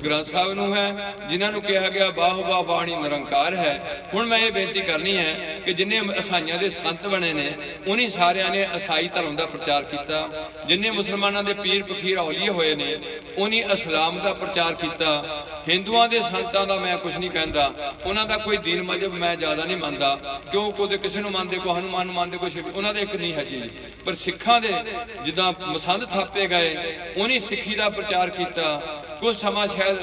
ਗ੍ਰੰਥ ਸਾਹਿਬ ਨੂੰ ਹੈ, ਜਿਨ੍ਹਾਂ ਨੂੰ ਕਿਹਾ ਗਿਆ ਬਾਹੁ ਬਾਣੀ ਨਿਰੰਕਾਰ ਹੈ। ਹੁਣ ਮੈਂ ਇਹ ਬੇਨਤੀ ਕਰਨੀ ਹੈ ਕਿ ਜਿੰਨੇ ਈਸਾਈਆਂ ਦੇ ਸੰਤ ਬਣੇ ਨੇ, ਉਨੀ ਸਾਰਿਆਂ ਨੇ ਈਸਾਈ ਧਰਮ ਦਾ ਪ੍ਰਚਾਰ ਕੀਤਾ। ਜਿੰਨੇ ਮੁਸਲਮਾਨਾਂ ਦੇ ਪੀਰ ਫਕੀਰ ਔਲੀਏ ਹੋਏ ਨੇ, ਉਨੀ ਇਸਲਾਮ ਦਾ ਪ੍ਰਚਾਰ ਕੀਤਾ। ਹਿੰਦੂਆਂ ਦੇ ਸੰਤਾਂ ਦਾ ਮੈਂ ਕੁਝ ਨਹੀਂ ਕਹਿੰਦਾ, ਉਹਨਾਂ ਦਾ ਕੋਈ ਦੀਨ ਮਜ਼ਹਬ ਮੈਂ ਜ਼ਿਆਦਾ ਨਹੀਂ ਮੰਨਦਾ, ਕਿਉਂ ਕੋਈ ਕਿਸੇ ਨੂੰ ਮੰਨਦੇ, ਕੋਈ ਹਨੂਮਾਨ ਨੂੰ ਮੰਨਦੇ, ਕੋਈ ਉਹਨਾਂ ਦੇ ਇੱਕ ਨਹੀਂ ਹੈ ਚੀਜ਼। ਪਰ ਸਿੱਖਾਂ ਦੇ ਜਿੱਦਾਂ ਮਸੰਦ ਥਾਪੇ ਗਏ, ਉਹਨੇ ਸਿੱਖੀ ਦਾ ਪ੍ਰਚਾਰ ਕੀਤਾ। ਕੁਝ ਸਮਾਂ ਸ਼ਾਇਦ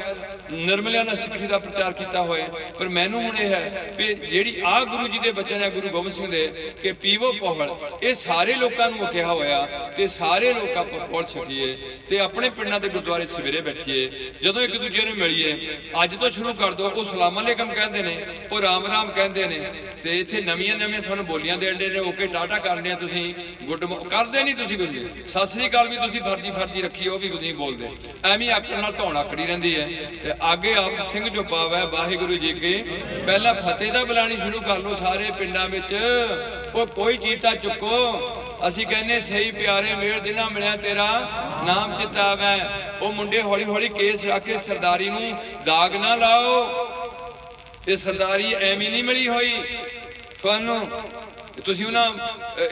ਨਿਰਮਲਿਆਂ ਨੇ ਸਿੱਖੀ ਦਾ ਪ੍ਰਚਾਰ ਕੀਤਾ ਹੋਏ, ਪਰ ਮੈਨੂੰ ਹੁਣ ਇਹ ਹੈ ਕਿ ਜਿਹੜੀ ਆ ਗੁਰੂ ਜੀ ਦੇ ਬਚਨ ਹੈ ਗੁਰੂ ਗੋਬਿੰਦ ਸਿੰਘ ਦੇ ਕਿ ਪੀਵੋ ਪੌਵਲ, ਇਹ ਸਾਰੇ ਲੋਕਾਂ ਨੂੰ ਕਿਹਾ ਹੋਇਆ ਤੇ ਸਾਰੇ ਲੋਕ ਆਪਾਂ ਪੌੜ ਸਕੀਏ ਤੇ ਆਪਣੇ ਪਿੰਡਾਂ ਦੇ ਗੁਰਦੁਆਰੇ ਸਵੇਰੇ ਬੈਠੀਏ, ਜਦੋਂ ਇੱਕ ਦੂਜੇ ਨੂੰ ਮਿਲੀਏ। ਅੱਜ ਤੋਂ ਸ਼ੁਰੂ ਕਰ ਦੋ। ਉਹ ਸਲਾਮ ਅਲੈਕਮ ਕਹਿੰਦੇ ਨੇ, ਉਹ ਰਾਮ ਰਾਮ ਕਹਿੰਦੇ ਨੇ, ਤੇ ਇੱਥੇ ਨਵੀਆਂ ਤੁਹਾਨੂੰ ਬੋਲੀਆਂ ਦੇਣ ਨੇ, ਓਕੇ ਟਾਟਾ ਕਰਦੇ ਆ ਤੁਸੀਂ, ਗੁੱਡ ਕਰਦੇ ਨਹੀਂ ਤੁਸੀਂ ਕੁਝ। ਸਤਿ ਸ੍ਰੀ ਅਕਾਲ ਵੀ ਤੁਸੀਂ ਫਰਜੀ ਰੱਖੀ, ਉਹ ਵੀ ਤੁਸੀਂ ਬੋਲਦੇ। ਐਵੇਂ ਆਕੜ ਨਾਲ ਧੌਣ ਆਕੜੀ ਰਹਿੰਦੀ ਹੈ। ਤੇ ਅੱਗੇ ਆਪ ਸਿੰਘ ਜੋ ਪਾਵੈ ਵਾਹਿਗੁਰੂ ਜੀ ਕੀ, ਪਹਿਲਾਂ ਫਤਿਹ ਦਾ ਬੁਲਾਣੀ ਸ਼ੁਰੂ ਕਰ ਲਓ ਸਾਰੇ ਪਿੰਡਾਂ ਵਿੱਚ। ਉਹ ਕੋਈ ਚੀਜ਼ ਤਾਂ ਚੁੱਕੋ। ਅਸੀਂ ਕਹਿੰਦੇ ਸਹੀ ਪਿਆਰੇ ਮੇਲ ਦਿਨਾ ਮਿਲਿਆ ਤੇਰਾ ਨਾਮ ਚਿਤਾਵੈ। ਉਹ ਮੁੰਡੇ ਹੌਲੀ ਹੌਲੀ ਕੇਸ ਰੱਖ ਕੇ ਸਰਦਾਰੀ ਨੂੰ ਦਾਗ ਨਾ ਲਾਓ। ਇਹ ਸਰਦਾਰੀ ਐਵੇਂ ਨਹੀਂ ਮਿਲੀ ਹੋਈ ਤੁਹਾਨੂੰ। ਤੁਸੀਂ ਉਹਨਾਂ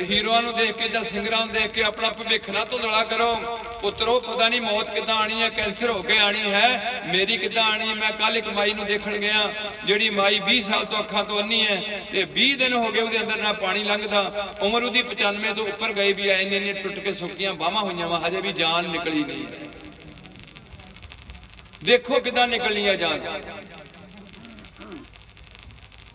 ਹੀਰੋਆਂ ਨੂੰ ਦੇਖ ਕੇ ਜਾਂ ਸਿੰਗਰਾਂ ਨੂੰ ਦੇਖ ਕੇ ਆਪਣਾ ਭਵਿੱਖ ਨਾ ਧੁੰਦਲਾ ਕਰੋ। ਪੁੱਤਰੋ ਪਤਾ ਨਹੀਂ ਮੌਤ ਕਿੱਦਾਂ ਆਣੀ ਹੈ, ਕੈਂਸਰ ਹੋ ਕੇ ਆਣੀ ਹੈ, ਮੇਰੀ ਕਿੱਦਾਂ ਆਣੀ। ਮੈਂ ਕੱਲ ਇੱਕ ਮਾਈ ਨੂੰ ਦੇਖਣ ਗਿਆ, ਜਿਹੜੀ ਮਾਈ 20 ਸਾਲ ਤੋਂ ਅੱਖਾਂ ਤੋਂ ਅੰਨੀ ਹੈ ਤੇ 20 ਦਿਨ ਹੋ ਗਏ ਉਹਦੇ ਅੰਦਰ ਨਾ ਪਾਣੀ ਲੰਘਦਾ। ਉਮਰ ਉਹਦੀ 95 ਤੋਂ ਉੱਪਰ ਗਈ ਵੀ ਐ, ਇੰਨੇ ਟੁੱਟ ਕੇ ਸੁੱਕੀਆਂ ਬਾਹਾਂ ਹੋਈਆਂ ਵਾ, ਹਜੇ ਵੀ ਜਾਨ ਨਿਕਲੀ ਨਹੀਂ। ਦੇਖੋ ਕਿੱਦਾਂ ਨਿਕਲਣੀ ਹੈ ਜਾਨ।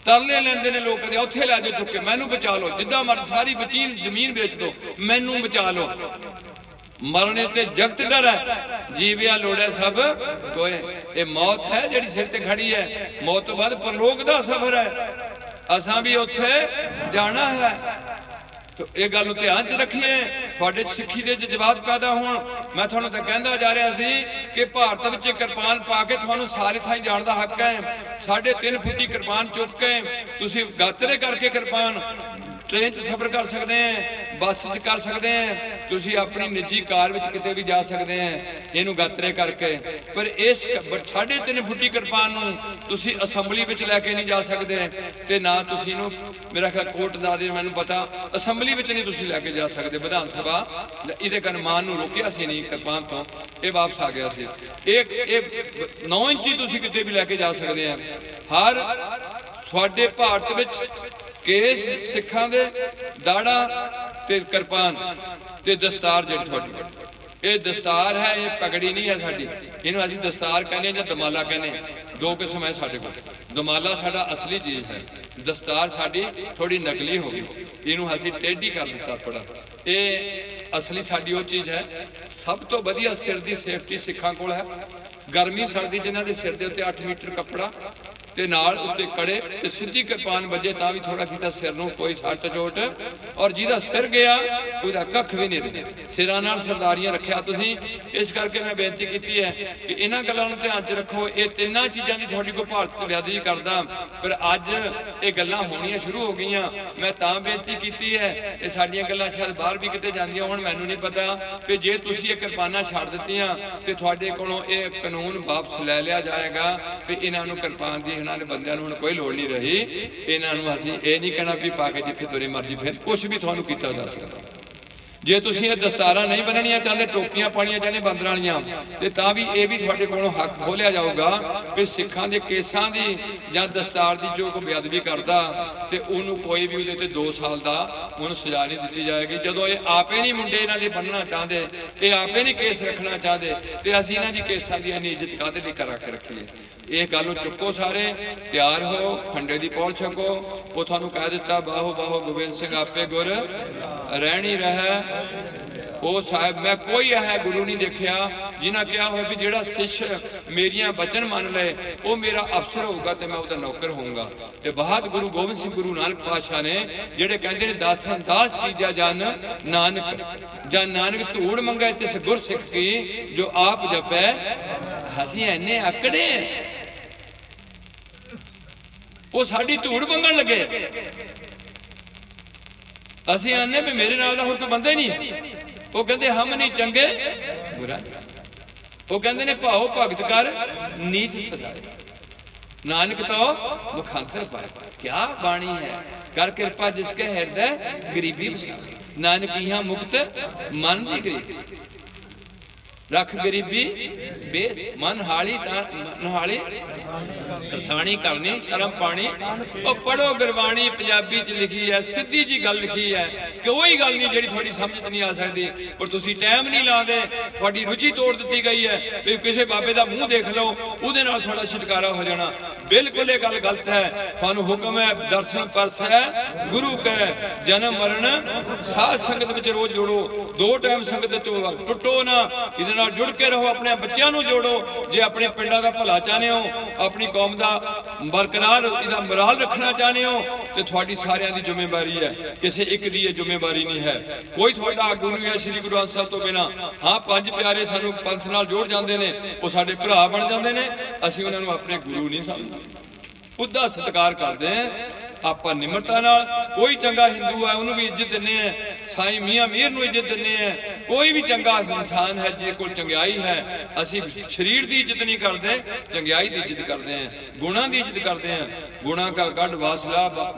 ਤਰਲੇ ਲੈਂਦੇ ਨੇ ਲੋਕ, ਉੱਥੇ ਲੈ ਜਾਓ ਚੁੱਕ ਕੇ, ਮੈਨੂੰ ਬਚਾ ਲਓ, ਜਿੱਦਾਂ ਮਰ ਸਾਰੀ ਜ਼ਮੀਨ ਵੇਚ ਦੋ, ਮੈਨੂੰ ਬਚਾ ਲਓ। मरने ते जगत डर है, जीविया लोड़े सब कोई। ये मौत है जिहड़ी सिर ते खड़ी है, मौत तो बाद परलोक दा सफर है, असां भी उत्थे जाना है। तो ये गल ध्यान च रखिए, तुहाडे सिੱਖੀ ਦੇ जज्बात पैदा होण। मैं तुहानूं तां कहंदा जा रहा सी कि भारत विच किरपान पा के तुहानूं सारे थाई जाण दा हक है। 3.5 फुटी किरपान चुक के तुसीं गातरे करके किरपान ट्रेन च सफर कर सकते हैं, बस च कर सकते हैं, तुसी अपनी निजी कार विच किते भी जा सकते हैं इनू गातरे करके। पर इस 3.5 फुटी किरपान नूं तुसी असैम्बली विच लैके नहीं जा सकते, ते ना तुसी इनू मेरा ख्याल कोर्ट दा दे मैनूं पता असैम्बली विच नहीं तुसी लैके जा सकते। विधान सभा इहदे कारण मान नूं रोकिया सी नहीं किरपान तो, ये वापस आ गया सी। एक 9 इंची तुसी किते भी लैके जा सकते हैं। हर तुहाडे भारत विच केस सिखां दे दाड़ा ते किरपान ते दस्तार जिहड़ी तुहाडी ये दस्तार है, ये पगड़ी नहीं है साडी, इहनूं असीं दस्तार कहने जां दमाला कहने, दो किस्म है साडे कोल। दमाला साडा असली चीज़ है, दस्तार साडी थोड़ी नकली हो गई, इहनूं असीं टेढ़ी कर दित्ता थोड़ा। ये असली साडी वो चीज़ है। सब तो वधिया सिर दी सेफ्टी सिखां कोल है। गर्मी सर्दी जिन्हां दे सिर दे उत्ते 8 मीटर कपड़ा ते नाल उत्ते कड़े ते सीधी किरपान वजे तां भी थोड़ा कीता सिर नूं कोई सट चोट, और जिहदा सिर गया ਉਹਦਾ ਕੱਖ ਵੀ ਨਹੀਂ ਰਿਹਾ। ਸਿਰਾਂ ਨਾਲ ਸਰਦਾਰੀਆਂ ਰੱਖਿਆ ਤੁਸੀਂ। ਇਸ ਕਰਕੇ ਮੈਂ ਬੇਨਤੀ ਕੀਤੀ ਹੈ ਕਿ ਇਹਨਾਂ ਗੱਲਾਂ ਨੂੰ ਧਿਆਨ 'ਚ ਰੱਖੋ। ਇਹ ਤਿੰਨਾਂ ਚੀਜ਼ਾਂ ਦੀ ਤੁਹਾਡੀ ਕੋਈ ਭਾਰਤ ਬੇਅਦਬੀ ਕਰਦਾ, ਪਰ ਅੱਜ ਇਹ ਗੱਲਾਂ ਹੋਣੀਆਂ ਸ਼ੁਰੂ ਹੋ ਗਈਆਂ। ਮੈਂ ਤਾਂ ਬੇਨਤੀ ਕੀਤੀ ਹੈ, ਇਹ ਸਾਡੀਆਂ ਗੱਲਾਂ ਸ਼ਾਇਦ ਬਾਹਰ ਵੀ ਕਿਤੇ ਜਾਂਦੀਆਂ ਹੋਣ, ਮੈਨੂੰ ਨਹੀਂ ਪਤਾ ਕਿ ਜੇ ਤੁਸੀਂ ਇਹ ਕਿਰਪਾਨਾਂ ਛੱਡ ਦਿੱਤੀਆਂ ਤੇ ਤੁਹਾਡੇ ਕੋਲੋਂ ਇਹ ਕਾਨੂੰਨ ਵਾਪਸ ਲੈ ਲਿਆ ਜਾਏਗਾ ਵੀ ਇਹਨਾਂ ਨੂੰ ਕਿਰਪਾਨ ਦੀ ਇਹਨਾਂ ਦੇ ਬੰਦਿਆਂ ਨੂੰ ਹੁਣ ਕੋਈ ਲੋੜ ਨਹੀਂ ਰਹੀ। ਇਹਨਾਂ ਨੂੰ ਅਸੀਂ ਇਹ ਨਹੀਂ ਕਹਿਣਾ ਵੀ ਪਾ ਕੇ ਜਿੱਥੇ ਤੁਰੇ ਮਰਜੀ ਫਿਰ ਕੁਛ ਵੀ ਤੁਹਾਨੂੰ ਕੀਤਾ ਜਾ ਸਕਦਾ। ਜੇ ਤੁਸੀਂ ਇਹ ਦਸਤਾਰਾਂ ਨਹੀਂ ਬੰਨਣੀਆਂ ਚਾਹੁੰਦੇ, ਟੋਪੀਆਂ ਪਾਣੀਆਂ ਚਾਹੁੰਦੇ ਬਾਂਦਰਾਂ ਵਾਲੀਆਂ, ਤੇ ਤਾਂ ਵੀ ਇਹ ਵੀ ਤੁਹਾਡੇ ਕੋਲੋਂ ਹੱਕ ਖੋਲਿਆ ਜਾਊਗਾ ਕਿ ਸਿੱਖਾਂ ਦੇ ਕੇਸਾਂ ਦੀ ਜਾਂ ਦਸਤਾਰ ਦੀ ਜੋ ਕੋਈ ਬੇਅਦਬੀ ਕਰਦਾ ਤੇ ਉਹਨੂੰ ਕੋਈ ਵੀ ਉਹਦੇ ਤੇ 2 ਸਾਲ ਦਾ ਉਹਨੂੰ ਸਜ਼ਾ ਨਹੀਂ ਦਿੱਤੀ ਜਾਏਗੀ। ਜਦੋਂ ਇਹ ਆਪੇ ਨਹੀਂ ਮੁੰਡੇ ਇਹਨਾਂ ਦੇ ਬੰਨਣਾ ਚਾਹੁੰਦੇ, ਇਹ ਆਪੇ ਨਹੀਂ ਕੇਸ ਰੱਖਣਾ ਚਾਹੁੰਦੇ, ਤੇ ਅਸੀਂ ਇਹਨਾਂ ਦੀ ਕੇਸਾਂ ਦੀ ਇੰਨੀ ਇੱਜ਼ਤ ਕਾਹਦੇ ਲਈ ਕਰਾ ਕੇ ਰੱਖੀਏ। ਇਹ ਗੱਲ ਨੂੰ ਚੁੱਕੋ, ਸਾਰੇ ਤਿਆਰ ਹੋ, ਖੰਡੇ ਦੀ ਪੌਲ ਛਕੋ। ਉਹ ਤੁਹਾਨੂੰ ਕਹਿ ਦਿੱਤਾ ਬਾਹੋ ਬਾਹੋ ਗੋਬਿੰਦ ਸਿੰਘ ਆਪੇ ਗੁਰ ਰਹਿਣੀ ਰਹਿ। ਉਹ ਸਾਹਿਬ ਮੈਂ ਕੋਈ ਹੈ ਗੁਰੂ ਨਹੀਂ ਦੇਖਿਆ ਜਿਨ੍ਹਾਂ ਕਿਹਾ ਹੋਇਆ ਵੀ ਜਿਹੜਾ ਸਿੱਖ ਮੇਰੀਆਂ ਬਚਨ ਮੰਨ ਲਏ ਉਹ ਮੇਰਾ ਅਫਸਰ ਹੋਊਗਾ ਤੇ ਮੈਂ ਉਹਦਾ ਨੌਕਰ ਹੋਊਗਾ। ਤੇ ਬਾਅਦ ਗੁਰੂ ਗੋਬਿੰਦ ਸਿੰਘ ਗੁਰੂ ਨਾਨਕ ਪਾਤਸ਼ਾਹ ਨੇ ਜਿਹੜੇ ਕਹਿੰਦੇ ਨੇ ਦਾਸਨ ਦਾਸ ਕੀਜਾ ਜਨ ਨਾਨਕ, ਜਨ ਨਾਨਕ ਧੂੜ ਮੰਗੇ ਤਿਸ ਗੁਰ ਸਿੱਖ ਕੀ ਜੋ ਆਪ ਜਪੈ। ਅਸੀਂ ਇੰਨੇ ਆਕੜੇ ਉਹ ਸਾਡੀ ਧੂੜ ਮੰਗਣ ਲੱਗੇ। ਅਸੀਂ ਆਨੇ ਵੀ ਮੇਰੇ ਨਾਲ ਦਾ ਹੋਰ ਕੋਈ ਬੰਦਾ ਹੀ ਨਹੀਂ ਹੈ। ਉਹ ਕਹਿੰਦੇ ਹਮ ਨਹੀਂ ਚੰਗੇ ਬੁਰਾ, ਉਹ ਕਹਿੰਦੇ ਨੇ ਭਾਓ ਭਗਤ ਕਰ ਨੀਚ ਸਦਾਏ, ਨਾਨਕ ਤੋਂ ਮੁਖਾਂਤਰ ਪਾਏ। ਕਿਆ ਬਾਣੀ ਹੈ, ਕਰ ਕਿਰਪਾ ਜਿਸਕੇ ਹਿਰਦੈ ਗਰੀਬੀ ਬਸਾਵੇ, ਨਾਨਕ ਇਹਾਂ ਮੁਕਤ ਮਨ ਦੀ ਗਰੀਬੀ रख गरीबी बेस मन हाली नहाली तरसानी करनी शर्म पानी। और पढ़ो गुरबाणी पंजाबी च लिखी है, सीधी जी गल लिखी है, कोई गल नहीं जी थोड़ी समझ च नहीं आ सकती, पर तुसी टाइम नहीं लाते, थोड़ी रुचि तोड़ दी गई है भी किसी बाबे का मूँह देख लो उहदे नाल थोड़ा छुटकारा हो जाना। बिल्कुल ये गल गलत है। थानू हुक्म है दर्शन परस है गुरु कै जन्म मरण साध संगत विच रोज जोड़ो, 2 टाइम संगत टुटो ना, ਨਾਲ ਜੁੜ ਕੇ ਰਹੋ, ਆਪਣੇ ਬੱਚਿਆਂ ਨੂੰ ਜੋੜੋ। ਜੇ ਆਪਣੇ ਪਿੰਡਾਂ ਦਾ ਭਲਾ ਚਾਹੁੰਦੇ ਹੋ, ਆਪਣੀ ਕੌਮ ਦਾ ਬਰਕਰਾਰ ਇਹਦਾ ਮਰਾਲ ਰੱਖਣਾ ਚਾਹੁੰਦੇ ਹੋ, ਤੇ ਤੁਹਾਡੀ ਸਾਰਿਆਂ ਦੀ ਜ਼ਿੰਮੇਵਾਰੀ ਹੈ, ਕਿਸੇ ਇੱਕ ਦੀ ਇਹ ਜ਼ਿੰਮੇਵਾਰੀ ਨਹੀਂ ਹੈ। ਕੋਈ ਤੁਹਾਡਾ ਆਗੂ ਨਹੀਂ ਹੈ ਸ੍ਰੀ ਗੁਰੂ ਗ੍ਰੰਥ ਸਾਹਿਬ ਤੋਂ ਬਿਨਾਂ। ਹਾਂ 5 ਪਿਆਰੇ ਸਾਨੂੰ ਪੰਥ ਨਾਲ ਜੋੜ ਜਾਂਦੇ ਨੇ, ਉਹ ਸਾਡੇ ਭਰਾ ਬਣ ਜਾਂਦੇ ਨੇ, ਅਸੀਂ ਉਹਨਾਂ ਨੂੰ ਆਪਣੇ ਗੁਰੂ ਨਹੀਂ ਸਮਝਦੇ। ਉਹਦਾ ਸਤਿਕਾਰ ਕਰਦੇ ਹਾਂ ਆਪਾਂ ਨਿਮਰਤਾ ਨਾਲ। ਕੋਈ ਚੰਗਾ ਹਿੰਦੂ ਹੈ ਉਹਨੂੰ ਵੀ ਇੱਜ਼ਤ ਦਿੰਦੇ ਆ, ਸਾਈਂ ਮੀਆਂ ਮੀਰ ਨੂੰ ਇੱਜ਼ਤ ਦਿੰਦੇ ਆ। ਕੋਈ ਵੀ ਚੰਗਾ ਇਨਸਾਨ ਹੈ ਜਿਹਦੇ ਕੋਲ ਚੰਗਿਆਈ ਹੈ, ਅਸੀਂ ਸਰੀਰ ਦੀ ਇੱਜ਼ਤ ਨਹੀਂ ਕਰਦੇ, ਚੰਗਿਆਈ ਦੀ ਇੱਜ਼ਤ ਕਰਦੇ ਆ, ਗੁਣਾਂ ਦੀ ਇੱਜ਼ਤ ਕਰਦੇ ਆ। ਗੁਣਾਂ ਕਾ ਗੱਡ ਵਾਸਲਾ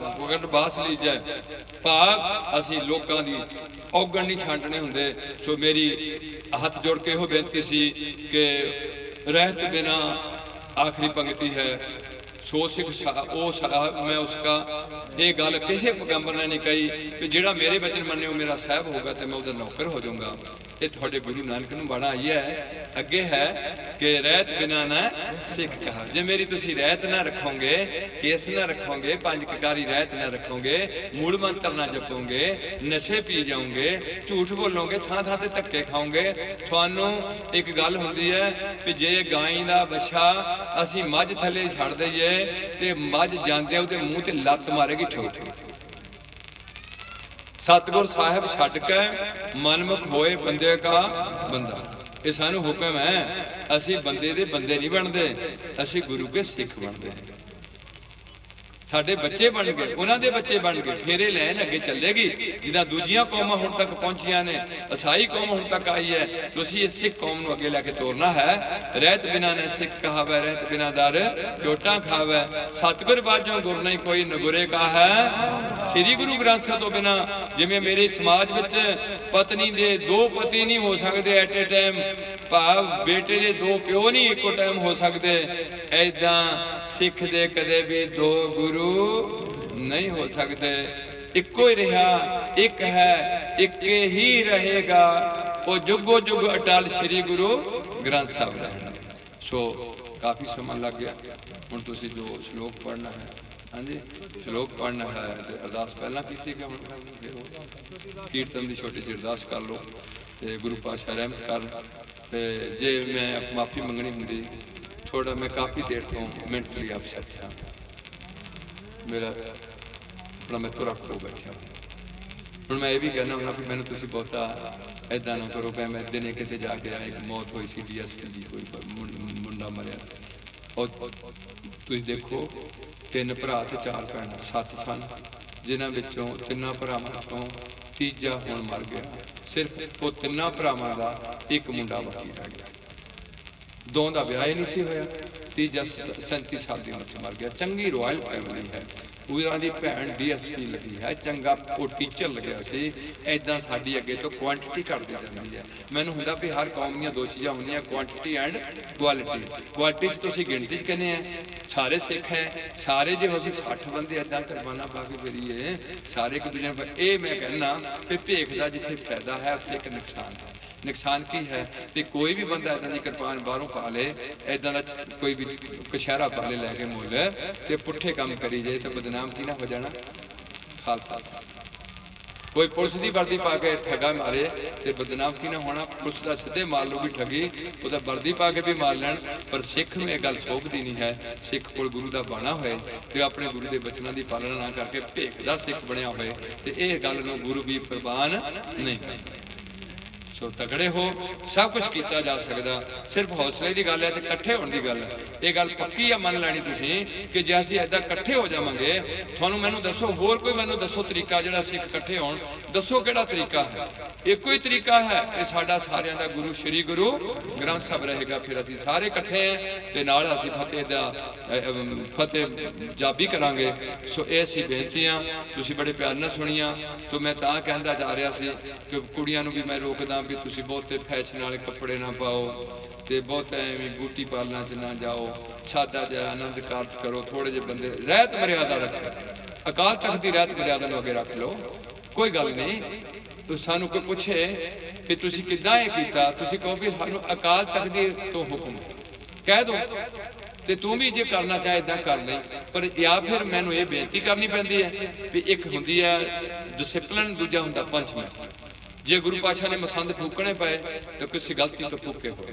ਗੱਡ ਬਾਸ ਲੀਜੈ ਭਾਗ, ਅਸੀਂ ਲੋਕਾਂ ਦੀ ਔਗਣ ਨਹੀਂ ਛਾਂਟਣੇ ਹੁੰਦੇ। ਸੋ ਮੇਰੀ ਹੱਥ ਜੋੜ ਕੇ ਇਹੋ ਬੇਨਤੀ ਸੀ ਕਿ ਰਹਿਤ ਬਿਨਾ ਆਖਰੀ ਪੰਕਤੀ ਹੈ सो सिख मैं उसका ये गल किसी पैगंबर ने नहीं कही कि जेड़ा मेरे वचन मने मेरा साहब होगा तो मैं उसका नौकर हो जाऊंगा। ਇਹ ਤੁਹਾਡੇ ਗੁਰੂ ਨਾਨਕ ਨੂੰ ਬੜਾ ਆਈ ਹੈ। ਅੱਗੇ ਹੈ ਕਿ ਰਹਿਤ ਬਿਨਾ ਨਾ ਸਿੱਖ ਕਹਾ। ਜੇ ਮੇਰੀ ਤੁਸੀਂ ਰਹਿਤ ਨਾ ਰੱਖੋਗੇ, ਕੇਸ ਨਾ ਰੱਖੋਗੇ, ਪੰਜ ਕਕਾਰੀ ਰਹਿਤ ਨਾ ਰੱਖੋਗੇ, ਮੂਲ ਮੰਤਰ ਨਾ ਜਪੋਗੇ, ਨਸ਼ੇ ਪੀ ਜਾਓਗੇ, ਝੂਠ ਬੋਲੋਗੇ, ਥਾਂ ਥਾਂ ਤੇ ਧੱਕੇ ਖਾਓਗੇ। ਤੁਹਾਨੂੰ ਇੱਕ ਗੱਲ ਹੁੰਦੀ ਹੈ ਕਿ ਜੇ ਗਾਂ ਦਾ ਬੱਛਾ ਅਸੀਂ ਮੱਝ ਥੱਲੇ ਛੱਡ ਦਈਏ ਤੇ ਮੱਝ ਜਾਂਦੇ ਉਹਦੇ ਮੂੰਹ ਤੇ ਲੱਤ ਮਾਰੇਗੀ ਠੋਕ। ਸਤਿਗੁਰ ਸਾਹਿਬ ਛੱਡ ਕੇ ਮਨਮੁਖ ਹੋਏ ਬੰਦੇ ਕਾ ਬੰਦਾ। ਇਹ ਸਾਨੂੰ ਹੁਕਮ ਹੈ। ਅਸੀਂ ਬੰਦੇ ਦੇ ਬੰਦੇ ਨਹੀਂ ਬਣਦੇ, ਅਸੀਂ ਗੁਰੂ ਕੇ ਸਿੱਖ ਬਣਦੇ ਹਾਂ। ਸਾਡੇ ਬੱਚੇ ਬਣ ਗਏ, ਉਹਨਾਂ ਦੇ ਬੱਚੇ ਬਣ ਗਏ, ਫੇਰੇ ਲੈਣ ਅੱਗੇ ਚੱਲੇਗੀ। ਜਿੱਦਾਂ ਦੂਜੀਆਂ ਕੌਮਾਂ ਹੁਣ ਤੱਕ ਪਹੁੰਚੀਆਂ ਨੇ, ਈਸਾਈ ਕੌਮ ਹੁਣ ਤੱਕ ਆਈ ਹੈ, ਤੁਸੀਂ ਇਸ ਸਿੱਖ ਕੌਮ ਨੂੰ ਅੱਗੇ ਲੈ ਕੇ ਤੋਰਨਾ ਹੈ। ਰਹਿਤ ਬਿਨਾ ਨੇ ਸਿੱਖ ਕਹਾਵੈ, ਰਹਿਤ ਬਿਨਾ ਦਰ ਚੋਟਾਂ ਖਾਵੈ। ਸਤਿਗੁਰ ਬਾਝੋਂ ਗੁਰ ਨਹੀਂ ਕੋਈ ਨਗੁਰੇ ਕਾ ਹੈ। ਸ੍ਰੀ ਗੁਰੂ ਗ੍ਰੰਥ ਸਾਹਿਬ ਤੋਂ ਬਿਨਾ, ਜਿਵੇਂ ਮੇਰੇ ਸਮਾਜ ਵਿੱਚ ਪਤਨੀ ਦੇ ਦੋ ਪਤੀ ਨਹੀਂ ਹੋ ਸਕਦੇ ਐਟ ਏ ਟਾਈਮ, ਭਾਵ ਬੇਟੇ ਦੇ ਦੋ ਪਿਓ ਨਹੀਂ ਇੱਕੋ ਟਾਈਮ ਹੋ ਸਕਦੇ, ਐਦਾਂ ਸਿੱਖ ਦੇ ਕਦੇ ਵੀ ਦੋ ਗੁਰੂ ਨਹੀਂ ਹੋ ਸਕਦੇ। ਇੱਕੋ ਹੀ ਰਿਹਾ, ਇੱਕ ਹੈ, ਇੱਕ ਹੀ ਰਹੇਗਾ, ਉਹ ਜੁਗੋ ਜੁਗ ਅਟਲ ਸ੍ਰੀ ਗੁਰੂ ਗ੍ਰੰਥ ਸਾਹਿਬ ਰਹਿਣਾ। ਸੋ ਕਾਫੀ ਸਮਾਂ ਲੱਗ ਗਿਆ। ਹੁਣ ਤੁਸੀਂ ਜੋ ਸ਼ਲੋਕ ਪੜ੍ਹਨਾ ਹੈ, ਹਾਂਜੀ ਸ਼ਲੋਕ ਪੜ੍ਹਨਾ ਹੈ ਤੇ ਅਰਦਾਸ ਪਹਿਲਾਂ ਕੀਤੀ ਕਿ ਹੁਣ ਕੀਰਤਨ ਦੀ ਛੋਟੀ ਜਿਹੀ ਅਰਦਾਸ ਕਰ ਲਓ ਤੇ ਗੁਰੂ ਪਾਤਸ਼ਾਹ ਰਹਿਮਤ ਕਰ। ਤੇ ਜੇ ਮੈਂ ਮਾਫੀ ਮੰਗਣੀ ਹੁੰਦੀ ਥੋੜਾ, ਮੈਂ ਕਾਫੀ ਦੇਰ ਤੋਂ ਮੈਂਟਲੀ ਅਪਸੈਟ ਹਾਂ। ਮੇਰਾ ਆਪਣਾ ਮੈਂ ਤੁਰ ਰੱਖੋ ਬੈਠਿਆ। ਹੁਣ ਮੈਂ ਇਹ ਵੀ ਕਹਿਣਾ ਹੁੰਦਾ ਵੀ ਮੈਨੂੰ ਤੁਸੀਂ ਬਹੁਤਾ ਏਦਾਂ ਨਾ ਕਰੋ ਕਿ ਮੈਂ ਦਿਨੇ ਕਿਤੇ ਜਾ ਕੇ ਆਇਆ, ਇੱਕ ਮੌਤ ਹੋਈ ਸੀ DSP ਦੀ, ਕੋਈ ਮੁੰਡਾ ਮਰਿਆ ਸੀ। ਔਰ ਤੁਸੀਂ ਦੇਖੋ 3 ਭਰਾ ਤੇ 4 ਭੈਣਾਂ, 7 ਸਨ, ਜਿਨ੍ਹਾਂ ਵਿੱਚੋਂ 3 ਭਰਾਵਾਂ ਤੋਂ ਤੀਜਾ ਹੁਣ ਮਰ ਗਿਆ। ਸਿਰਫ ਉਹ 3 ਭਰਾਵਾਂ ਦਾ ਇੱਕ ਮੁੰਡਾ ਬਾਕੀ ਰਹਿ ਗਿਆ। 2 ਦਾ ਵਿਆਹ ਹੀ ਨਹੀਂ ਸੀ ਹੋਇਆ, ਤੀਜਾ 37 ਸਾਲ ਦੀ ਉਮਰ 'ਚ ਮਰ ਗਿਆ। ਚੰਗੀ ਰਾਇਲ ਫੈਮਿਲੀ ਹੈ, ਉਹਨਾਂ ਦੀ ਭੈਣ DSP ਲੱਗੀ ਹੈ, ਚੰਗਾ ਉਹ ਟੀਚਰ ਲੱਗਿਆ ਸੀ। ਐਦਾਂ ਸਾਡੀ ਅੱਗੇ ਤੋਂ ਕੁਆਂਟੀਟੀ ਘਟਦੀ ਜਾਂਦੀ ਹੈ। ਮੈਨੂੰ ਹੁੰਦਾ ਵੀ ਹਰ ਕੌਮ ਦੀਆਂ 2 ਚੀਜ਼ਾਂ ਹੁੰਦੀਆਂ, ਕੁਆਂਟੀਟੀ ਐਂਡ ਕੁਆਲਿਟੀ। ਕੁਆਲਿਟੀ 'ਚ ਤੁਸੀਂ ਗਿਣਤੀ 'ਚ ਕਹਿੰਦੇ ਆ ਸਾਰੇ ਸਿੱਖ ਹੈ, ਸਾਰੇ ਜੇ ਅਸੀਂ 60 ਬੰਦੇ ਏਦਾਂ ਕੁਰਬਾਨਾ ਪਾ ਕੇ ਫਿਰੀਏ ਸਾਰੇ ਇੱਕ ਦੂਜੇ ਨੂੰ, ਇਹ ਮੈਂ ਕਹਿੰਦਾ ਵੀ ਭੇਖ ਦਾ ਜਿੱਥੇ ਫਾਇਦਾ ਹੈ ਉੱਥੇ ਇੱਕ ਨੁਕਸਾਨ ਹੈ। ਨੁਕਸਾਨ ਕੀ ਹੈ ਵੀ ਕੋਈ ਵੀ ਬੰਦਾ ਇਦਾਂ ਦੀ ਕਿਰਪਾਨ ਬਾਹਰੋਂ ਪਾ ਲੇ, ਇਦਾਂ ਦਾ ਕੋਈ ਵੀ ਕਸ਼ਹਿਰਾ ਪਾ ਲੇ ਲੈ ਕੇ ਮੁੱਲ, ਤੇ ਪੁੱਠੇ ਕੰਮ ਕਰੀ ਜਾਏ ਤਾਂ ਬਦਨਾਮ ਕੀ ਨਾ ਹੋ ਜਾਣਾ? ਖਾਲਸਾ। ਕੋਈ ਪੁਲਿਸ ਦੀ ਵਰਦੀ ਪਾ ਕੇ ਠੱਗਾ ਮਾਰੇ ਤੇ ਬਦਨਾਮ ਕੀ ਨਾ ਹੋਣਾ? ਪੁਲਿਸ ਦਾ ਸਿੱਧੇ ਮਾਰ ਲੂਗੀ ਠੱਗੀ, ਉਹਦਾ ਵਰਦੀ ਪਾ ਕੇ ਵੀ ਮਾਰ ਲੈਣ। ਪਰ ਸਿੱਖ ਨੂੰ ਇਹ ਗੱਲ ਸੋਭਦੀ ਨਹੀਂ ਹੈ। ਸਿੱਖ ਕੋਲ ਗੁਰੂ ਦਾ ਬਾਣਾ ਹੋਏ ਤੇ ਆਪਣੇ ਗੁਰੂ ਦੇ ਬਚਨਾਂ ਦੀ ਪਾਲਣਾ ਨਾ ਕਰਕੇ ਭੇਖ ਦਾ ਸਿੱਖ ਬਣਿਆ ਹੋਏ, ਤੇ ਇਹ ਗੱਲ ਨੂੰ ਗੁਰੂ ਵੀ ਪ੍ਰਵਾਨ ਨਹੀਂ ਕਰਦਾ। ਸੋ ਤਗੜੇ ਹੋ, ਸਭ ਕੁਝ ਕੀਤਾ ਜਾ ਸਕਦਾ, ਸਿਰਫ ਹੌਸਲੇ ਦੀ ਗੱਲ ਹੈ ਤੇ ਇਕੱਠੇ ਹੋਣ ਦੀ ਗੱਲ ਹੈ। ਇਹ ਗੱਲ ਪੱਕੀ ਆ, ਮੰਨ ਲੈਣੀ ਤੁਸੀਂ ਕਿ ਜੇ ਅਸੀਂ ਏਦਾਂ ਇਕੱਠੇ ਹੋ ਜਾਵਾਂਗੇ, ਤੁਹਾਨੂੰ ਮੈਨੂੰ ਦੱਸੋ, ਹੋਰ ਕੋਈ ਮੈਨੂੰ ਦੱਸੋ ਤਰੀਕਾ ਜਿਹੜਾ ਸਿੱਖ ਇਕੱਠੇ ਹੋਣ, ਦੱਸੋ ਕਿਹੜਾ ਤਰੀਕਾ ਹੈ? ਇੱਕੋ ਹੀ ਤਰੀਕਾ ਹੈ ਕਿ ਸਾਡਾ ਸਾਰਿਆਂ ਦਾ ਗੁਰੂ ਸ੍ਰੀ ਗੁਰੂ ਗ੍ਰੰਥ ਸਾਹਿਬ ਰਹੇਗਾ। ਫਿਰ ਅਸੀਂ ਸਾਰੇ ਇਕੱਠੇ ਹਾਂ ਤੇ ਨਾਲ ਅਸੀਂ ਫਤਿਹ ਜਾਬੀ ਕਰਾਂਗੇ। ਸੋ ਇਹ ਅਸੀਂ ਬੇਨਤੀਆਂ ਤੁਸੀਂ ਬੜੇ ਪਿਆਰ ਨਾਲ ਸੁਣੀਆਂ। ਸੋ ਮੈਂ ਤਾਂ ਕਹਿੰਦਾ ਜਾ ਰਿਹਾ ਸੀ ਕਿ ਕੁੜੀਆਂ ਨੂੰ ਵੀ ਮੈਂ ਰੋਕਦਾ ਵੀ ਤੁਸੀਂ ਬਹੁਤੇ ਫੈਸ਼ਨ ਵਾਲੇ ਕੱਪੜੇ ਨਾ ਪਾਓ ਤੇ ਬਹੁਤ ਐਵੇਂ ਬੂਟੀ ਪਾਲਣਾ 'ਚ ਨਾ ਜਾਓ, ਸਾਦਾ ਜਿਹਾ ਆਨੰਦ ਕਾਰਜ ਕਰੋ। ਥੋੜੇ ਜਿਹੇ ਬੰਦੇ ਰਹਿਤ ਮਰਿਆਦਾ ਰੱਖੋ, ਅਕਾਲ ਤਖਤ ਦੀ ਰਹਿਤ ਮਰਿਆਦਾ ਨੂੰ ਅੱਗੇ ਰੱਖ ਲਓ, ਕੋਈ ਗੱਲ ਨਹੀਂ। ਸਾਨੂੰ ਕੋਈ ਪੁੱਛੇ ਕਿ ਤੁਸੀਂ ਕਿੱਦਾਂ ਇਹ ਕੀਤਾ, ਤੁਸੀਂ ਕਹੋ ਵੀ ਸਾਨੂੰ ਅਕਾਲ ਤਖਤ ਦੀ ਤੋਂ ਹੁਕਮ, ਕਹਿ ਦੋ ਤੇ ਤੂੰ ਵੀ ਜੇ ਕਰਨਾ ਚਾਹੇ ਏਦਾਂ ਕਰ ਲੈ। ਪਰ ਜਾਂ ਫਿਰ ਮੈਨੂੰ ਇਹ ਬੇਨਤੀ ਕਰਨੀ ਪੈਂਦੀ ਹੈ ਵੀ ਇੱਕ ਹੁੰਦੀ ਹੈ ਡਿਸਿਪਲਿਨ, ਦੂਜਾ ਹੁੰਦਾ ਪੰਚਮ। ਜੇ ਗੁਰੂ ਪਾਤਸ਼ਾਹ ਨੇ ਮਸੰਦ ਫੂਕਣੇ ਪਏ ਤਾਂ ਕਿਸੇ ਗਲਤੀ ਤੋਂ ਫੂਕੇ ਹੋਏ।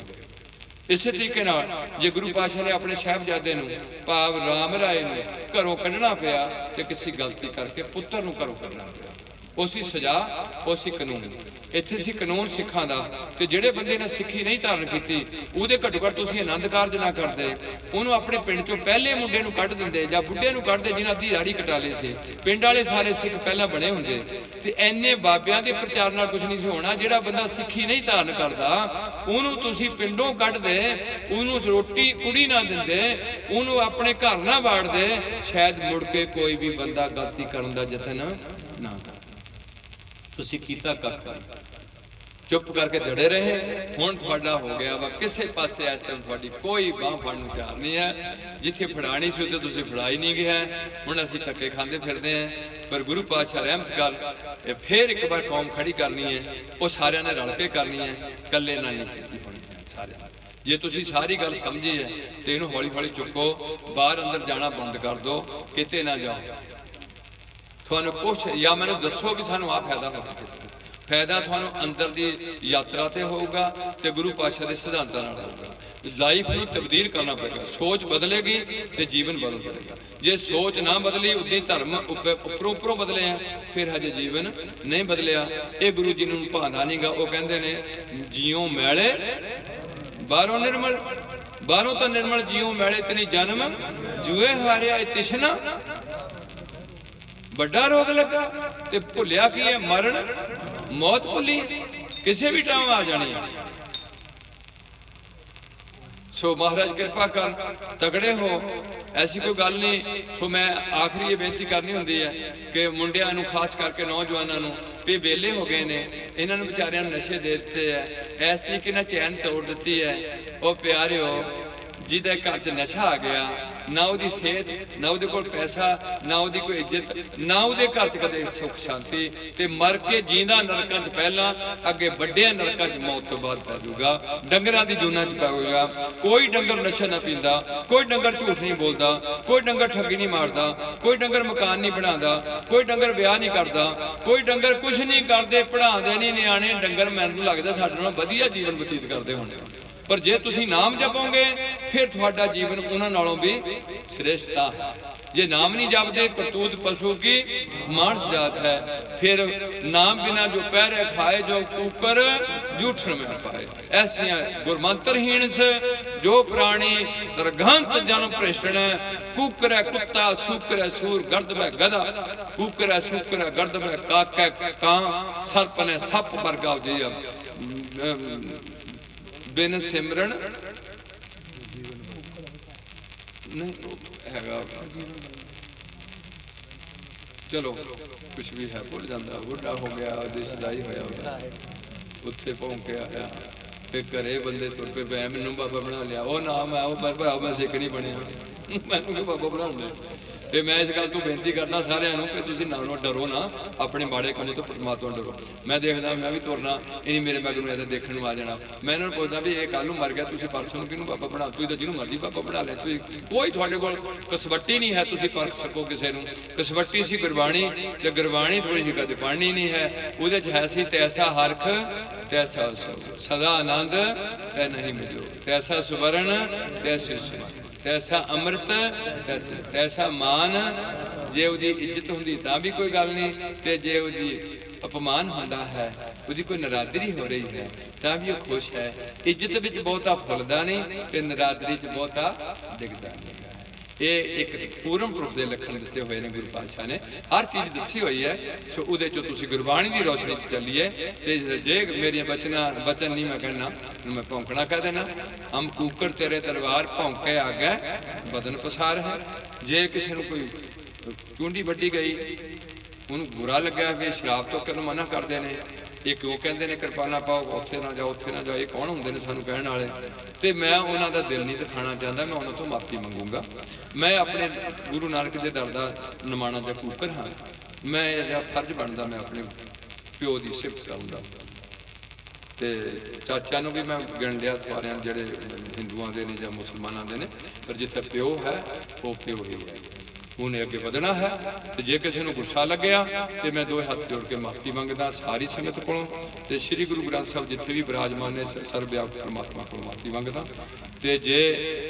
ਇਸੇ ਤਰੀਕੇ ਨਾਲ ਜੇ ਗੁਰੂ ਪਾਤਸ਼ਾਹ ਨੇ ਆਪਣੇ ਸਾਹਿਬਜ਼ਾਦੇ ਨੂੰ ਭਾਵ ਰਾਮ ਰਾਏ ਨੂੰ ਘਰੋਂ ਕੱਢਣਾ ਪਿਆ ਤੇ ਕਿਸੇ ਗਲਤੀ ਕਰਕੇ ਪੁੱਤਰ ਨੂੰ ਘਰੋਂ ਕੱਢਣਾ ਪਿਆ, ਉਸੀ ਸਜ਼ਾ ਉਸੀ ਕਾਨੂੰਨ। ਇੱਥੇ ਸੀ ਕਾਨੂੰਨ ਸਿੱਖਾਂ ਦਾ, ਤੇ ਜਿਹੜੇ ਬੰਦੇ ਨੇ ਸਿੱਖੀ ਨਹੀਂ ਧਾਰਨ ਕੀਤੀ ਉਹਦੇ ਘੱਟੋ ਘੱਟ ਤੁਸੀਂ ਆਨੰਦ ਕਾਰਜ ਨਾ ਕਰਦੇ, ਉਹਨੂੰ ਆਪਣੇ ਪਿੰਡ ਚੋਂ ਪਹਿਲੇ ਮੁੰਡੇ ਨੂੰ ਕੱਢ ਦਿੰਦੇ ਜਾਂ ਬੁੱਢੇ ਨੂੰ ਕੱਢਦੇ ਜਿਹਨਾਂ ਦੀ ਦਾੜੀ ਕਟਾ ਲਈ ਸੀ। ਪਿੰਡ ਵਾਲੇ ਸਾਰੇ ਸਿੱਖ ਪਹਿਲਾਂ ਬਣੇ ਹੁੰਦੇ ਤੇ ਐਨੇ ਬਾਬਿਆਂ ਦੇ ਪ੍ਰਚਾਰ ਨਾਲ ਕੁਝ ਨਹੀਂ ਸੀ ਹੋਣਾ। ਜਿਹੜਾ ਬੰਦਾ ਸਿੱਖੀ ਨਹੀਂ ਧਾਰਨ ਕਰਦਾ ਉਹਨੂੰ ਤੁਸੀਂ ਪਿੰਡੋਂ ਕੱਢਦੇ, ਉਹਨੂੰ ਰੋਟੀ ਕੁੜੀ ਨਾ ਦਿੰਦੇ, ਉਹਨੂੰ ਆਪਣੇ ਘਰ ਨਾ ਵਾੜਦੇ, ਸ਼ਾਇਦ ਮੁੜ ਕੇ ਕੋਈ ਵੀ ਬੰਦਾ ਗਲਤੀ ਕਰਨ ਦਾ ਯਤਨ ਨਾ। ਤੁਸੀਂ ਕੀਤਾ ਕੱਖ। चुप करके जड़े रहे। हुण तुहाडा हो गया वा किसे पासे इस टाइम तुहाडी कोई बांह फड़न ਨੂੰ ਤਿਆਰ नहीं है। जिथे फड़ानी सी उत्थे तुसीं फड़ाई नहीं गया। हुण असीं धक्के खांदे फिरदे हैं। पर गुरु पातशाह रहमत कर फिर एक बार कौम खड़ी करनी है, वो सारिਆਂ ने रल के करनी है, कल्ले नाल नहीं कीती होनी है। सारिਆਂ जे तुसीं सारी गल समझी है तो इहनूं हौली हौली चुको, बाहर अंदर जाना बंद कर दो, किते ना जाओ। तुहानूं कुछ या मैनूं दसो कि सानूं आ फायदा होगा। फायदा तुहानूं अंदर दी यात्रा ते होगा ते गुरु पातशाह दे सिद्धांतां नाल होगा। लाइफ नूं तब्दील करना पड़ेगा। सोच बदलेगी तो जीवन बदल जाएगा। जे सोच ना बदली, उद्दी धर्म उपरों उपरों बदले हैं, फिर हजे जीवन नहीं बदलिया। ये गुरु जी नूं भांदा नहीं गा। वो कहंदे ने जियों मैले बाहरों निर्मल, बाहरों तो निर्मल जियों मैले तनी जन्म जुए हारिया तिशना बड़ा रोग लगा ते भुलिया की है मरण मौत भुली किसी भी टाइम आ जानी है। सो महाराज कृपा कर तगड़े हो, ऐसी कोई गल नहीं। सो मैं आखिरी ये बेनती करनी होंदी है कि मुंडियां नूं खास करके नौजवानों नूं भी वेले हो गए ने, इन्हां नूं बेचारियां नूं नशे दे दिते है, इस तरीके नाल चैन तोड़ दिती है। ओ प्यारिओ जिहदे घर च नशा आ गया, ना उहदी सेहत, ना उहदे कोल पैसा, ना उहदी कोई इज्जत, ना उहदे घर च कदे सुख शांति, ते मर के जींदा नरकां च पहला, अगे वड्डियां नरकां च मौत तो बाद पै जाऊगा, डंगरां दी जूनां च पैगा। कोई डंगर नशा ना पींदा, कोई डंगर झूठ नहीं बोलदा, कोई डंगर ठगी नहीं मारदा, कोई डंगर मकान नहीं बनांदा, कोई डंगर ब्याह नहीं करदा, कोई डंगर कुछ नहीं करदे, पढ़ांदे नहीं निआणे। डंगर मैनूं लगदा साडे नालों वधिया जीवन बतीत करदे होणे। पर जे तुसीं नाम जपोगे फिर तुहाडा जीवन उन्हां नालों भी श्रेष्ठता है। जे नाम नहीं जपदे, करतूत पशु की मानस जात है। फिर नाम बिना जो पैरे खाए, जो कुकर जूठन में पाए। ऐसियां गुरमंत्रहीन से जो प्राणी तरघंत जन्म भ्रष्टण, कुकर है कुत्ता, सूकर है सूर, गर्द में गधा, कुकर है सूकर है गर्द में काक है कां, सर्प ने सप वर्गा जी बिन सिमरन नहीं हैगा। चलो कुछ भी है, भुल जाता, बुढ़ा हो गया, सदाई होया उत्थे भौंके आया, फिर घरे बंदे तुर पे पै मैनू बाबा बना लिया। वो नाम है वो भरा मैं सिख नहीं बनया, मैनू बाबा बना लिया। ते मैं इस गल तो बेनती करना सारिਆਂ ਨੂੰ कि तुसीं नालों डरो ना, अपने माड़े कामों तो परमात्मा डरो। मैं देखदा मैं भी तुरना, इन्हीं मेरे मगर में देखने आ जाना। मैं इन्होंने पुछदा भी ये कल नूं मर गया, तुसीं परसों किहनूं बाबा बना, तुसीं तां जिहनूं मर्जी बाबा बना लिया। तुसीं कोई तुहाडे कोल कसवट्टी नहीं है, तुसीं परख सको किसी नूं। कसवट्टी सी गुरबाणी, ते गुरबाणी थोड़ी जी कदे पढ़नी नहीं है। उहदे च है सी तैसा हरख तैसा सदा आनंद तै नहीं मिलो, तैसा सुवर्ण तैसे सुवर्ण, तैसा अमृत तैसा मान। जे उहदी इज्जत हुंदी तां भी कोई गल नहीं, ते जे उहदी अपमान होंदा है, उहदी कोई नरादरी हो रही है तां भी वो खुश है। इज्जत विच बहुता फुलदा नहीं ते नरादरी च बहुता डिगदा नहीं। ये एक पूर्ण पुरुष के लक्षण दिते हुए ने गुरु पातशाह ने, हर चीज़ दसी हुई है। सो उहदे चों तुसीं गुरबाणी की रोशनी च चलीए। ते जे मेरी वचन नहीं मैं कहना, मैं भौंकना कह देना। हम कूकर तेरे दरबार भौंके आ गए बदन पसार है। जे किसी को कोई चूंडी वड्डी गई, उन्होंने बुरा लग्या भी शराब तो कदों मना करते हैं। एक वो कहते हैं किरपाना पाओ, उत्थे ना जाओ उत्थे ना जाओ, ये कौन होंगे ने सानू कहण वाले। तो मैं उन्हों का दिल नहीं दिखाना चाहता, मैं उन्होंने तो माफ़ी मंगूंगा। मैं अपने गुरु नानक के दर का निमाणा जा कूकर हाँ। मैं फर्ज बनता मैं अपने प्यो की सिफत करूँगा। तो चाचा भी मैं गिन लिया सारे जोड़े हिंदुओं के ने या मुसलमानों के ने, पर जिथे प्यो है वो प्यो ही है, उन्हें अगे बढ़ना है। तो जे किसी को गुस्सा लग्या तो मैं दो हाथ जोड़ के माफ़ी मंगदा सारी संगत को। तो श्री गुरु ग्रंथ साहब जिथे भी विराजमान ने सर्वव्यापक परमात्मा को माफ़ी मंगदा। तो जे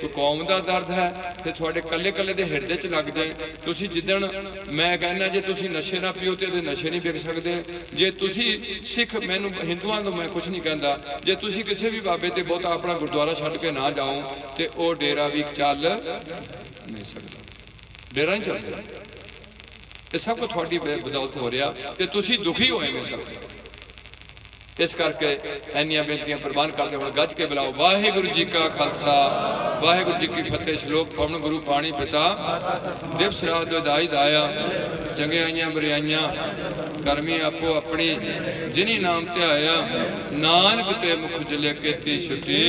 कोई कौम का दर्द है तो थोड़े कल्ले कल्ले के हिरदे च लग जाए। तुसीं जिद्दण मैं कहना जे तुसीं नशे ना पियो तो नशे नहीं विक सकते। जे तुसीं सिख, मैनूं हिंदुआं को मैं कुछ नहीं कहता, जे तुसीं किसी भी बाबे ते बहुता अपना गुरुद्वारा छड्ड के ना जाओ तो वह डेरा भी चल नहीं सकता, डेरा नहीं चल सकता। ये सब कुछ थोड़ी बदौलत हो रहा, तो तुसीं दुखी होएंगे सब। इस करके इन्नियां बेनतियां प्रवान करते हुए गज के बुलाओ। वाहिगुरू जी का खालसा वाहिगुरू जी की फतेह। श्लोक पवन गुरु पाणी पिता दिवस रात दुधाई दाया चंगियाइयां बुराइयां करमी आपो अपनी जिनी नाम ध्याया नानक ते मुख जले केती छुटी